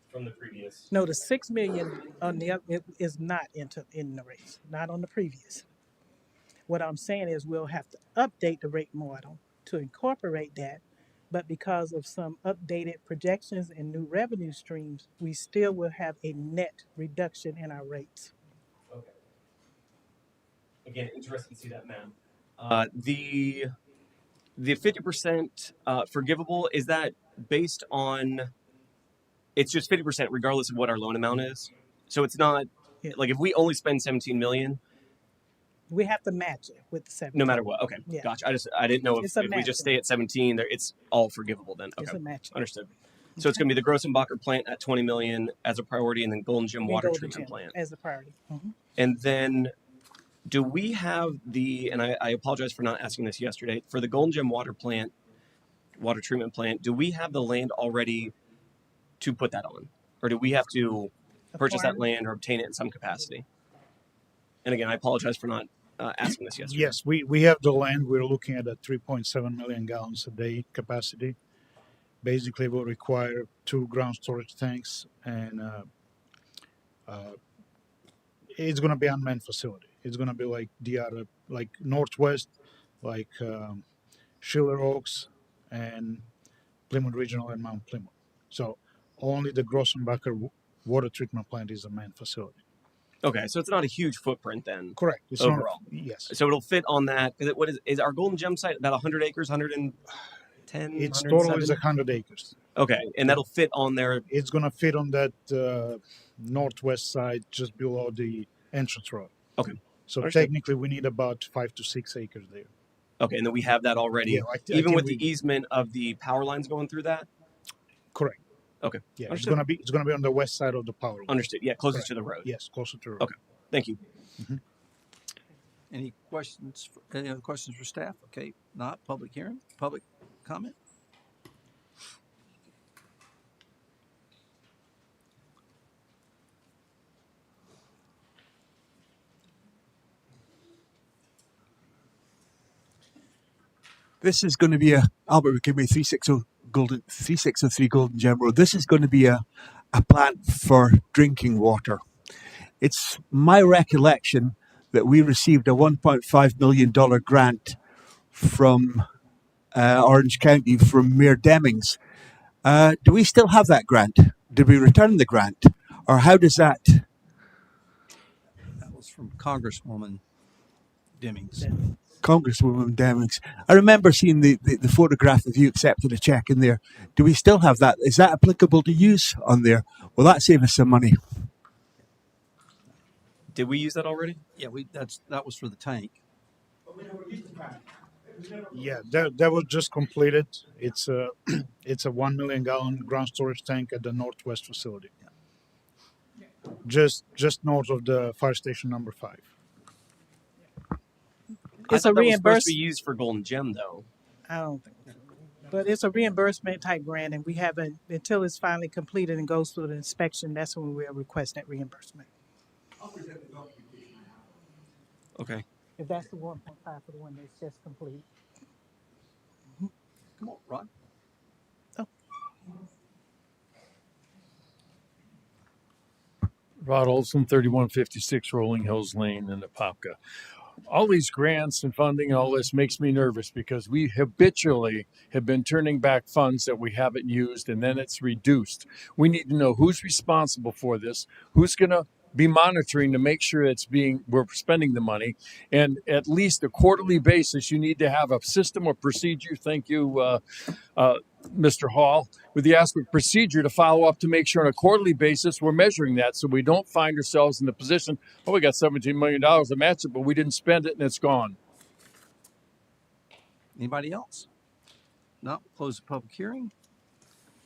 from the previous. No, the 6 million on the it is not in the rates, not on the previous. What I'm saying is we'll have to update the rate model to incorporate that, but because of some updated projections and new revenue streams, we still will have a net reduction in our rates. Okay. Again, interesting to see that math. The 50% forgivable, is that based on? It's just 50% regardless of what our loan amount is. So it's not Yeah. like if we only spend 17 million, We have to match it with the 17. no matter what. Okay, Yeah. gotcha. I didn't know It's a if we just matching. stay at 17, it's all forgivable then. It's Okay, a matching. understood. So it's going to be the Grossenbacher plant at 20 million as a priority, and then Golden Gym And water Golden treatment Gym plant. as a priority. And then, do we have and I apologize for not asking this yesterday, for the Golden Gym water treatment plant, do we have the land already to put that on? Or do we have to purchase that land or obtain it in some capacity? And again, I apologize for not asking this yesterday. Yes, we have the land. We're looking at a 3.7 million gallons a day capacity. Basically, we'll require 2 ground storage tanks, and it's going to be unmanned facility. It's going to be like the other, like Northwest, like Schiller Oaks, and Plymouth Regional and Mount Plymouth. So only the Grossenbacher water treatment plant is a manned facility. Okay, so it's not a huge footprint then. Correct. It's overall. Yes. So it'll fit on that. What is our Golden Gem site about 100 acres, 110? Its total is 100 acres. Okay, and that'll fit on there. It's going to fit on that northwest side, just below the entrance road. Okay. So Understood. technically, we need about 5 to 6 acres there. Okay, and then we have that already, Yeah, I even think with the easement of the power lines going through that. Correct. Okay. Yeah, Understood. it's gonna be on the west side of the power line. Understood. Yeah, closest Correct. to the road. Yes, closer to the road. Okay. Thank you. Any questions? Any other questions for staff? Okay, not public hearing, public comment. This is going to be Albert McKibbe 3603 Golden Gem Road. This is going to be a plant for drinking water. It's my recollection that we received a $1.5 million grant from Orange County from Mayor Demings. Do we still have that grant? Did we return the grant? Or how does that? That was from Congresswoman Demings. Congresswoman Demings. I remember seeing the photograph of you accepting a check in there. Do we still have that? Is that applicable to use on there? Will that save us some money? Did we use that already? Yeah, that was for the tank. Yeah, that was just completed. It's a it's a 1 million gallon ground storage tank at the northwest facility. Just north of the fire station number 5. It's I a thought that was supposed to be reimbursement. used for Golden Gem, though. I don't think so. But it's a reimbursement type grant, and we haven't, until it's finally completed and goes through the inspection, that's when we'll request that reimbursement. Okay. If that's the 1.5 for the one that's just complete. Come on, Rod. Rod Olson, 3156 Rolling Hills Lane in Apopka. All these grants and funding, all this makes me nervous because we habitually have been turning back funds that we haven't used, and then it's reduced. We need to know who's responsible for this, who's going to be monitoring to make sure we're spending the money, and at least a quarterly basis. You need to have a system or procedure. Thank you, Mr. Hall, with the aspect procedure to follow up to make sure on a quarterly basis we're measuring that, so we don't find ourselves in the position, we got $17 million to match it, but we didn't spend it and it's gone. Anybody else? No. Close the public hearing.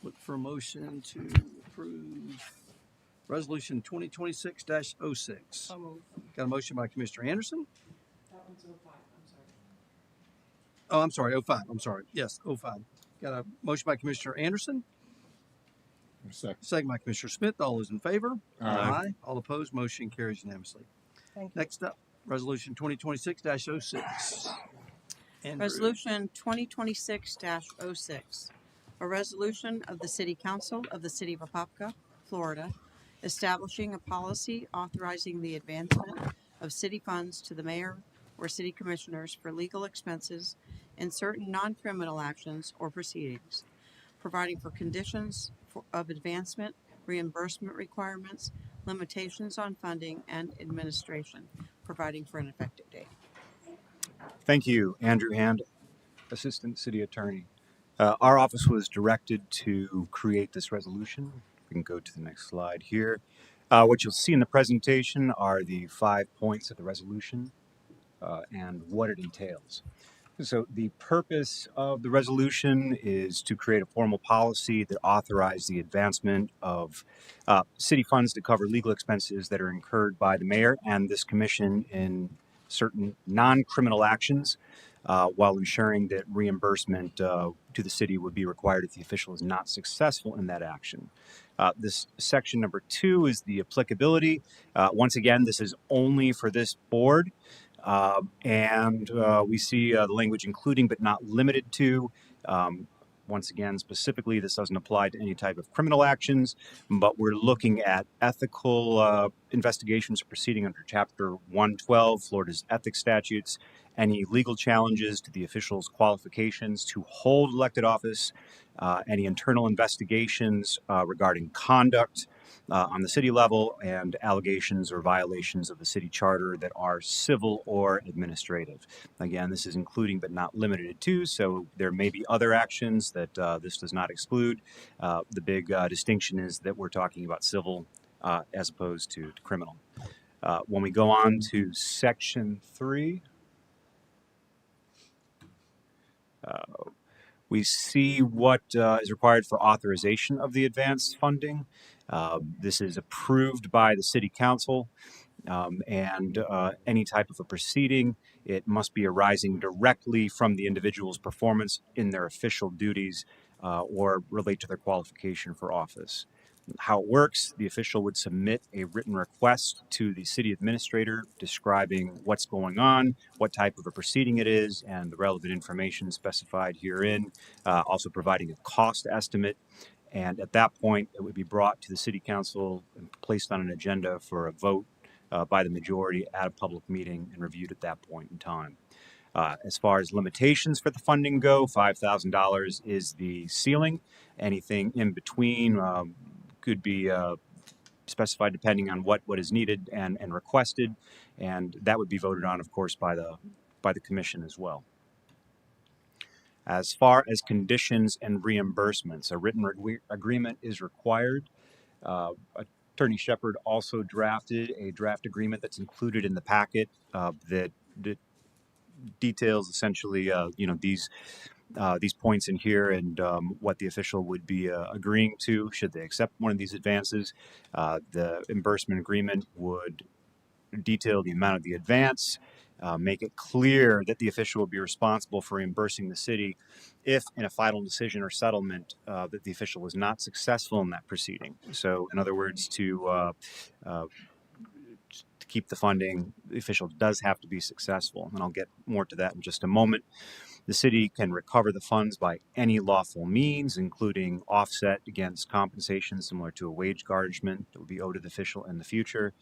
Look for a motion to approve Resolution 2026-06. Got a motion by Commissioner Anderson. That one's 05, I'm sorry. I'm sorry, 05. I'm sorry. Yes, 05. Got a motion by Commissioner Anderson. Second by Commissioner Smith. All those in favor? Aye. All opposed? Motion carries unanimously. Thank you. Next up, Resolution 2026-06. Andrew. Resolution 2026-06, a resolution of the City Council of the City of Apopka, Florida, establishing a policy authorizing the advancement of city funds to the mayor or city commissioners for legal expenses in certain non-criminal actions or proceedings, providing for conditions of advancement, reimbursement requirements, limitations on funding, and administration, providing for an effective date. Thank you, Andrew Hand, Assistant City Attorney. Our office was directed to create this resolution. We can go to the next slide here. What you'll see in the presentation are the 5 points of the resolution and what it entails. So the purpose of the resolution is to create a formal policy that authorizes the advancement of city funds to cover legal expenses that are incurred by the mayor and this commission in certain non-criminal actions, while ensuring that reimbursement to the city would be required if the official is not successful in that action. This section number 2 is the applicability. Once again, this is only for this board. We see the language including but not limited to. Once again, specifically, this doesn't apply to any type of criminal actions, but we're looking at ethical investigations proceeding under Chapter 112, Florida's ethics statutes, any legal challenges to the official's qualifications to hold elected office, any internal investigations regarding conduct on the city level, and allegations or violations of the city charter that are civil or administrative. Again, this is including but not limited to, so there may be other actions that this does not exclude. The big distinction is that we're talking about civil as opposed to criminal. When we go on to Section 3, we see what is required for authorization of the advanced funding. This is approved by the City Council, and any type of a proceeding, it must be arising directly from the individual's performance in their official duties or relate to their qualification for office. How it works, the official would submit a written request to the city administrator describing what's going on, what type of a proceeding it is, and the relevant information specified herein, also providing a cost estimate. And at that point, it would be brought to the city council and placed on an agenda for a vote by the majority at a public meeting and reviewed at that point in time. As far as limitations for the funding go, $5,000 is the ceiling. Anything in between could be specified depending on what is needed and requested, and that would be voted on, of course, by the commission as well. As far as conditions and reimbursements, a written agreement is required. Attorney Shepard also drafted a draft agreement that's included in the packet that details essentially, these points in here and what the official would be agreeing to should they accept one of these advances. The reimbursement agreement would detail the amount of the advance, make it clear that the official will be responsible for reimbursing the city if in a final decision or settlement that the official was not successful in that proceeding. So in other words, to keep the funding, the official does have to be successful, and I'll get more to that in just a moment. The city can recover the funds by any lawful means, including offset against compensation similar to a wage garnishment that would be owed to the official in the future.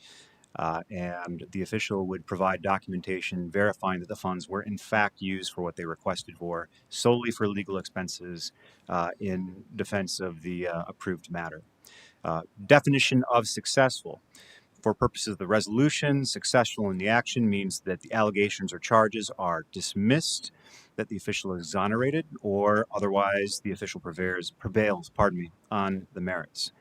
And the official would provide documentation verifying that the funds were in fact used for what they requested for, solely for legal expenses in defense of the approved matter. Definition of successful. For purposes of the resolution, successful in the action means that the allegations or charges are dismissed, that the official is exonerated, or otherwise the official prevails on the merits.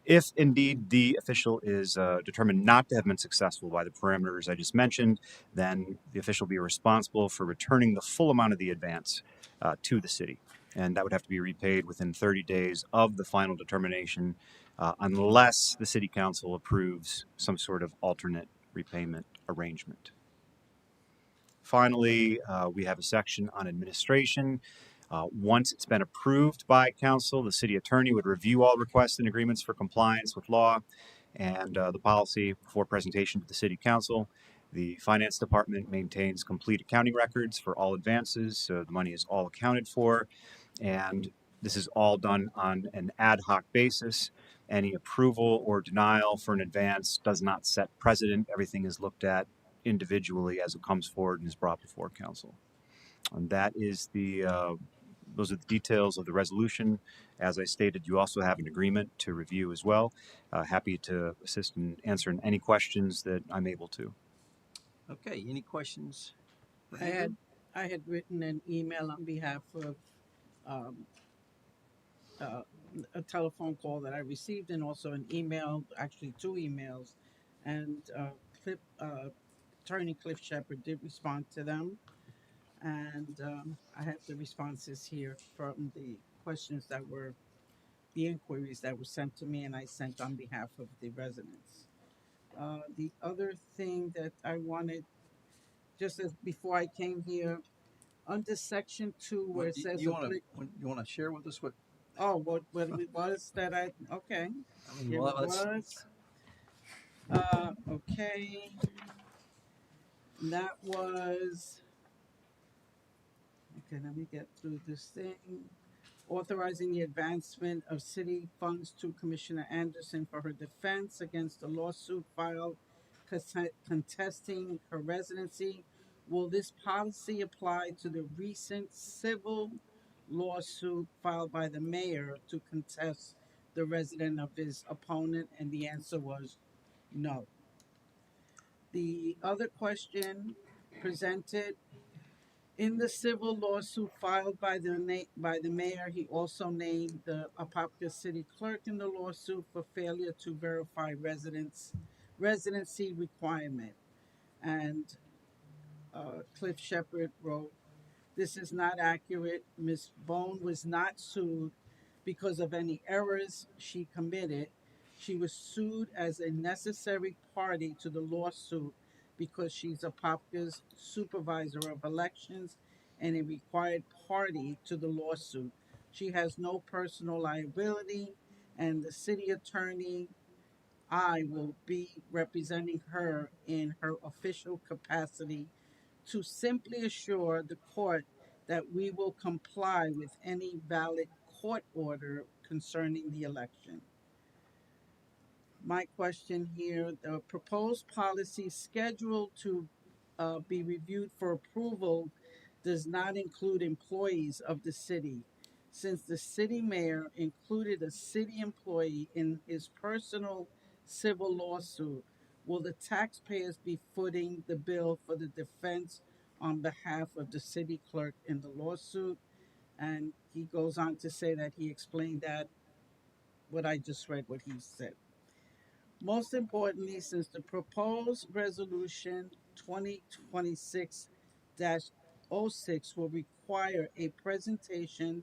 If indeed the official is determined not to have been successful by the parameters I just mentioned, then the official will be responsible for returning the full amount of the advance to the city. And that would have to be repaid within 30 days of the final determination, unless the city council approves some sort of alternate repayment arrangement. Finally, we have a section on administration. Once it's been approved by council, the city attorney would review all requests and agreements for compliance with law and the policy before presentation to the city council. The finance department maintains complete accounting records for all advances, so the money is all accounted for, and this is all done on an ad hoc basis. Any approval or denial for an advance does not set precedent. Everything is looked at individually as it comes forward and is brought before council. And that is those are the details of the resolution. As I stated, you also have an agreement to review as well. Happy to assist in answering any questions that I'm able to. Okay, any questions? for I Andrew? had written an email on behalf of um, uh, a telephone call that I received, and also an email, actually two emails, and Attorney Cliff Shepard did respond to them, and I have the responses here from the questions that were the inquiries that were sent to me, and I sent on behalf of the residents. The other thing that I wanted, just as before I came here, under section 2 where it says You want to share with us what? what it was that okay, I mean, here well, it was. Okay, that was okay. Let me get through this thing. Authorizing the advancement of city funds to Commissioner Anderson for her defense against a lawsuit filed contesting her residency. Will this policy apply to the recent civil lawsuit filed by the mayor to contest the resident of his opponent? And the answer was no. The other question presented in the civil lawsuit filed by the mayor, he also named the Apopka city clerk in the lawsuit for failure to verify residency requirement. And Cliff Shepard wrote, "This is not accurate. Ms. Bone was not sued because of any errors she committed. She was sued as a necessary party to the lawsuit because she's Apopka's supervisor of elections and a required party to the lawsuit. She has no personal liability, and the city attorney, I, will be representing her in her official capacity to simply assure the court that we will comply with any valid court order concerning the election." My question here, the proposed policy scheduled to be reviewed for approval does not include employees of the city. Since the city mayor included a city employee in his personal civil lawsuit, will the taxpayers be footing the bill for the defense on behalf of the city clerk in the lawsuit? And he goes on to say that he explained that what I just read, what he said. Most importantly, since the proposed resolution 2026-06 will require a presentation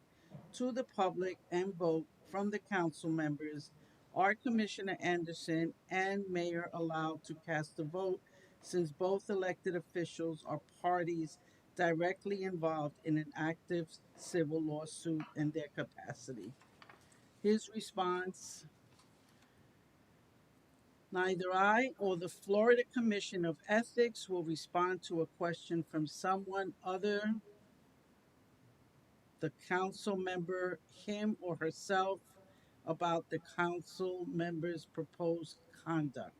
to the public and vote from the council members, are Commissioner Anderson and Mayor allowed to cast a vote since both elected officials are parties directly involved in an active civil lawsuit in their capacity? His response: "Neither I or the Florida Commission of Ethics will respond to a question from someone other the council member, him or herself, about the council member's proposed conduct.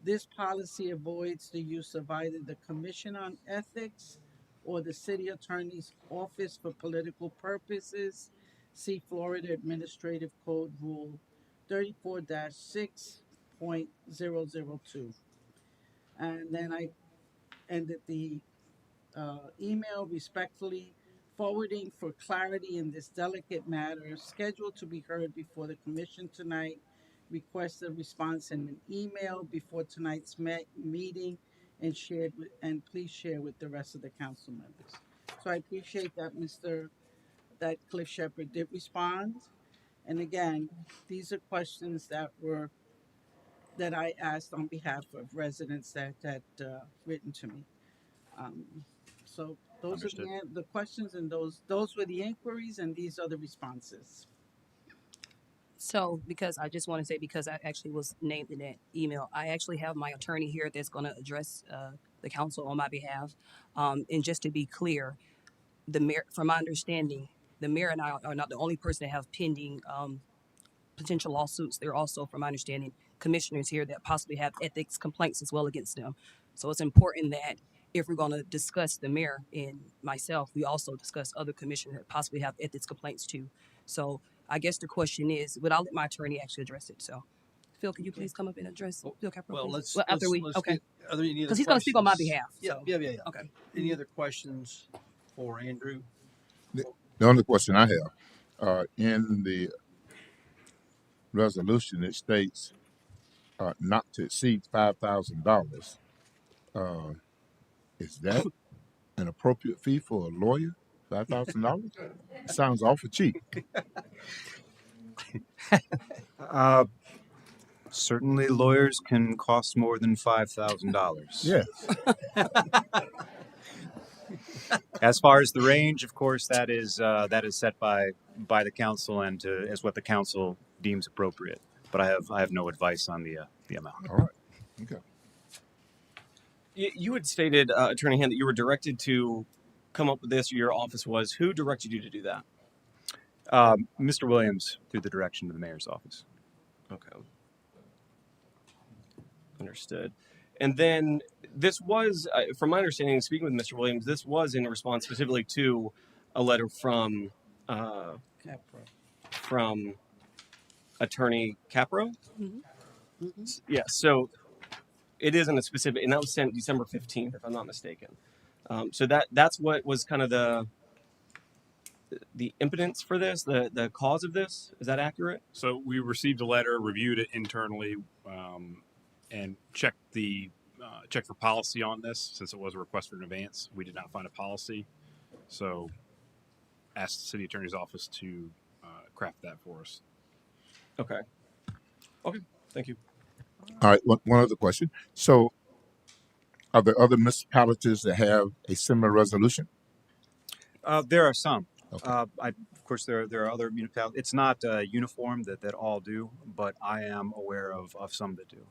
This policy avoids the use of either the Commission on Ethics or the City Attorney's Office for political purposes. See Florida Administrative Code Rule 34-6.002." And then I ended the email respectfully forwarding for clarity in this delicate matter, scheduled to be heard before the commission tonight. Request a response in an email before tonight's meeting, and please share with the rest of the council members. So I appreciate that that Cliff Shepard did respond. And again, these are questions that I asked on behalf of residents that written to me. Um, so Those are Understood. the questions, and those were the inquiries, and these are the responses. So, because I just want to say, because I actually was named in that email, I actually have my attorney here that's going to address the council on my behalf. And just to be clear, the mayor, from my understanding, the mayor and I are not the only person that have pending potential lawsuits. There are also, from my understanding, commissioners here that possibly have ethics complaints as well against them. So it's important that if we're going to discuss the mayor and myself, we also discuss other commissioners that possibly have ethics complaints too. So I guess the question is, but I'll let my attorney actually address it. So, Phil, can you please come up and address Phil Capro, Well, please? Well, after we, let's okay, get, are there any other because he's going to speak on my questions? behalf. Yeah, So, yeah. okay. Any other questions for Andrew? The only question I have, in the resolution, it states not to exceed $5,000. Uh, is that an appropriate fee for a lawyer? $5,000? Sounds awful cheap. Uh, Certainly, lawyers can cost more than $5,000. Yes. As far as the range, of course, that is set by the council and as what the council deems appropriate. But I have no advice on the amount. All right. Okay. You had stated, Attorney Hand, that you were directed to come up with this, or your office was. Who directed you to do that? Mr. Williams, through the direction of the mayor's office. Okay. Understood. And then this was, from my understanding, speaking with Mr. Williams, this was in response specifically to a letter from Attorney Capro. Mm-hmm. Yeah. So it isn't a specific, and that was sent December 15th, if I'm not mistaken. So that's what was kind of the impotence for this, the cause of this. Is that accurate? So we received a letter, reviewed it internally, and checked for policy on this. Since it was a request for an advance, we did not find a policy, so asked the city attorney's office to craft that for us. Okay. Okay. Thank you. All right. One other question. So, are there other municipalities that have a similar resolution? There are some. Okay. Of course, there are other municipalities. It's not uniform that all do, but I am aware of some that do.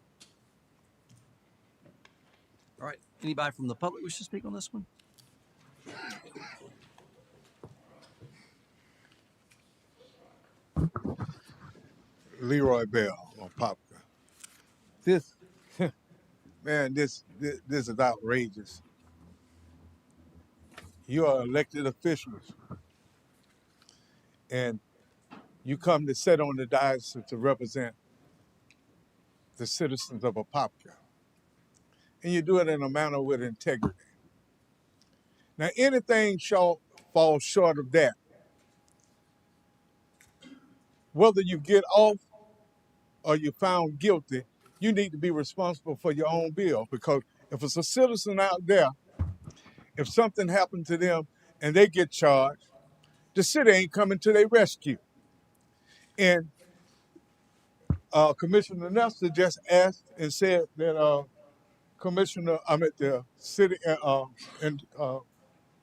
All right. Anybody from the public wish to speak on this one? Leroy Bell on Apopka. This, man, this is outrageous. You are elected officials, and you come to sit on the dais to represent the citizens of Apopka, and you do it in a manner with integrity. Now, anything falls short of that. Whether you get off or you're found guilty, you need to be responsible for your own bill, because if it's a citizen out there, if something happened to them and they get charged, the city ain't coming to their rescue. And Commissioner Nestor just asked and said that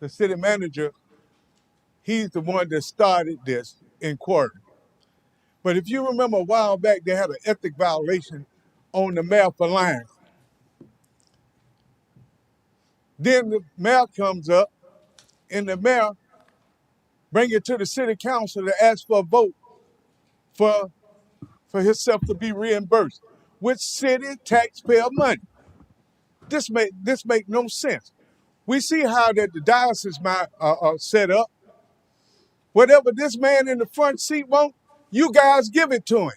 the city manager, he's the one that started this inquiry. But if you remember a while back, they had an ethic violation on the mayor for lying. Then the mayor comes up, and the mayor bring it to the city council to ask for a vote for himself to be reimbursed with city taxpayer money. This make no sense. We see how that the diocese are set up. Whatever this man in the front seat wants, you guys give it to him.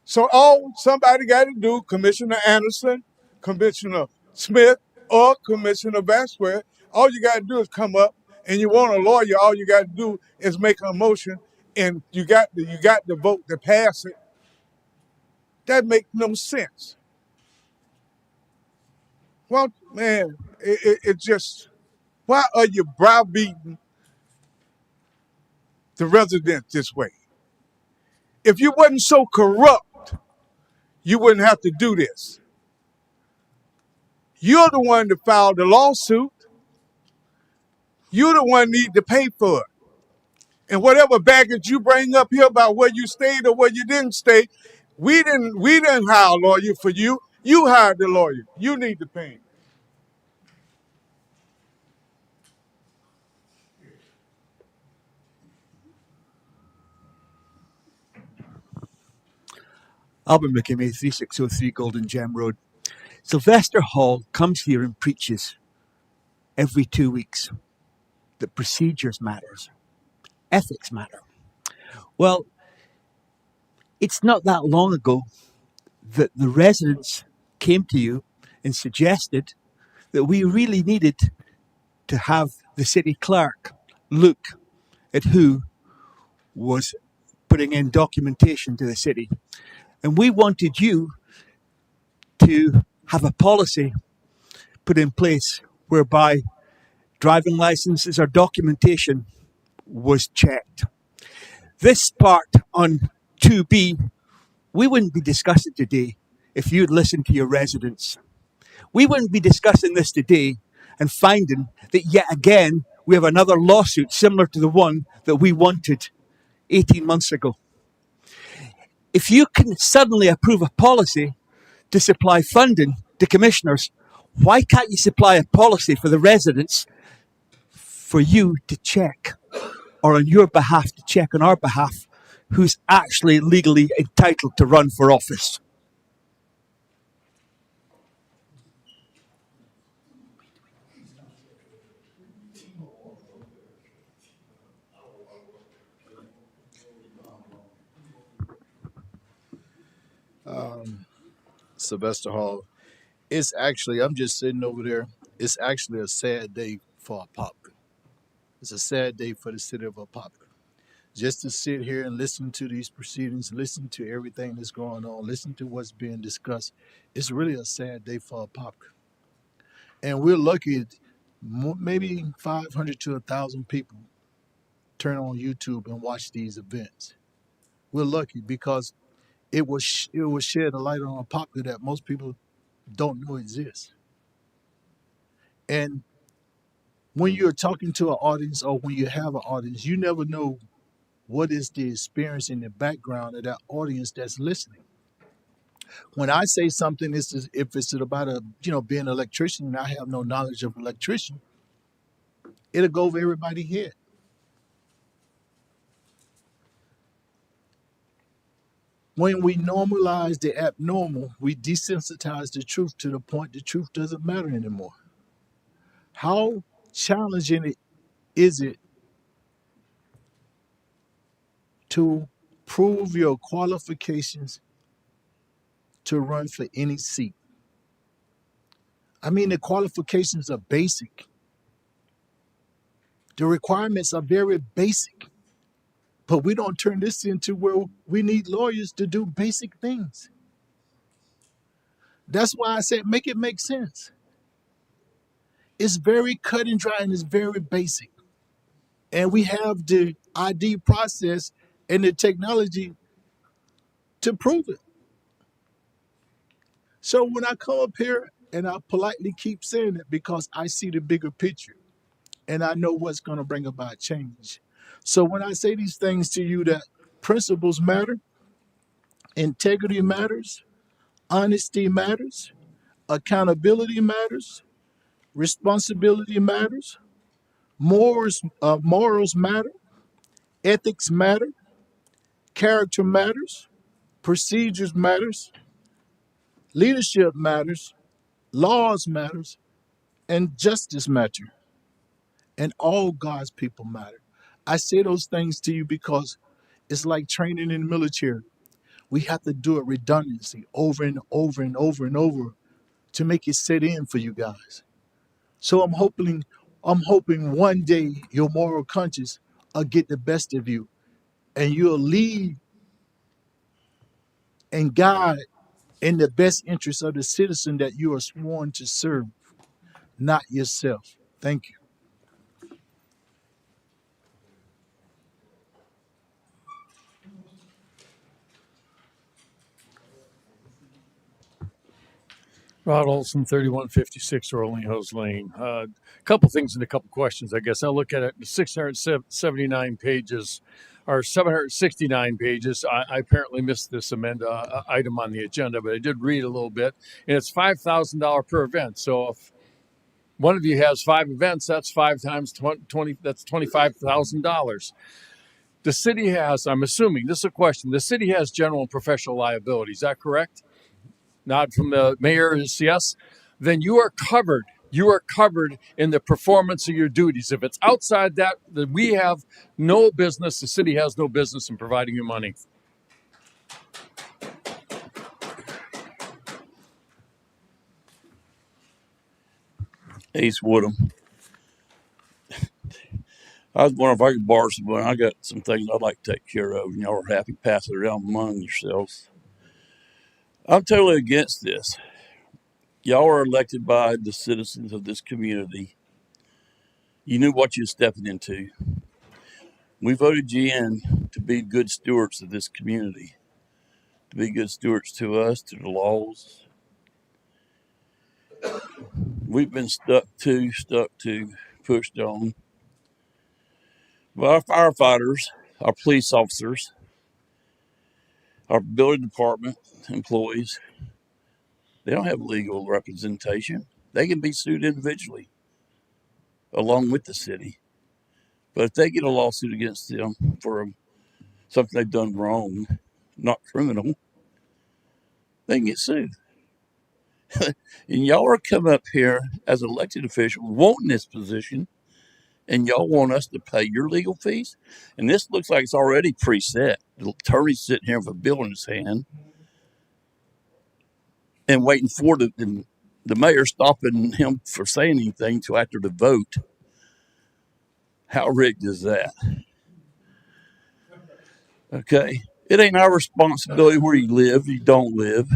So all somebody got to do, Commissioner Anderson, Commissioner Smith, or Commissioner Vasquez, all you got to do is come up, and you want a lawyer, all you got to do is make a motion, and you got the vote to pass it. That makes no sense. Well, man, it just, why are you browbeating the residents this way? If you wasn't so corrupt, you wouldn't have to do this. You're the one that filed the lawsuit. You the one need to pay for it. And whatever baggage you bring up here about where you stayed or where you didn't stay, we didn't hire a lawyer for you. You hired the lawyer. You need to pay him. Albert McKimmey, 3603 Golden Gem Road. Sylvester Hall comes here and preaches every 2 weeks that procedures matters, ethics matter. Well, it's not that long ago that the residents came to you and suggested that we really needed to have the city clerk look at who was putting in documentation to the city. And we wanted you to have a policy put in place whereby driving licenses or documentation was checked. This part on 2B, we wouldn't be discussing today if you'd listened to your residents. We wouldn't be discussing this today and finding that yet again we have another lawsuit similar to the one that we wanted 18 months ago. If you can suddenly approve a policy to supply funding to commissioners, why can't you supply a policy for the residents for you to check, or on your behalf to check on our behalf, who's actually legally entitled to run for office? Sylvester Hall. It's actually, I'm just sitting over there. It's actually a sad day for Apopka. It's a sad day for the city of Apopka. Just to sit here and listen to these proceedings, listen to everything that's going on, listen to what's being discussed, it's really a sad day for Apopka. And we're lucky, maybe 500 to 1,000 people turn on YouTube and watch these events. We're lucky because it will shed a light on Apopka that most people don't know exists. And when you're talking to an audience or when you have an audience, you never know what is the experience in the background of that audience that's listening. When I say something, if it's about being an electrician and I have no knowledge of electrician, it'll go over everybody's head. When we normalize the abnormal, we desensitize the truth to the point the truth doesn't matter anymore. How challenging is it to prove your qualifications to run for any seat? I mean, the qualifications are basic. The requirements are very basic, but we don't turn this into where we need lawyers to do basic things. That's why I said make it make sense. It's very cut and dry and it's very basic. And we have the ID process and the technology to prove it. So when I come up here and I politely keep saying it because I see the bigger picture and I know what's going to bring about change. So when I say these things to you that principles matter, integrity matters, honesty matters, accountability matters, responsibility matters, morals matter, ethics matter, character matters, procedures matters, leadership matters, laws matters, and justice matter, and all God's people matter. I say those things to you because it's like training in the military. We have to do it redundancy over and over and over and over to make it set in for you guys. So I'm hoping one day your moral conscience will get the best of you and you'll lead and guide in the best interest of the citizen that you are sworn to serve, not yourself. Thank you. Rod Olson, 3156 Rolling Hills Lane. A couple things and a couple questions, I guess. I'll look at it. 679 pages, or 769 pages. I apparently missed this item on the agenda, but I did read a little bit. And it's $5,000 per event. So if one of you has 5 events, that's 5 times 20, that's $25,000. The city has, I'm assuming, this is a question, the city has general and professional liability. Is that correct? Nod from the mayor is yes. Then you are covered. You are covered in the performance of your duties. If it's outside that, then we have no business, the city has no business in providing you money. Ace Woodham. I was wondering if I could borrow some money. I got some things I'd like to take care of, and y'all are happy to pass it around among yourselves. I'm totally against this. Y'all are elected by the citizens of this community. You knew what you were stepping into. We voted you in to be good stewards of this community, to be good stewards to us, to the laws. We've been stuck to, pushed on. But our firefighters, our police officers, our building department employees, they don't have legal representation. They can be sued individually along with the city. But if they get a lawsuit against them for something they've done wrong, not criminal, they can get sued. And y'all are coming up here as elected officials wanting this position, and y'all want us to pay your legal fees? And this looks like it's already preset. The attorney's sitting here with a bill in his hand and waiting for the mayor stopping him for saying anything till after the vote. How rigged is that? Okay. It ain't our responsibility where you live, you don't live.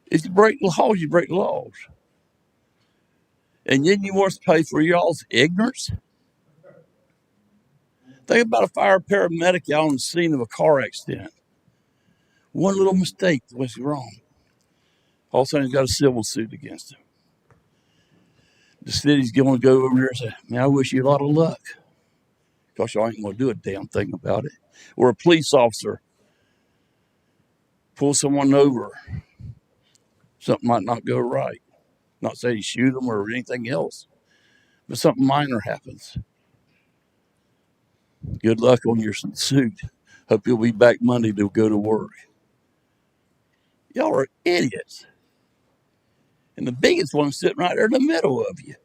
If you break the laws, you break the laws. And then you want us to pay for y'all's ignorance? Think about a fire paramedic out on the scene of a car accident. One little mistake was wrong. All of a sudden, he's got a civil suit against him. The city's going to go over there and say, man, I wish you a lot of luck. Because y'all ain't going to do a damn thing about it. Or a police officer pull someone over. Something might not go right. Not say you shoot them or anything else, but something minor happens. Good luck on your suit. Hope you'll be back Monday to go to work. Y'all are idiots. And the biggest one's sitting right there in the middle of you.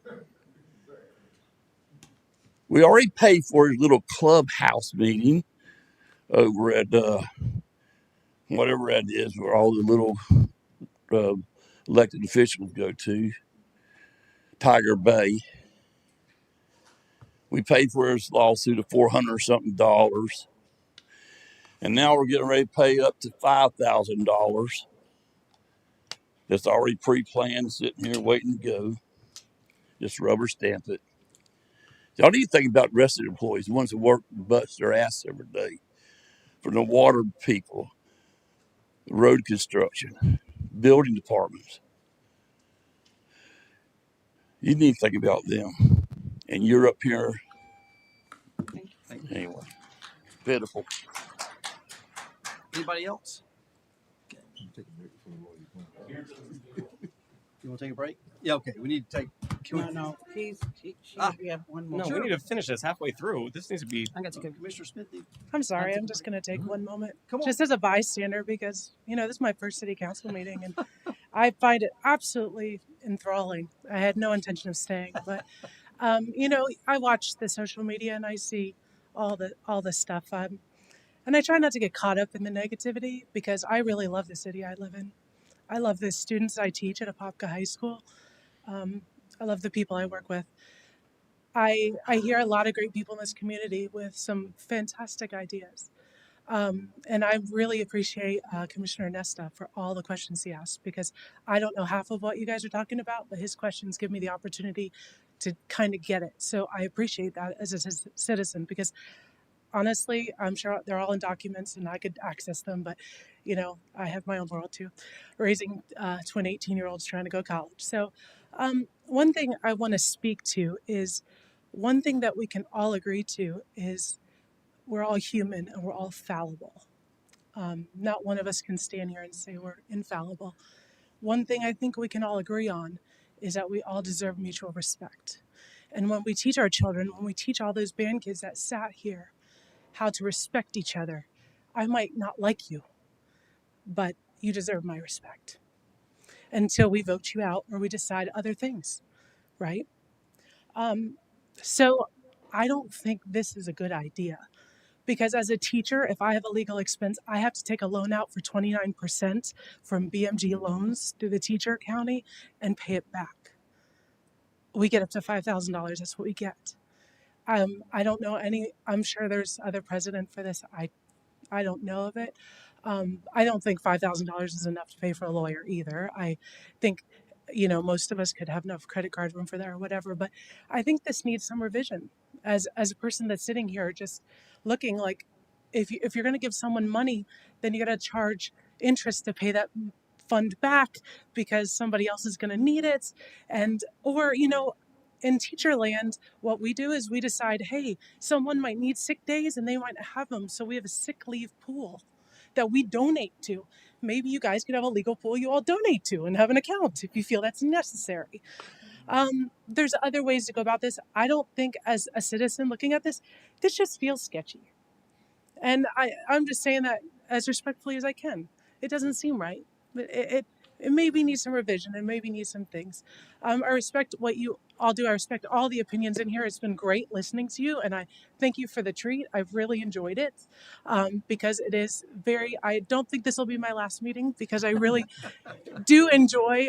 We already paid for his little clubhouse meeting over at whatever that is, where all the little elected officials go to, Tiger Bay. We paid for his lawsuit of $400 or something, and now we're getting ready to pay up to $5,000. That's already pre-planned, sitting here waiting to go. Just rubber stamp it. Y'all need to think about the rest of the employees, the ones that work and bust their ass every day. From the water people, road construction, building departments. You need to think about them. And you're up here. Anyway, pitiful. Anybody else? You want to take a break? Yeah, okay. We need to take. No, we have one more. No, we need to finish this halfway through. This needs to be. I got to go. Commissioner Smith. I'm sorry, I'm just going to take one moment. Come on. Just as a bystander, because, this is my first city council meeting, and I find it absolutely enthralling. I had no intention of staying, but, I watch the social media and I see all the stuff. And I try not to get caught up in the negativity because I really love the city I live in. I love the students I teach at Apopka High School. I love the people I work with. I hear a lot of great people in this community with some fantastic ideas. And I really appreciate Commissioner Nesta for all the questions he asked, because I don't know half of what you guys are talking about, but his questions give me the opportunity to kind of get it. So I appreciate that as a citizen, because honestly, I'm sure they're all in documents and I could access them, but You know, I have my own world too, raising twin 18-year-olds trying to go to college. So, one thing I want to speak to is one thing that we can all agree to is we're all human and we're all fallible. Not one of us can stand here and say we're infallible. One thing I think we can all agree on is that we all deserve mutual respect. And when we teach our children, when we teach all those band kids that sat here how to respect each other, I might not like you, but you deserve my respect until we vote you out or we decide other things, right? So I don't think this is a good idea because as a teacher, if I have a legal expense, I have to take a loan out for 29% from BMG loans through the teacher county and pay it back. We get up to $5,000. That's what we get. I don't know any. I'm sure there's other precedent for this. I don't know of it. I don't think $5,000 is enough to pay for a lawyer either. I think, you know, most of us could have enough credit card room for that or whatever. But I think this needs some revision. As a person that's sitting here, just looking like, if you're going to give someone money, then you got to charge interest to pay that fund back because somebody else is going to need it, and or you know. In teacher land, what we do is we decide, hey, someone might need sick days and they might have them. So we have a sick leave pool that we donate to. Maybe you guys could have a legal pool you all donate to and have an account if you feel that's necessary. There's other ways to go about this. I don't think, as a citizen looking at this, this just feels sketchy. And I'm just saying that as respectfully as I can. It doesn't seem right. But it maybe needs some revision. It maybe needs some things. I respect what you all do. I respect all the opinions in here. It's been great listening to you, and I thank you for the treat. I've really enjoyed it because it is very. I don't think this will be my last meeting because I really do enjoy.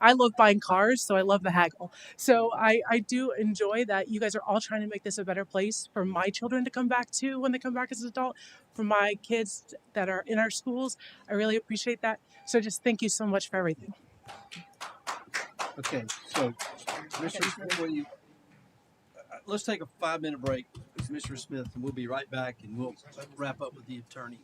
I love buying cars, so I love the haggle. So I do enjoy that you guys are all trying to make this a better place for my children to come back to when they come back as an adult, for my kids that are in our schools. I really appreciate that. So just thank you so much for everything. Okay, so Commissioner Smith, will you, let's take a 5-minute break, Commissioner Smith, and we'll be right back and we'll wrap up with the attorney.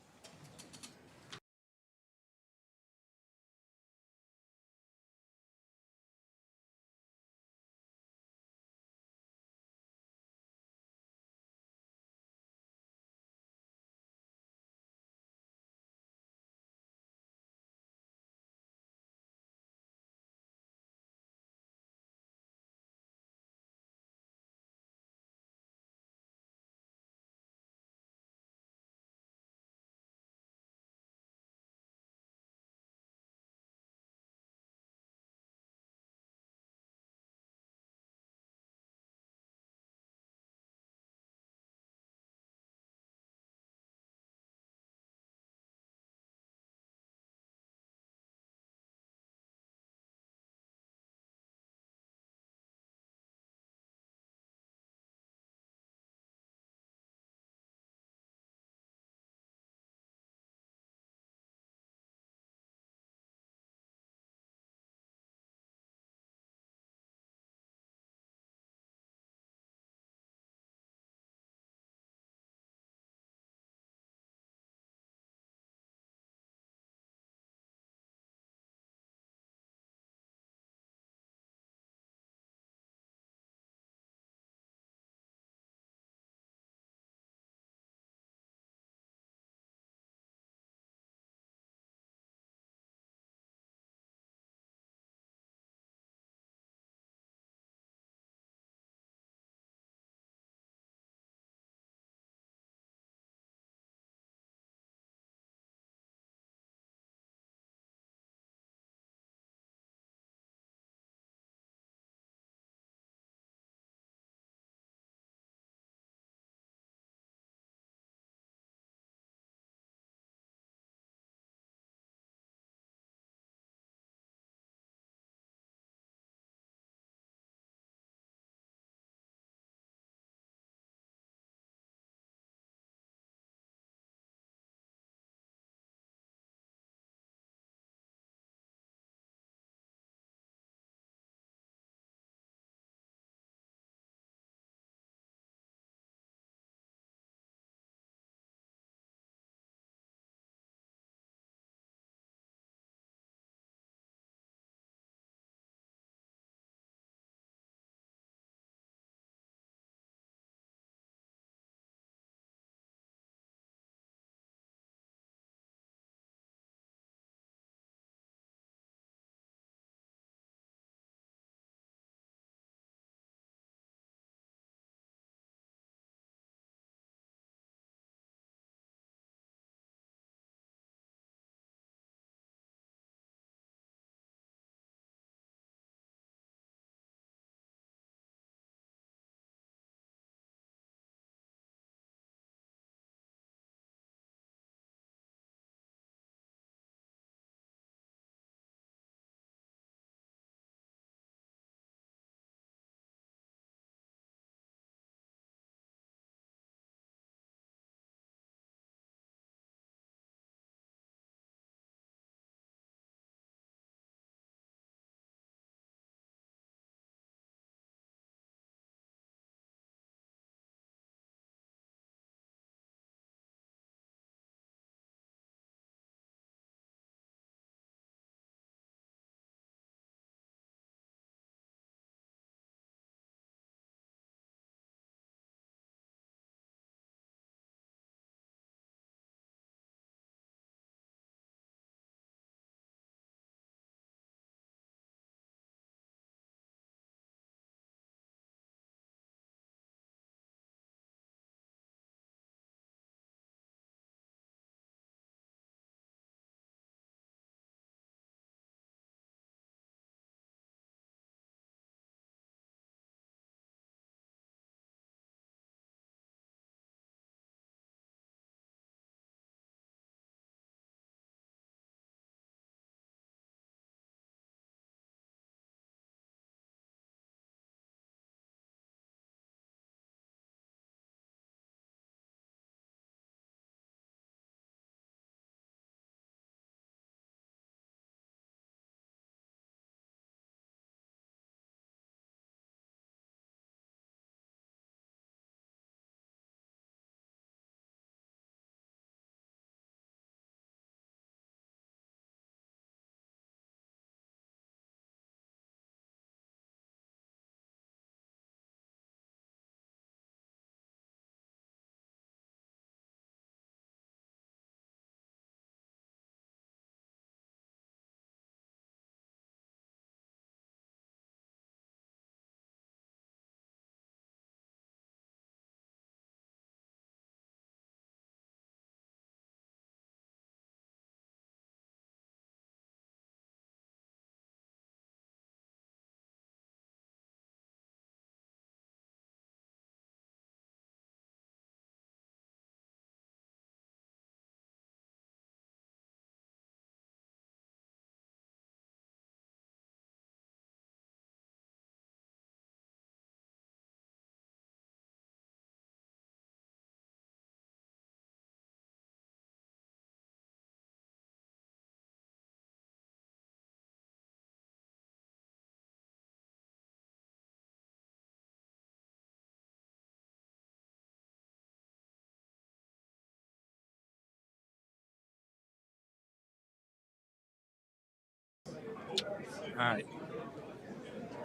All right.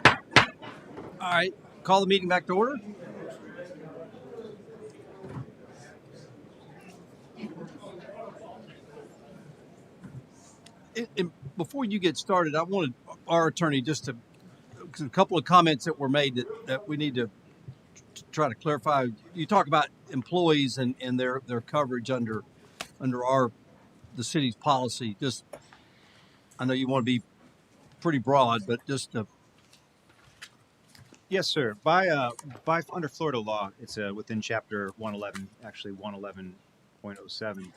All right. Call the meeting back to order. Before you get started, I wanted our attorney just to, because a couple of comments that were made that we need to try to clarify. You talk about employees and their coverage under the city's policy. Just, I know you want to be pretty broad, but just to, Yes, sir. By under Florida law, it's within Chapter 111, actually 111.07.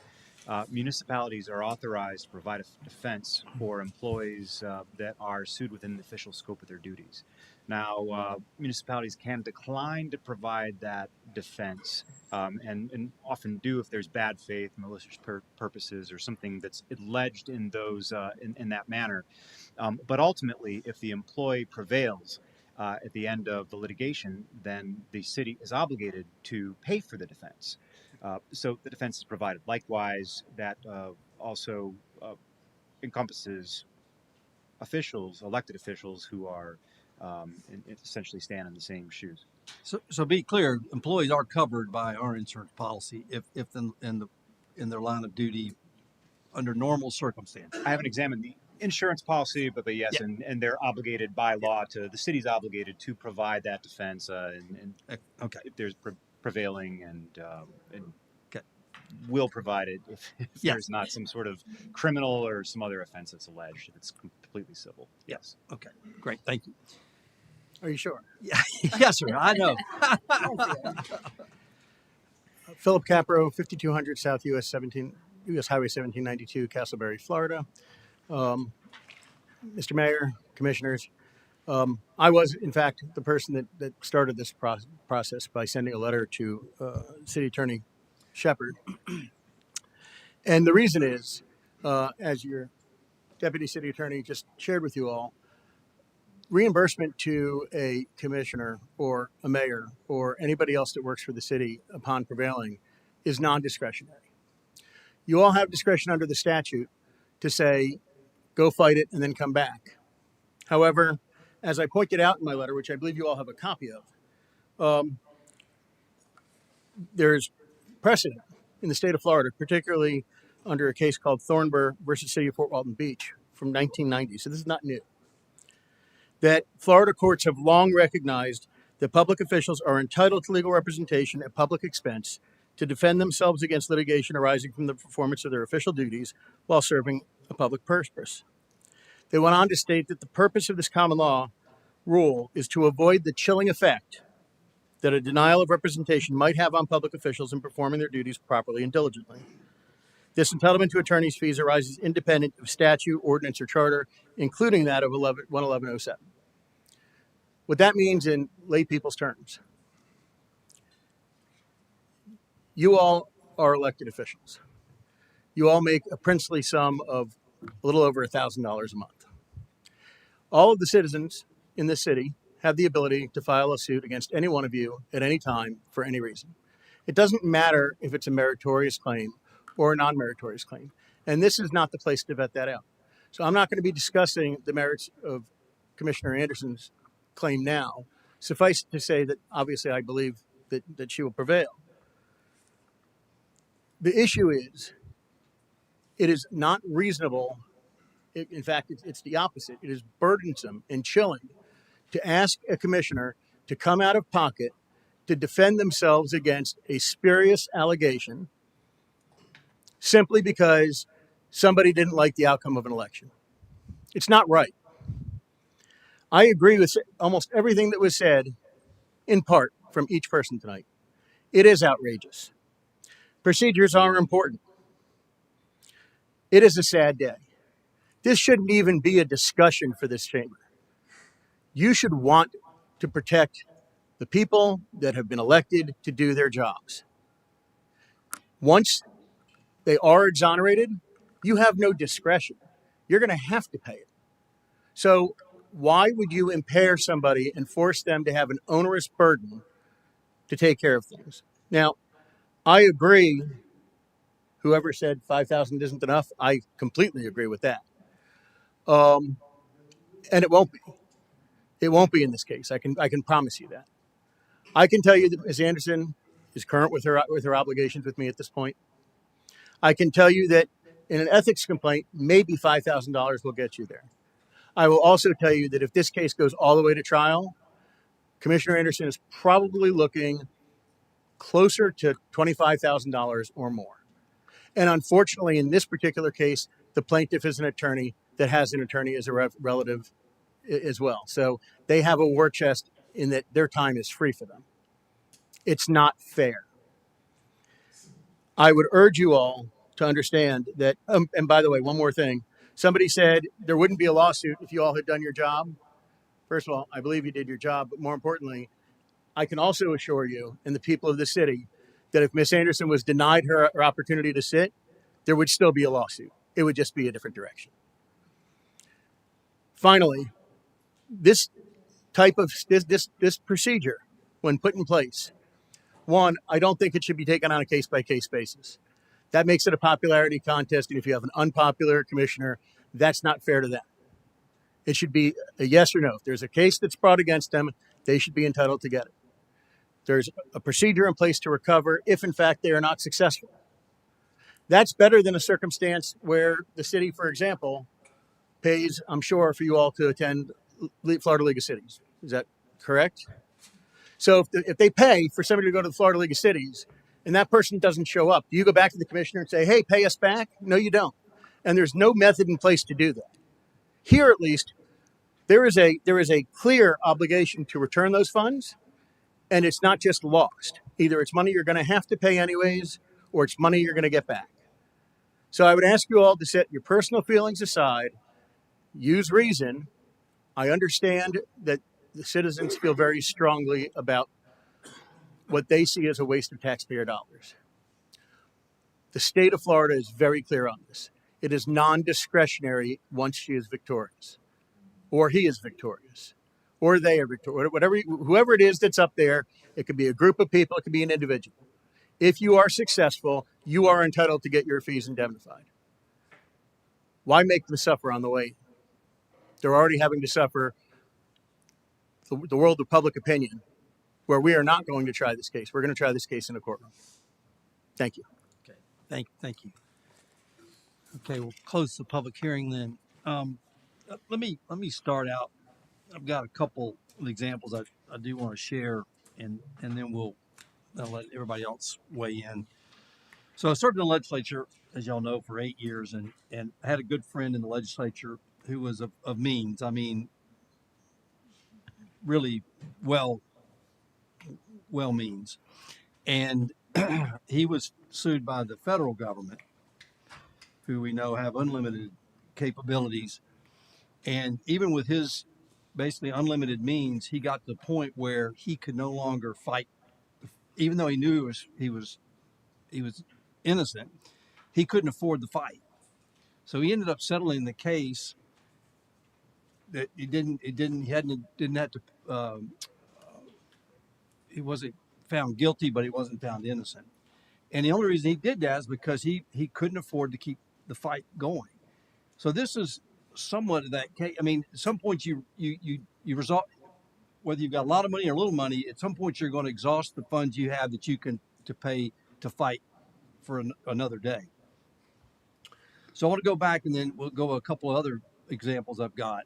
Municipalities are authorized to provide a defense for employees that are sued within the official scope of their duties. Now, municipalities can decline to provide that defense, and often do if there's bad faith, malicious purposes, or something that's alleged in those in that manner. But ultimately, if the employee prevails at the end of the litigation, then the city is obligated to pay for the defense. So the defense is provided. Likewise, that also encompasses officials, elected officials, who are essentially stand in the same shoes. so be clear, employees are covered by our insurance policy if in their line of duty under normal circumstances. I haven't examined the insurance policy, but yes, Yeah. and they're obligated by law to, the city's obligated to provide that defense, and Okay. if there's prevailing and Okay. will provide it if Yeah. there's not some sort of criminal or some other offense that's alleged. It's completely civil. Yes. Okay. Great. Thank you. Are you sure? Yeah. Yes, sir. I know. Philip Capro, 5200 South US Highway 1792, Castleberry, Florida. Mr. Mayor, Commissioners, I was, in fact, the person that started this process by sending a letter to City Attorney Shepard. And the reason is, as your Deputy City Attorney just shared with you all, reimbursement to a commissioner or a mayor or anybody else that works for the city upon prevailing is non-discretionary. You all have discretion under the statute to say, go fight it and then come back. However, as I pointed out in my letter, which I believe you all have a copy of, there's precedent in the state of Florida, particularly under a case called Thornburg versus City of Fort Walton Beach from 1990. So this is not new. That Florida courts have long recognized that public officials are entitled to legal representation at public expense to defend themselves against litigation arising from the performance of their official duties while serving a public purpose. They went on to state that the purpose of this common law rule is to avoid the chilling effect that a denial of representation might have on public officials in performing their duties properly and diligently. This entitlement to attorney's fees arises independent of statute, ordinance, or charter, including that of 11107. What that means in lay people's terms, you all are elected officials. You all make a princely sum of a little over $1,000 a month. All of the citizens in this city have the ability to file a suit against any one of you at any time for any reason. It doesn't matter if it's a meritorious claim or a non-meritorious claim. And this is not the place to vet that out. So I'm not going to be discussing the merits of Commissioner Anderson's claim now. Suffice it to say that obviously I believe that she will prevail. The issue is, it is not reasonable. In fact, it's the opposite. It is burdensome and chilling to ask a commissioner to come out of pocket to defend themselves against a spurious allegation simply because somebody didn't like the outcome of an election. It's not right. I agree with almost everything that was said, in part, from each person tonight. It is outrageous. Procedures are important. It is a sad day. This shouldn't even be a discussion for this chamber. You should want to protect the people that have been elected to do their jobs. Once they are exonerated, you have no discretion. You're going to have to pay it. So why would you impair somebody and force them to have an onerous burden to take care of things? Now, I agree. Whoever said 5,000 isn't enough, I completely agree with that. And it won't be. It won't be in this case. I can promise you that. I can tell you that Ms. Anderson is current with her obligations with me at this point. I can tell you that in an ethics complaint, maybe $5,000 will get you there. I will also tell you that if this case goes all the way to trial, Commissioner Anderson is probably looking closer to $25,000 or more. And unfortunately, in this particular case, the plaintiff is an attorney that has an attorney as a relative as well. So they have a war chest in that their time is free for them. It's not fair. I would urge you all to understand that, and by the way, one more thing. Somebody said there wouldn't be a lawsuit if you all had done your job. First of all, I believe you did your job, but more importantly, I can also assure you and the people of the city that if Miss Anderson was denied her opportunity to sit, there would still be a lawsuit. It would just be a different direction. Finally, this type of this procedure, when put in place, one, I don't think it should be taken on a case-by-case basis. That makes it a popularity contest, and if you have an unpopular commissioner, that's not fair to them. It should be a yes or no. If there's a case that's brought against them, they should be entitled to get it. There's a procedure in place to recover if, in fact, they are not successful. That's better than a circumstance where the city, for example, pays, I'm sure, for you all to attend Florida League of Cities. Is that correct? So if they pay for somebody to go to the Florida League of Cities and that person doesn't show up, do you go back to the commissioner and say, hey, pay us back? No, you don't. And there's no method in place to do that. Here, at least, there is a clear obligation to return those funds, and it's not just lost. Either it's money you're going to have to pay anyways, or it's money you're going to get back. So I would ask you all to set your personal feelings aside, use reason. I understand that the citizens feel very strongly about what they see as a waste of taxpayer dollars. The state of Florida is very clear on this. It is non-discretionary once she is victorious, or he is victorious, or they are victorious, whoever it is that's up there. It could be a group of people, it could be an individual. If you are successful, you are entitled to get your fees indemnified. Why make them suffer on the way? They're already having to suffer the world of public opinion, where we are not going to try this case. We're going to try this case in a courtroom. Thank you. Okay, thank you. Okay, we'll close the public hearing then. Let me start out. I've got a couple of examples I do want to share, and then I'll let everybody else weigh in. So I served in the legislature, as y'all know, for 8 years, and I had a good friend in the legislature who was of means. I mean, really well means. And he was sued by the federal government, who we know have unlimited capabilities. And even with his basically unlimited means, he got to the point where he could no longer fight, even though he knew he was innocent. He couldn't afford the fight, so he ended up settling the case. That he didn't have to. He wasn't found guilty, but he wasn't found innocent. And the only reason he did that is because he couldn't afford to keep the fight going. So this is somewhat of that case. I mean, at some point you resolve, whether you've got a lot of money or little money, at some point you're going to exhaust the funds you have that you can to pay to fight for another day. So I want to go back, and then we'll go a couple of other examples I've got.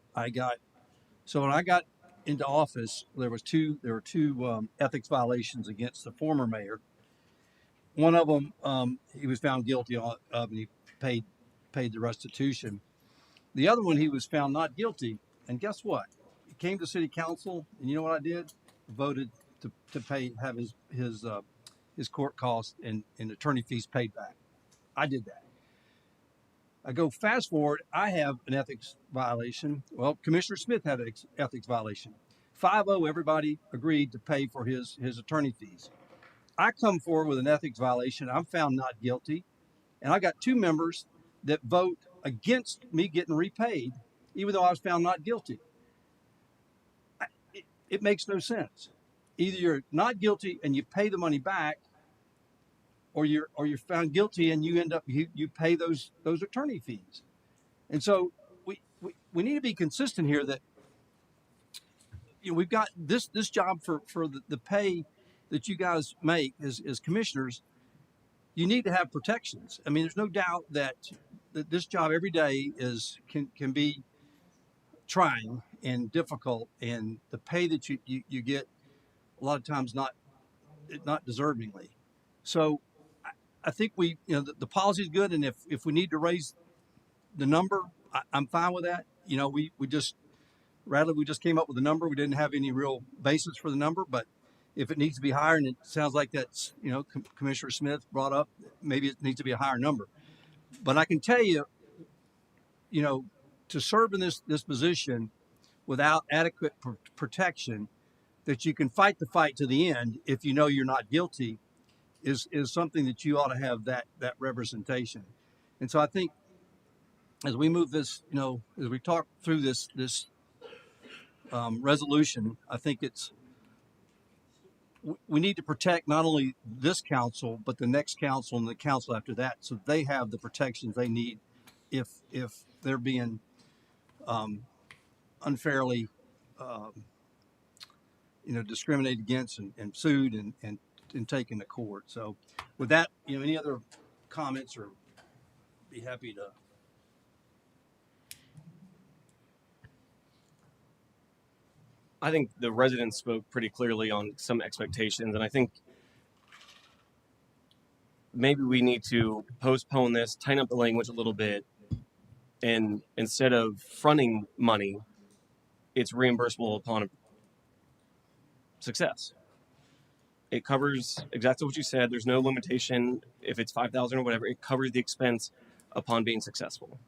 So when I got into office, there were two ethics violations against the former mayor. One of them, he was found guilty of, and he paid the restitution. The other one, he was found not guilty, and guess what? He came to city council, and you know what I did? Voted to have his court costs and attorney fees paid back. I did that. I go fast forward, I have an ethics violation. Well, Commissioner Smith had an ethics violation. 5-0, everybody agreed to pay for his attorney fees. I come forward with an ethics violation. I'm found not guilty. And I got two members that vote against me getting repaid, even though I was found not guilty. It makes no sense. Either you're not guilty and you pay the money back, or you're found guilty and you end up you pay those attorney fees. And so we need to be consistent here that we've got this job for the pay that you guys make as commissioners. You need to have protections. I mean, there's no doubt that this job every day can be trying and difficult, and the pay that you get a lot of times not deservingly. So I think the policy is good, and if we need to raise the number, I'm fine with that. We just came up with a number. We didn't have any real basis for the number, but if it needs to be higher, and it sounds like that's Commissioner Smith brought up, maybe it needs to be a higher number. But I can tell you, to serve in this position without adequate protection, that you can fight the fight to the end if you know you're not guilty, is something that you ought to have that representation. And so I think as we move this, as we talk through this resolution, I think we need to protect not only this council but the next council and the council after that, so they have the protections they need if they're being unfairly discriminated against and sued and taken to court. So with that, any other comments, or be happy to. I think the residents spoke pretty clearly on some expectations, and I think maybe we need to postpone this, tighten up the language a little bit, and instead of fronting money, it's reimbursable upon success. It covers exactly what you said. There's no limitation if it's $5,000 or whatever. It covers the expense upon being successful.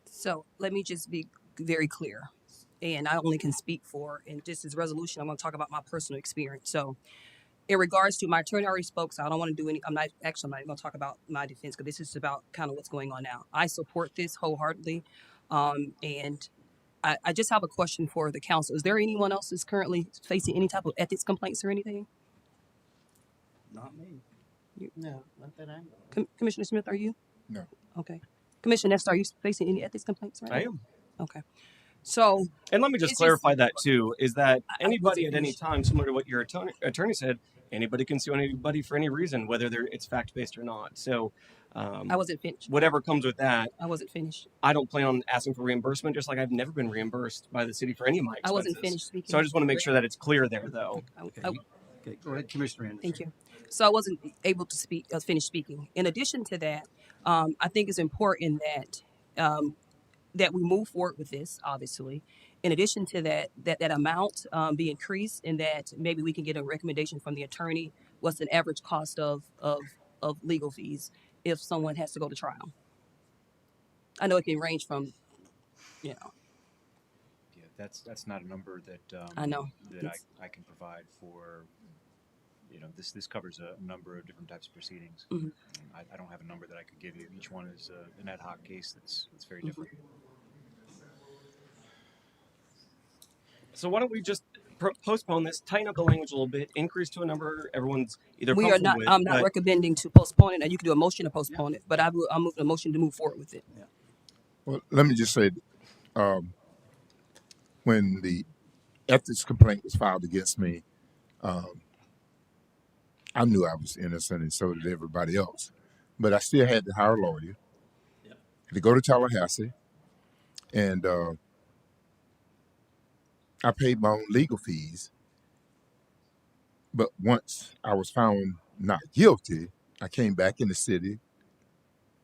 So let me just be very clear, and I only can speak for, and this is resolution, I'm going to talk about my personal experience. So in regards to, my attorney already spoke, so I don't want to do any, I'm not going to talk about my defense, because this is about kind of what's going on now. I support this wholeheartedly, and I just have a question for the council. Is there anyone else that's currently facing any type of ethics complaints or anything? Not me. No, not that I know. Commissioner Smith, are you? No. Okay. Commissioner Nestor, are you facing any ethics complaints right now? I am. Okay. So, and let me just clarify that too, is that anybody at any finished. time, similar to what your attorney said, anybody can sue anybody for any reason, whether it's fact-based or not. So I wasn't finished. Whatever comes with that. I wasn't finished. I don't plan on asking for reimbursement, just like I've never been reimbursed by the city for any of my expenses. I wasn't finished speaking. So I just want to make sure that it's clear there, though. Okay, go ahead, Commissioner Anderson. Thank you. So I wasn't able to finish speaking. In addition to that, I think it's important that we move forward with this, obviously. In addition to that amount be increased, and that maybe we can get a recommendation from the attorney, what's an average cost of legal fees if someone has to go to trial. I know it can range from, Yeah, that's not a number that I know that I can provide for. This covers a number of different types of proceedings. Mm-hmm. I don't have a number that I could give you. Each one is an ad hoc case that's very different. So why don't we just postpone this, tighten up the language a little bit, increase to a number everyone's either we are not. with, I'm not recommending to postpone it, and you can do a motion to postpone it, but I'm moving a motion to move forward with it. Yeah. Well, let me just say, when the ethics complaint was filed against me, I knew I was innocent, and so did everybody else. But I still had to hire a lawyer, to go to Tallahassee, and I paid my own legal fees. But once I was found not guilty, I came back in the city,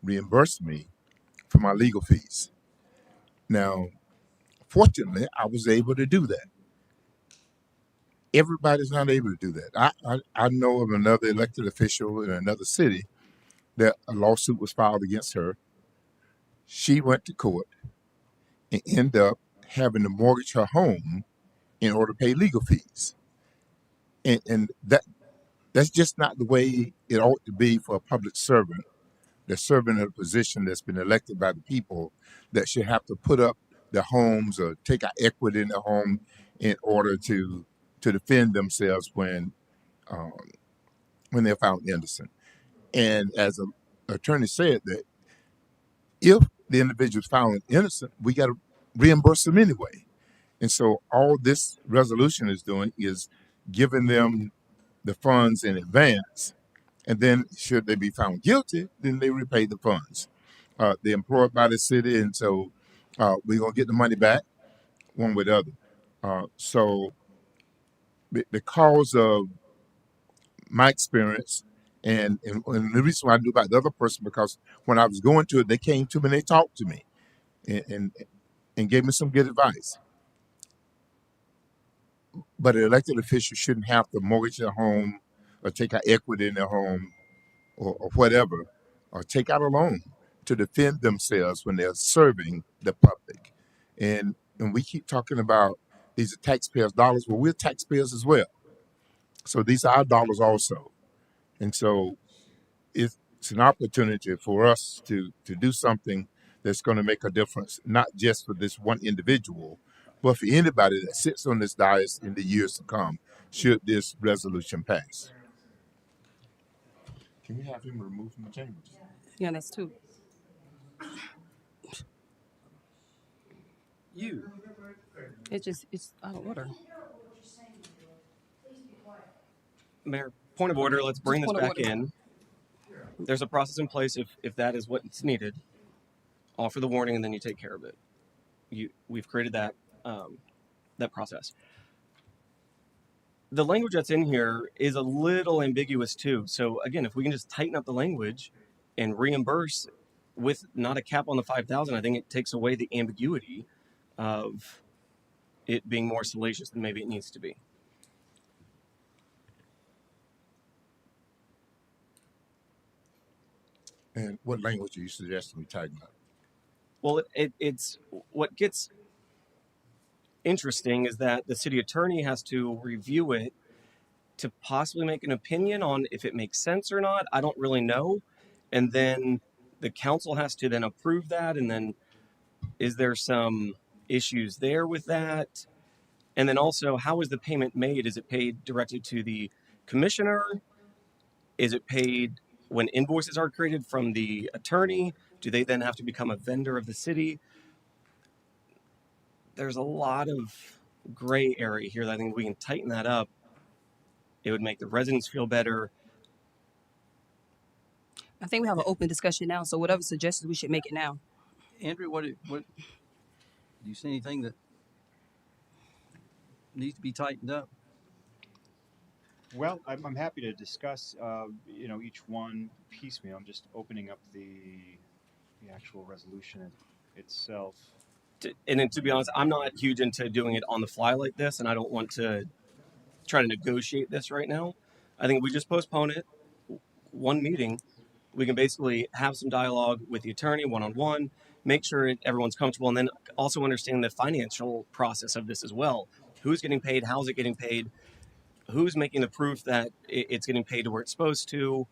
reimbursed me for my legal fees. Now, fortunately, I was able to do that. Everybody's not able to do that. I know of another elected official in another city that a lawsuit was filed against her. She went to court and ended up having to mortgage her home in order to pay legal fees. And that's just not the way it ought to be for a public servant that's serving in a position that's been elected by the people, that should have to put up their homes or take out equity in their home in order to defend themselves when they're found innocent. And as an attorney said, that if the individual is found innocent, we got to reimburse them anyway. And so all this resolution is doing is giving them the funds in advance. And then should they be found guilty, then they repay the funds. They're employed by the city, and so we're going to get the money back one way or the other. So because of my experience, and the reason why I knew about the other person, because when I was going to it, they came to me and they talked to me and gave me some good advice. But an elected official shouldn't have to mortgage their home or take out equity in their home or whatever, or take out a loan to defend themselves when they're serving the public. And we keep talking about these are taxpayers' dollars. Well, we're taxpayers as well. So these are our dollars also. And so it's an opportunity for us to do something that's going to make a difference, not just for this one individual, but for anybody that sits on this dais in the years to come, should this resolution pass. Can we have him removed from the chambers? Yeah, that's two. You. It's out of order. Mayor, point of order. Let's bring Just this point of back order. in. There's a process in place if that is what's needed. Offer the warning and then you take care of it. We've created that that process. The language that's in here is a little ambiguous too. So again, if we can just tighten up the language and reimburse with not a cap on the 5,000, I think it takes away the ambiguity of it being more salacious than maybe it needs to be. And what language are you suggesting we tighten up? Well, it's what gets interesting is that the city attorney has to review it to possibly make an opinion on if it makes sense or not. I don't really know. And then the council has to then approve that. And then is there some issues there with that? And then also, how is the payment made? Is it paid directly to the commissioner? Is it paid when invoices are created from the attorney? Do they then have to become a vendor of the city? There's a lot of gray area here that I think if we can tighten that up, it would make the residents feel better. I think we have an open discussion now, so whatever suggestions, we should make it now. Andrew, what do you see anything that needs to be tightened up? Well, I'm happy to discuss, each one piecemeal. I'm just opening up the actual resolution itself. And then, to be honest, I'm not huge into doing it on the fly like this, and I don't want to try to negotiate this right now. I think we just postpone it one meeting. We can basically have some dialogue with the attorney one-on-one, make sure everyone's comfortable, and then also understand the financial process of this as well. Who's getting paid? How's it getting paid? Who's making the proof that it's getting paid to where it's supposed to?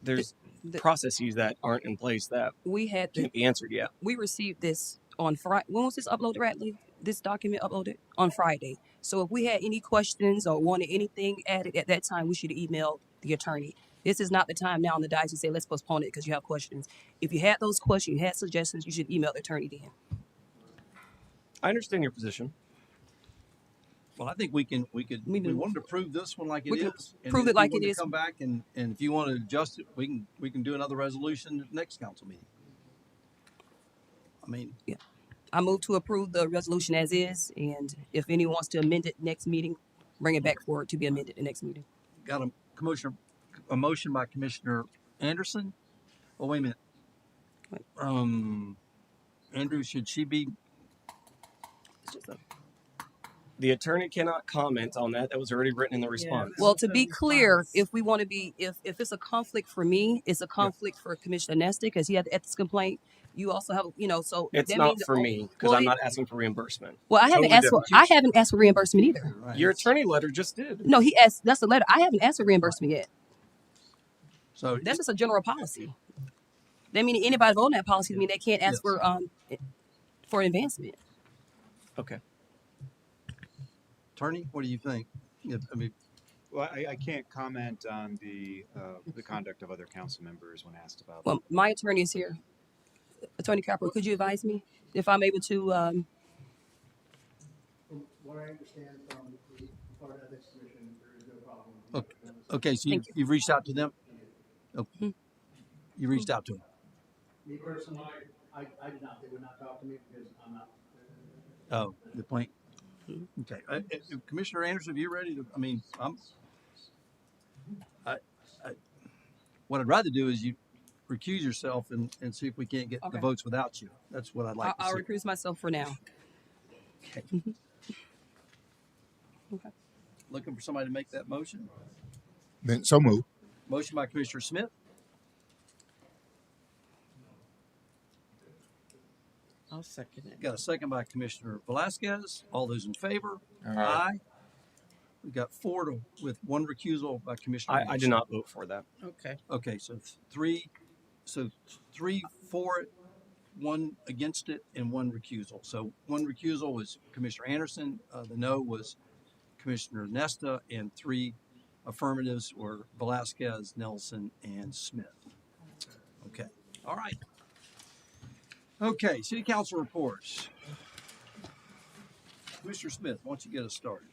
There's processes that aren't in place that we had can't be answered yet. We received this on Friday. When was this uploaded, Radley? This document uploaded on Friday. So if we had any questions or wanted anything added at that time, we should have emailed the attorney. This is not the time now on the dice to say, let's postpone it because you have questions. If you had those questions, you had suggestions, you should email the attorney then. I understand your position. Well, I think we wanted to prove this one like it is. Prove it like it is. Come back and if you want to adjust it, we can do another resolution at the next council meeting. I mean, yeah. I move to approve the resolution as is, and if anyone wants to amend it next meeting, bring it back forward to be amended the next meeting. Got a motion by Commissioner Anderson. Oh, wait a minute. Andrew, should she be? The attorney cannot comment on that. That was already written in the response. Yeah, well, to be clear, if we want to be, if it's a conflict for me, it's a conflict for Commissioner Nestor because he had the ethics complaint. You also have, so it's that not means for me because I'm not asking for reimbursement. Well, I haven't asked for reimbursement either. Right. Your attorney letter just did. No, he asked. That's the letter. I haven't asked for reimbursement yet. So that's just a general policy. That means anybody voting that policy mean they can't ask for advancement. Okay. Attorney, what do you think? I mean, well, I can't comment on the conduct of other council members when asked about. Well, my attorney is here. Attorney Capper, could you advise me if I'm able to what I understand from the Florida Ethics Commission, there is no problem. Okay, okay, so Thank you. you've reached out to them? Okay. Mhm. You reached out to them? Me personally, I did not. They would not talk to me because I'm not. Oh, the point. Mhm. Okay. Commissioner Anderson, are you ready to, I mean, I, I, what I'd rather do is you recuse yourself and see if we can't get the Okay. votes without you. That's what I'd like to I'll see. recuse myself for now. Okay. Okay. Looking for somebody to make that motion. Then so move. Motion by Commissioner Smith. I'll second it. Got a second by Commissioner Velasquez. All those in favor? Aye. We got with one recusal by Commissioner I did Anderson. not vote for that. Okay. Okay, so three for it, one against it, and one recusal. So one recusal was Commissioner Anderson. The no was Commissioner Nesta, and three affirmatives were Velasquez, Nelson, and Smith. Okay. All right. Okay. City Council reports. Commissioner Smith, why don't you get us started?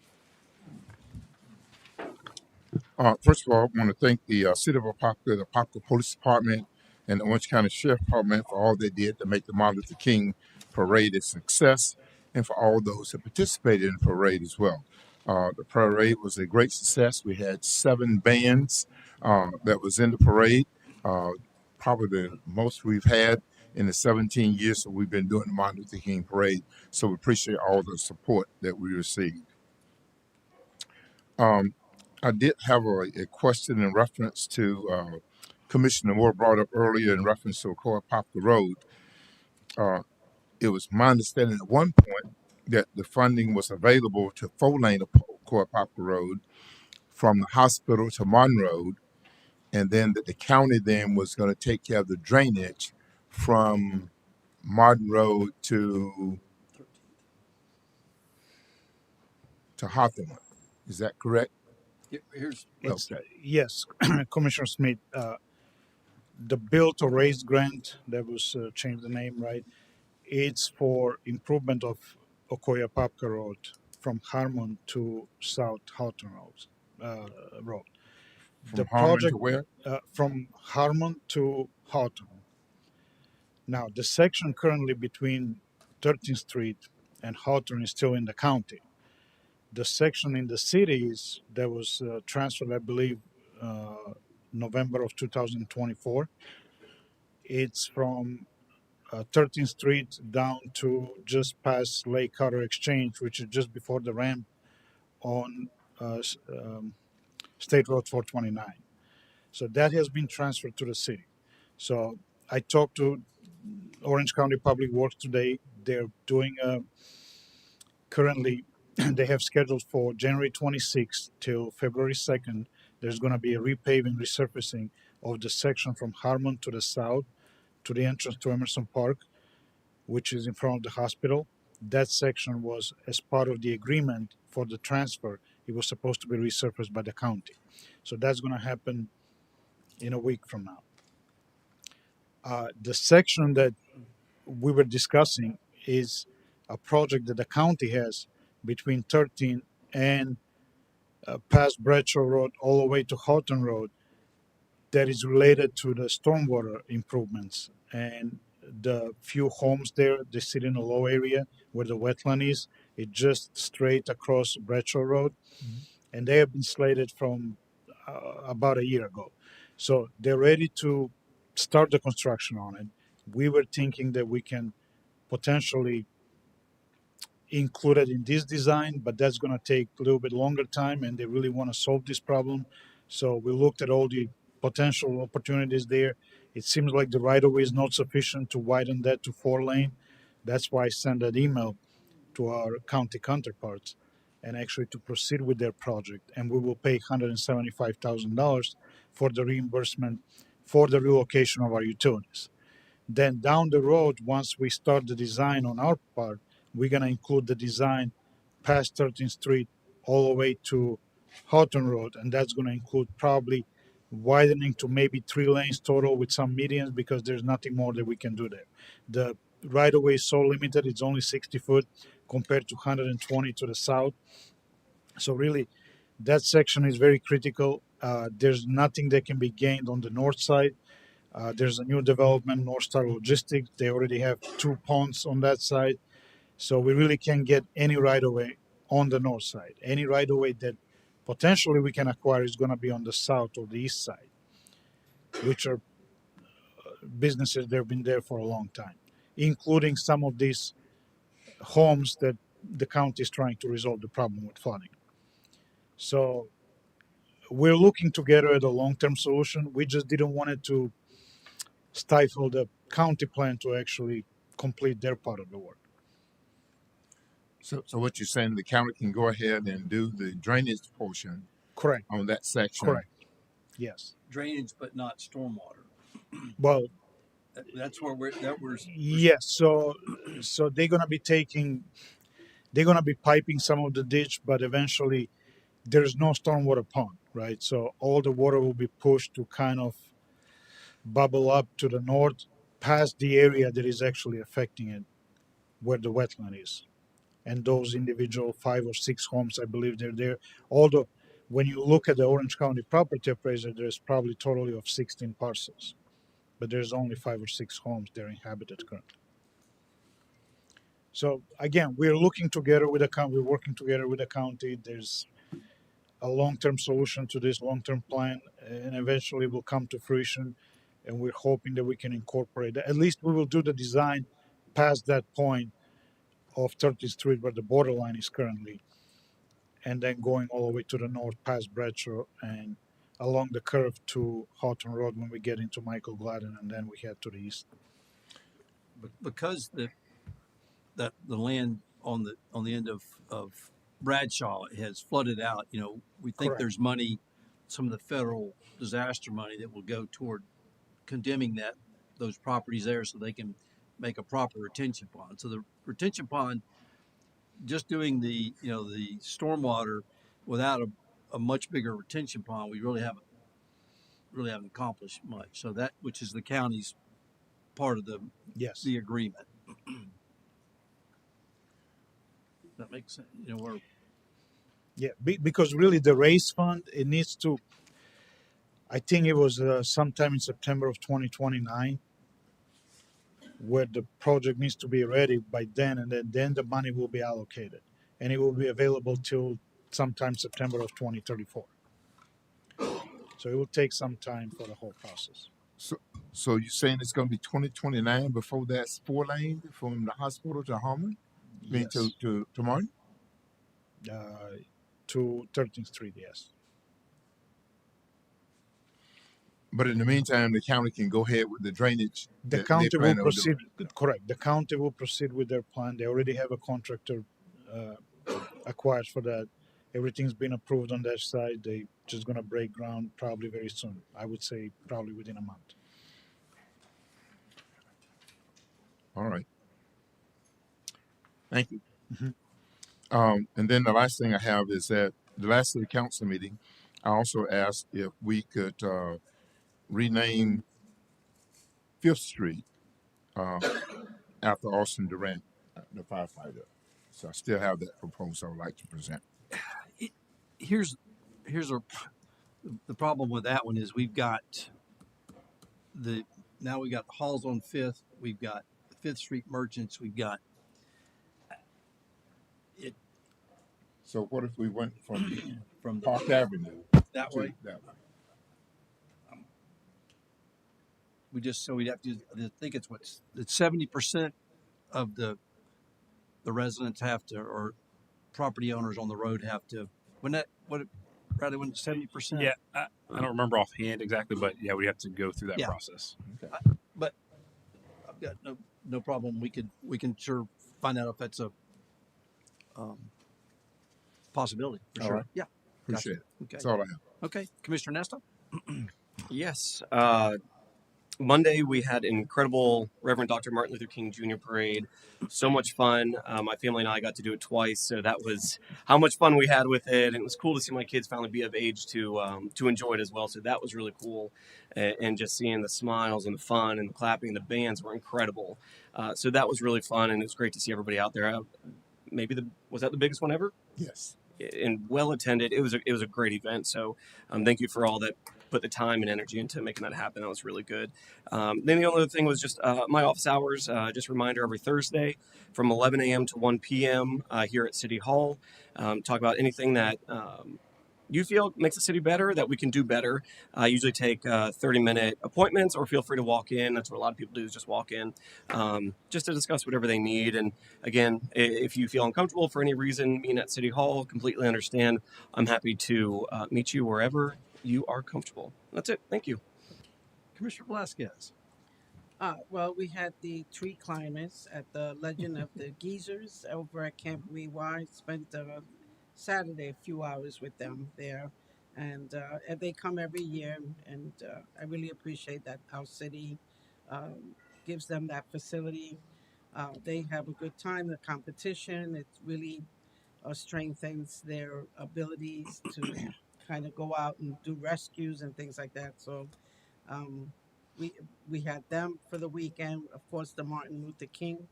First of all, I want to thank the City of Apopka, the Apopka Police Department, and the Orange County Sheriff Department for all they did to make the Martin Luther King Parade a success, and for all those who participated in the parade as well. The parade was a great success. We had 7 bands that was in the parade, probably the most we've had in the 17 years that we've been doing the Martin Luther King Parade. So we appreciate all the support that we received. I did have a question in reference to Commissioner Moore brought up earlier in reference to Apopka Road. It was my understanding at one point that the funding was available to 4-lane Apopka Road from the hospital to Mon Road, and then that the county then was going to take care of the drainage from Martin Road to Hawthorne. Is that correct? Here's It's Okay. yes, Commissioner Smith. The Build or Raise grant that was changed the name, right? It's for improvement of Ocoyapapka Road from Harmon to South Houghton Road. From The Harmon project to where? from Harmon to Houghton. Now, the section currently between 13th Street and Houghton is still in the county. The section in the cities that was transferred, I believe, November of 2024. It's from 13th Street down to just past Lake Carter Exchange, which is just before the ramp on State Road 429. So that has been transferred to the city. So I talked to Orange County Public Works today. They're doing currently they have scheduled for January 26th till February 2nd. There's going to be a repaving, resurfacing of the section from Harmon to the south to the entrance to Emerson Park, which is in front of the hospital. That section was as part of the agreement for the transfer. It was supposed to be resurfaced by the county. So that's going to happen in a week from now. The section that we were discussing is a project that the county has between 13 and past Bradshaw Road all the way to Houghton Road that is related to the stormwater improvements. And the few homes there, they sit in a low area where the wetland is. It's just straight across Bradshaw Road. And they have been slated from about a year ago. So they're ready to start the construction on it. We were thinking that we can potentially include it in this design, but that's going to take a little bit longer time, and they really want to solve this problem. So we looked at all the potential opportunities there. It seems like the right of way is not sufficient to widen that to 4-lane. That's why I sent that email to our county counterparts and actually to proceed with their project. And we will pay $175,000 for the reimbursement for the relocation of our utilities. Then down the road, once we start the design on our part, we're going to include the design past 13th Street all the way to Houghton Road. And that's going to include probably widening to maybe 3 lanes total with some medians because there's nothing more that we can do there. The right of way is so limited, it's only 60 foot compared to 120 to the south. So really, that section is very critical. There's nothing that can be gained on the north side. There's a new development, North Star Logistics. They already have 2 ponds on that side. So we really can't get any right of way on the north side. Any right of way that potentially we can acquire is going to be on the south or the east side, which are businesses that have been there for a long time, including some of these homes that the county is trying to resolve the problem with flooding. So we're looking together at a long-term solution. We just didn't want it to stifle the county plan to actually complete their part of the work. So what you're saying, the county can go ahead and do the drainage portion Correct. on that section. Correct. Yes. Drainage, but not stormwater. Well, That's where we're yes. So they're gonna be piping some of the ditch, but eventually there's no stormwater pond, right? So all the water will be pushed to kind of bubble up to the north, past the area that is actually affecting it, where the wetland is. And those individual 5 or 6 homes, I believe they're there. Although, when you look at the Orange County property appraiser, there's probably totally of 16 parcels, but there's only 5 or 6 homes that are inhabited currently. So again, we're looking together with the county. We're working together with the county. There's a long-term solution to this long-term plan, and eventually will come to fruition. And we're hoping that we can incorporate that. At least we will do the design past that point of 30th Street where the borderline is currently, and then going all the way to the north past Bradshaw and along the curve to Houghton Road when we get into Michael Gladden, and then we head to the east. because the land on the end of Bradshaw has flooded out. You know, we think Correct. there's money, some of the federal disaster money that will go toward condemning those properties there so they can make a proper retention pond. So the retention pond, just doing the stormwater without a much bigger retention pond, we really haven't accomplished much. So that, which is the county's part of Yes. the agreement. That makes sense. You know, Yeah, because really the race fund, it needs to, I think it was sometime in September of 2029 where the project needs to be ready by then, and then the money will be allocated, and it will be available till sometime September of 2034. So it will take some time for the whole process. So you're saying it's going to be 2029 before that's 4-lane from the hospital to Harmon? I mean, Yes. to Martin? To 13th Street, yes. But in the meantime, the county can go ahead with the drainage. The that county they will plan on proceed. doing. Correct. The county will proceed with their plan. They already have a contractor acquired for that. Everything's been approved on that side. They just gonna break ground probably very soon. I would say probably within a month. All right. Thank you. Mhm. And then the last thing I have is that the last city council meeting, I also asked if we could rename Fifth Street after Austin Durant, the firefighter. So I still have that proposal I would like to present. here's the problem with that one is we've got now we got the Halls on Fifth, we've got the Fifth Street Merchants, we've got it So what if we went from from Park Avenue that to way. that way? We'd have to. I think it's 70% of the residents have to, or property owners on the road have to. When that what Bradley, when 70%. Yeah, I don't remember offhand exactly, but yeah, we have to go through that Yeah. process. Okay. But I've got no problem. We can sure find out if that's a possibility for All sure. right. Yeah. Appreciate Gotcha. it. Okay. That's all I have. Okay, Commissioner Nesta. Yes. Monday we had an incredible Reverend Dr. Martin Luther King Jr. parade. So much fun. My family and I got to do it twice, so that was how much fun we had with it. And it was cool to see my kids finally be of age to enjoy it as well. So that was really cool, and just seeing the smiles and the fun and the clapping. The bands were incredible. So that was really fun, and it was great to see everybody out there. maybe was that the biggest one ever? Yes. And well attended. It was a great event. So thank you for all that put the time and energy into making that happen. That was really good. Then the only other thing was just my office hours. Just a reminder, every Thursday from 11 a.m. to 1 p.m. Here at City Hall. Talk about anything that you feel makes the city better, that we can do better. I usually take 30-minute appointments, or feel free to walk in. That's what a lot of people do, is just walk in, just to discuss whatever they need. And again, if you feel uncomfortable for any reason being at City Hall, completely understand. I'm happy to meet you wherever you are comfortable. That's it. Thank you. Commissioner Velasquez. Well, we had the tree climbers at the Legend of the Geezers over at Camp Rewind. Spent Saturday a few hours with them there, and they come every year, and I really appreciate that our city gives them that facility. They have a good time. The competition, it really strengthens their abilities to kind of go out and do rescues and things like that. So um, we we had them for the weekend. Of course, the Martin Luther King,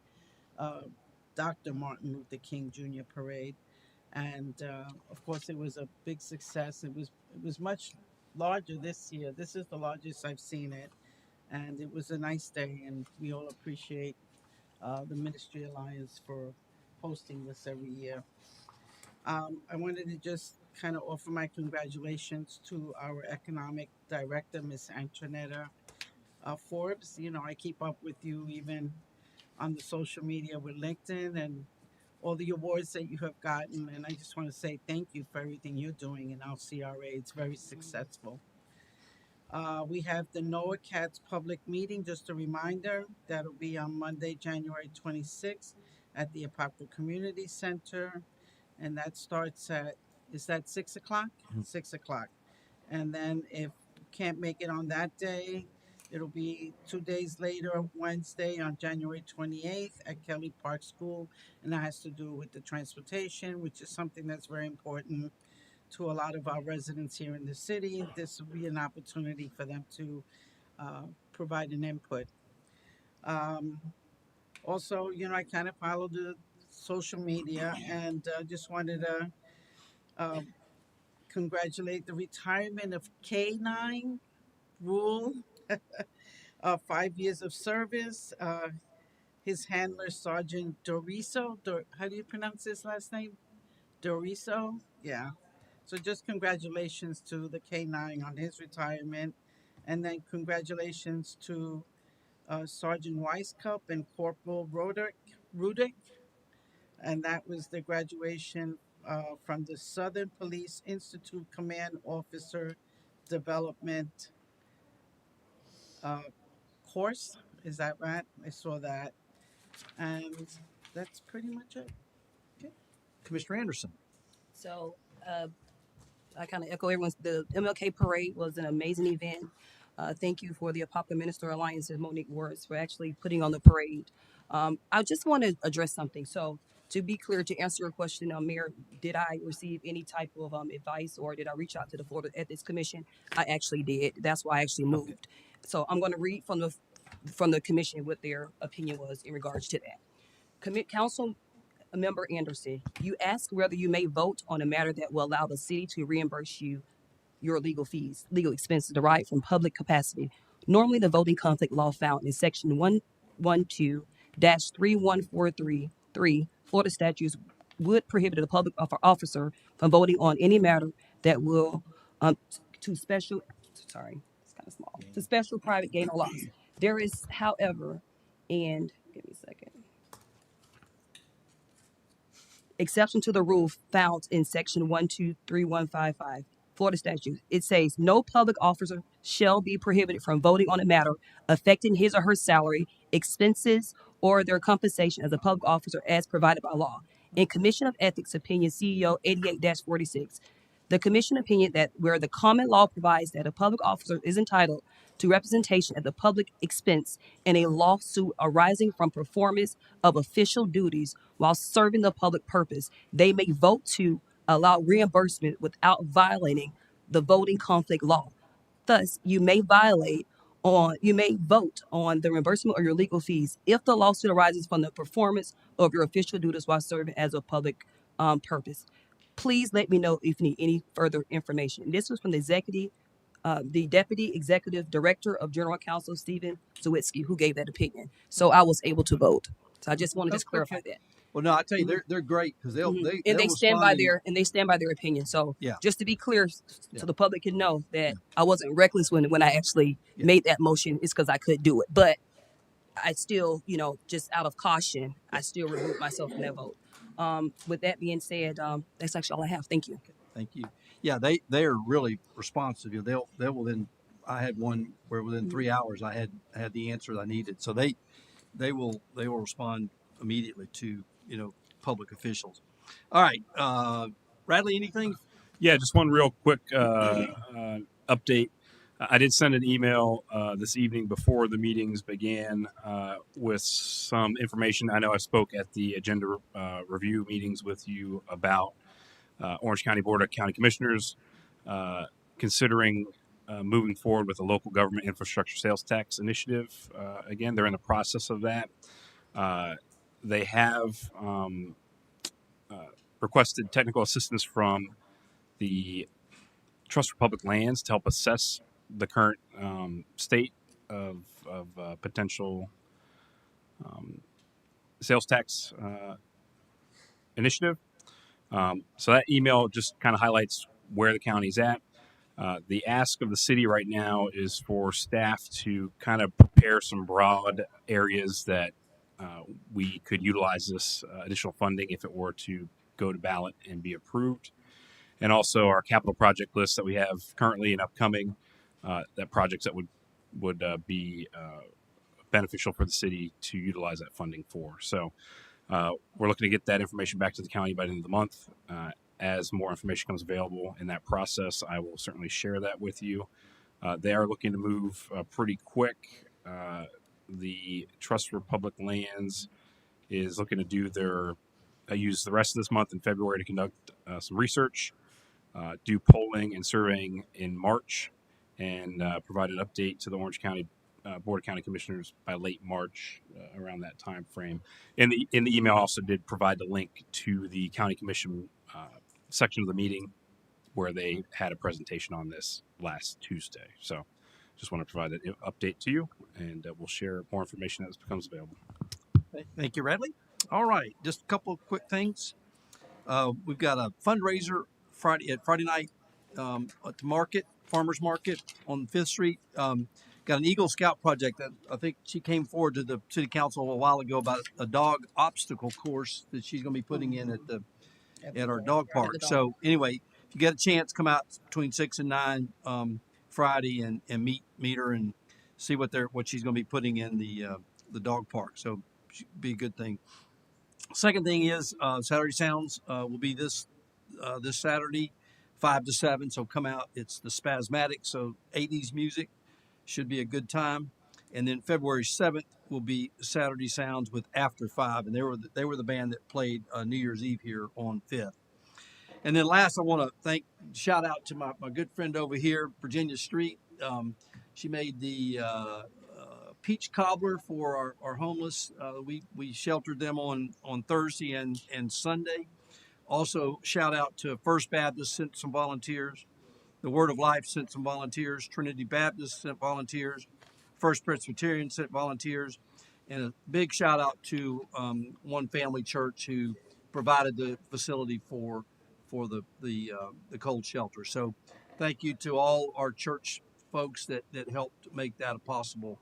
uh, Dr. Martin Luther King Jr. parade, and of course, it was a big success. It was much larger this year. This is the largest I've seen it, and it was a nice day. And we all appreciate the Ministry Alliance for hosting this every year. I wanted to just kind of offer my congratulations to our economic director, Miss Antonetta Forbes. You know, I keep up with you even on the social media with LinkedIn and all the awards that you have gotten. And I just want to say thank you for everything you're doing in our CRA. It's very successful. We have the NOAA Cats public meeting, just a reminder, that'll be on Monday, January 26th at the Apopka Community Center. And that starts at, is that 6 o'clock? 6 o'clock. And then if you can't make it on that day, it'll be 2 days later, Wednesday on January 28th at Kelly Park School. And that has to do with the transportation, which is something that's very important to a lot of our residents here in the city. This will be an opportunity for them to provide an input. Um, Also, you know, I kind of follow the social media and just wanted to uh, congratulate the retirement of K9 Rule, 5 years of service. His handler, Sergeant Doriso. How do you pronounce his last name? Doriso? Yeah. So just congratulations to the K9 on his retirement. And then congratulations to Sergeant Weiskup and Corporal Rudick. And that was the graduation from the Southern Police Institute Command Officer Development uh, course. Is that right? I saw that. And that's pretty much it. Okay. Commissioner Anderson. So I kind of echo everyone's. The MLK parade was an amazing event. Thank you for the Apopka Minister Alliance and Monique Words for actually putting on the parade. I just want to address something. So to be clear, to answer your question, Mayor, did I receive any type of advice, or did I reach out to the Florida Ethics Commission? I actually did. That's why I actually moved. So I'm going to read from the commission what their opinion was in regards to that. Council Member Anderson, you asked whether you may vote on a matter that will allow the city to reimburse you your legal fees, legal expenses derived from public capacity. Normally, the voting conflict law found in Section 112-31433 Florida statutes would prohibit a public officer from voting on any matter that will to special. Sorry, it's kind of small. To special private gain or loss. There is, however, and give me a second. Exception to the rule found in Section 123155 Florida statute. It says no public officer shall be prohibited from voting on a matter affecting his or her salary, expenses, or their compensation as a public officer as provided by law. In Commission of Ethics Opinion CEO 88-46, the commission opinion that where the common law provides that a public officer is entitled to representation at the public expense in a lawsuit arising from performance of official duties while serving the public purpose, they may vote to allow reimbursement without violating the voting conflict law. Thus, you may violate vote on the reimbursement of your legal fees if the lawsuit arises from the performance of your official duties while serving as a public purpose. Please let me know if you need any further information. This was from the Deputy Executive Director of General Counsel, Stephen Zawitsky, who gave that opinion. So I was able to vote. So I just want to just clarify Okay. that. Well, no, I tell you, Mhm. they're great because And they'll they stand by respond their opinion. So yeah, just to be clear, yeah, so the public can know yeah, that I wasn't reckless when I actually yeah. made that motion. It's because I could do it, but I still, just out of caution, Yeah. I still removed myself from that vote. With that being said, that's actually all I have. Thank you. Thank you. Yeah, they are really responsive. You know, they'll within. I had one where within Mhm. 3 hours I had the answer I needed. So they will respond immediately to public officials. All right, Radley, anything? Yeah, just one real quick update. I did send an email this evening before the meetings began with some information. I know I spoke at the agenda review meetings with you about Orange County Board of County Commissioners considering moving forward with a local government infrastructure sales tax initiative. Again, they're in the process of that. They have requested technical assistance from the Trust for Public Lands to help assess the current state of potential sales tax initiative. So that email just kind of highlights where the county's at. The ask of the city right now is for staff to kind of prepare some broad areas that we could utilize this additional funding if it were to go to ballot and be approved. And also our capital project list that we have currently and upcoming, that projects that would be beneficial for the city to utilize that funding for. So we're looking to get that information back to the county by the end of the month. As more information comes available in that process, I will certainly share that with you. They are looking to move pretty quick. The Trust for Public Lands is looking to do use the rest of this month in February to conduct some research, do polling and surveying in March, and provide an update to the Orange County Board of County Commissioners by late March, around that time frame. In the email, I also did provide the link to the County Commission section of the meeting where they had a presentation on this last Tuesday. So, just want to provide that update to you, and we'll share more information as it becomes available. Thank you, Radley. All right, just a couple of quick things. We've got a fundraiser Friday night at the market, farmers market on 5th Street. Got an Eagle Scout project that I think she came forward to the city council a while ago about a dog obstacle course that she's going to be putting in at our dog park. So anyway, if you get a chance, come out between 6 and 9 Friday and meet her and see what she's going to be putting in the dog park. So be a good thing. Second thing is Saturday Sounds will be this Saturday, 5 to 7. So come out. It's the Spasmatic, so 80s music should be a good time. And then February 7th will be Saturday Sounds with After 5, and they were the band that played New Year's Eve here on 5th. And then last, I want to shout out to my good friend over here, Virginia Street. She made the peach cobbler for our homeless. We sheltered them on Thursday and Sunday. Also, shout out to First Baptist, sent some volunteers. The Word of Life sent some volunteers. Trinity Baptist sent volunteers. First Presbyterian sent volunteers. And a big shout out to One Family Church who provided the facility for the cold shelter. So thank you to all our church folks that helped make that possible.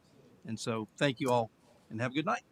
And so thank you all and have a good night.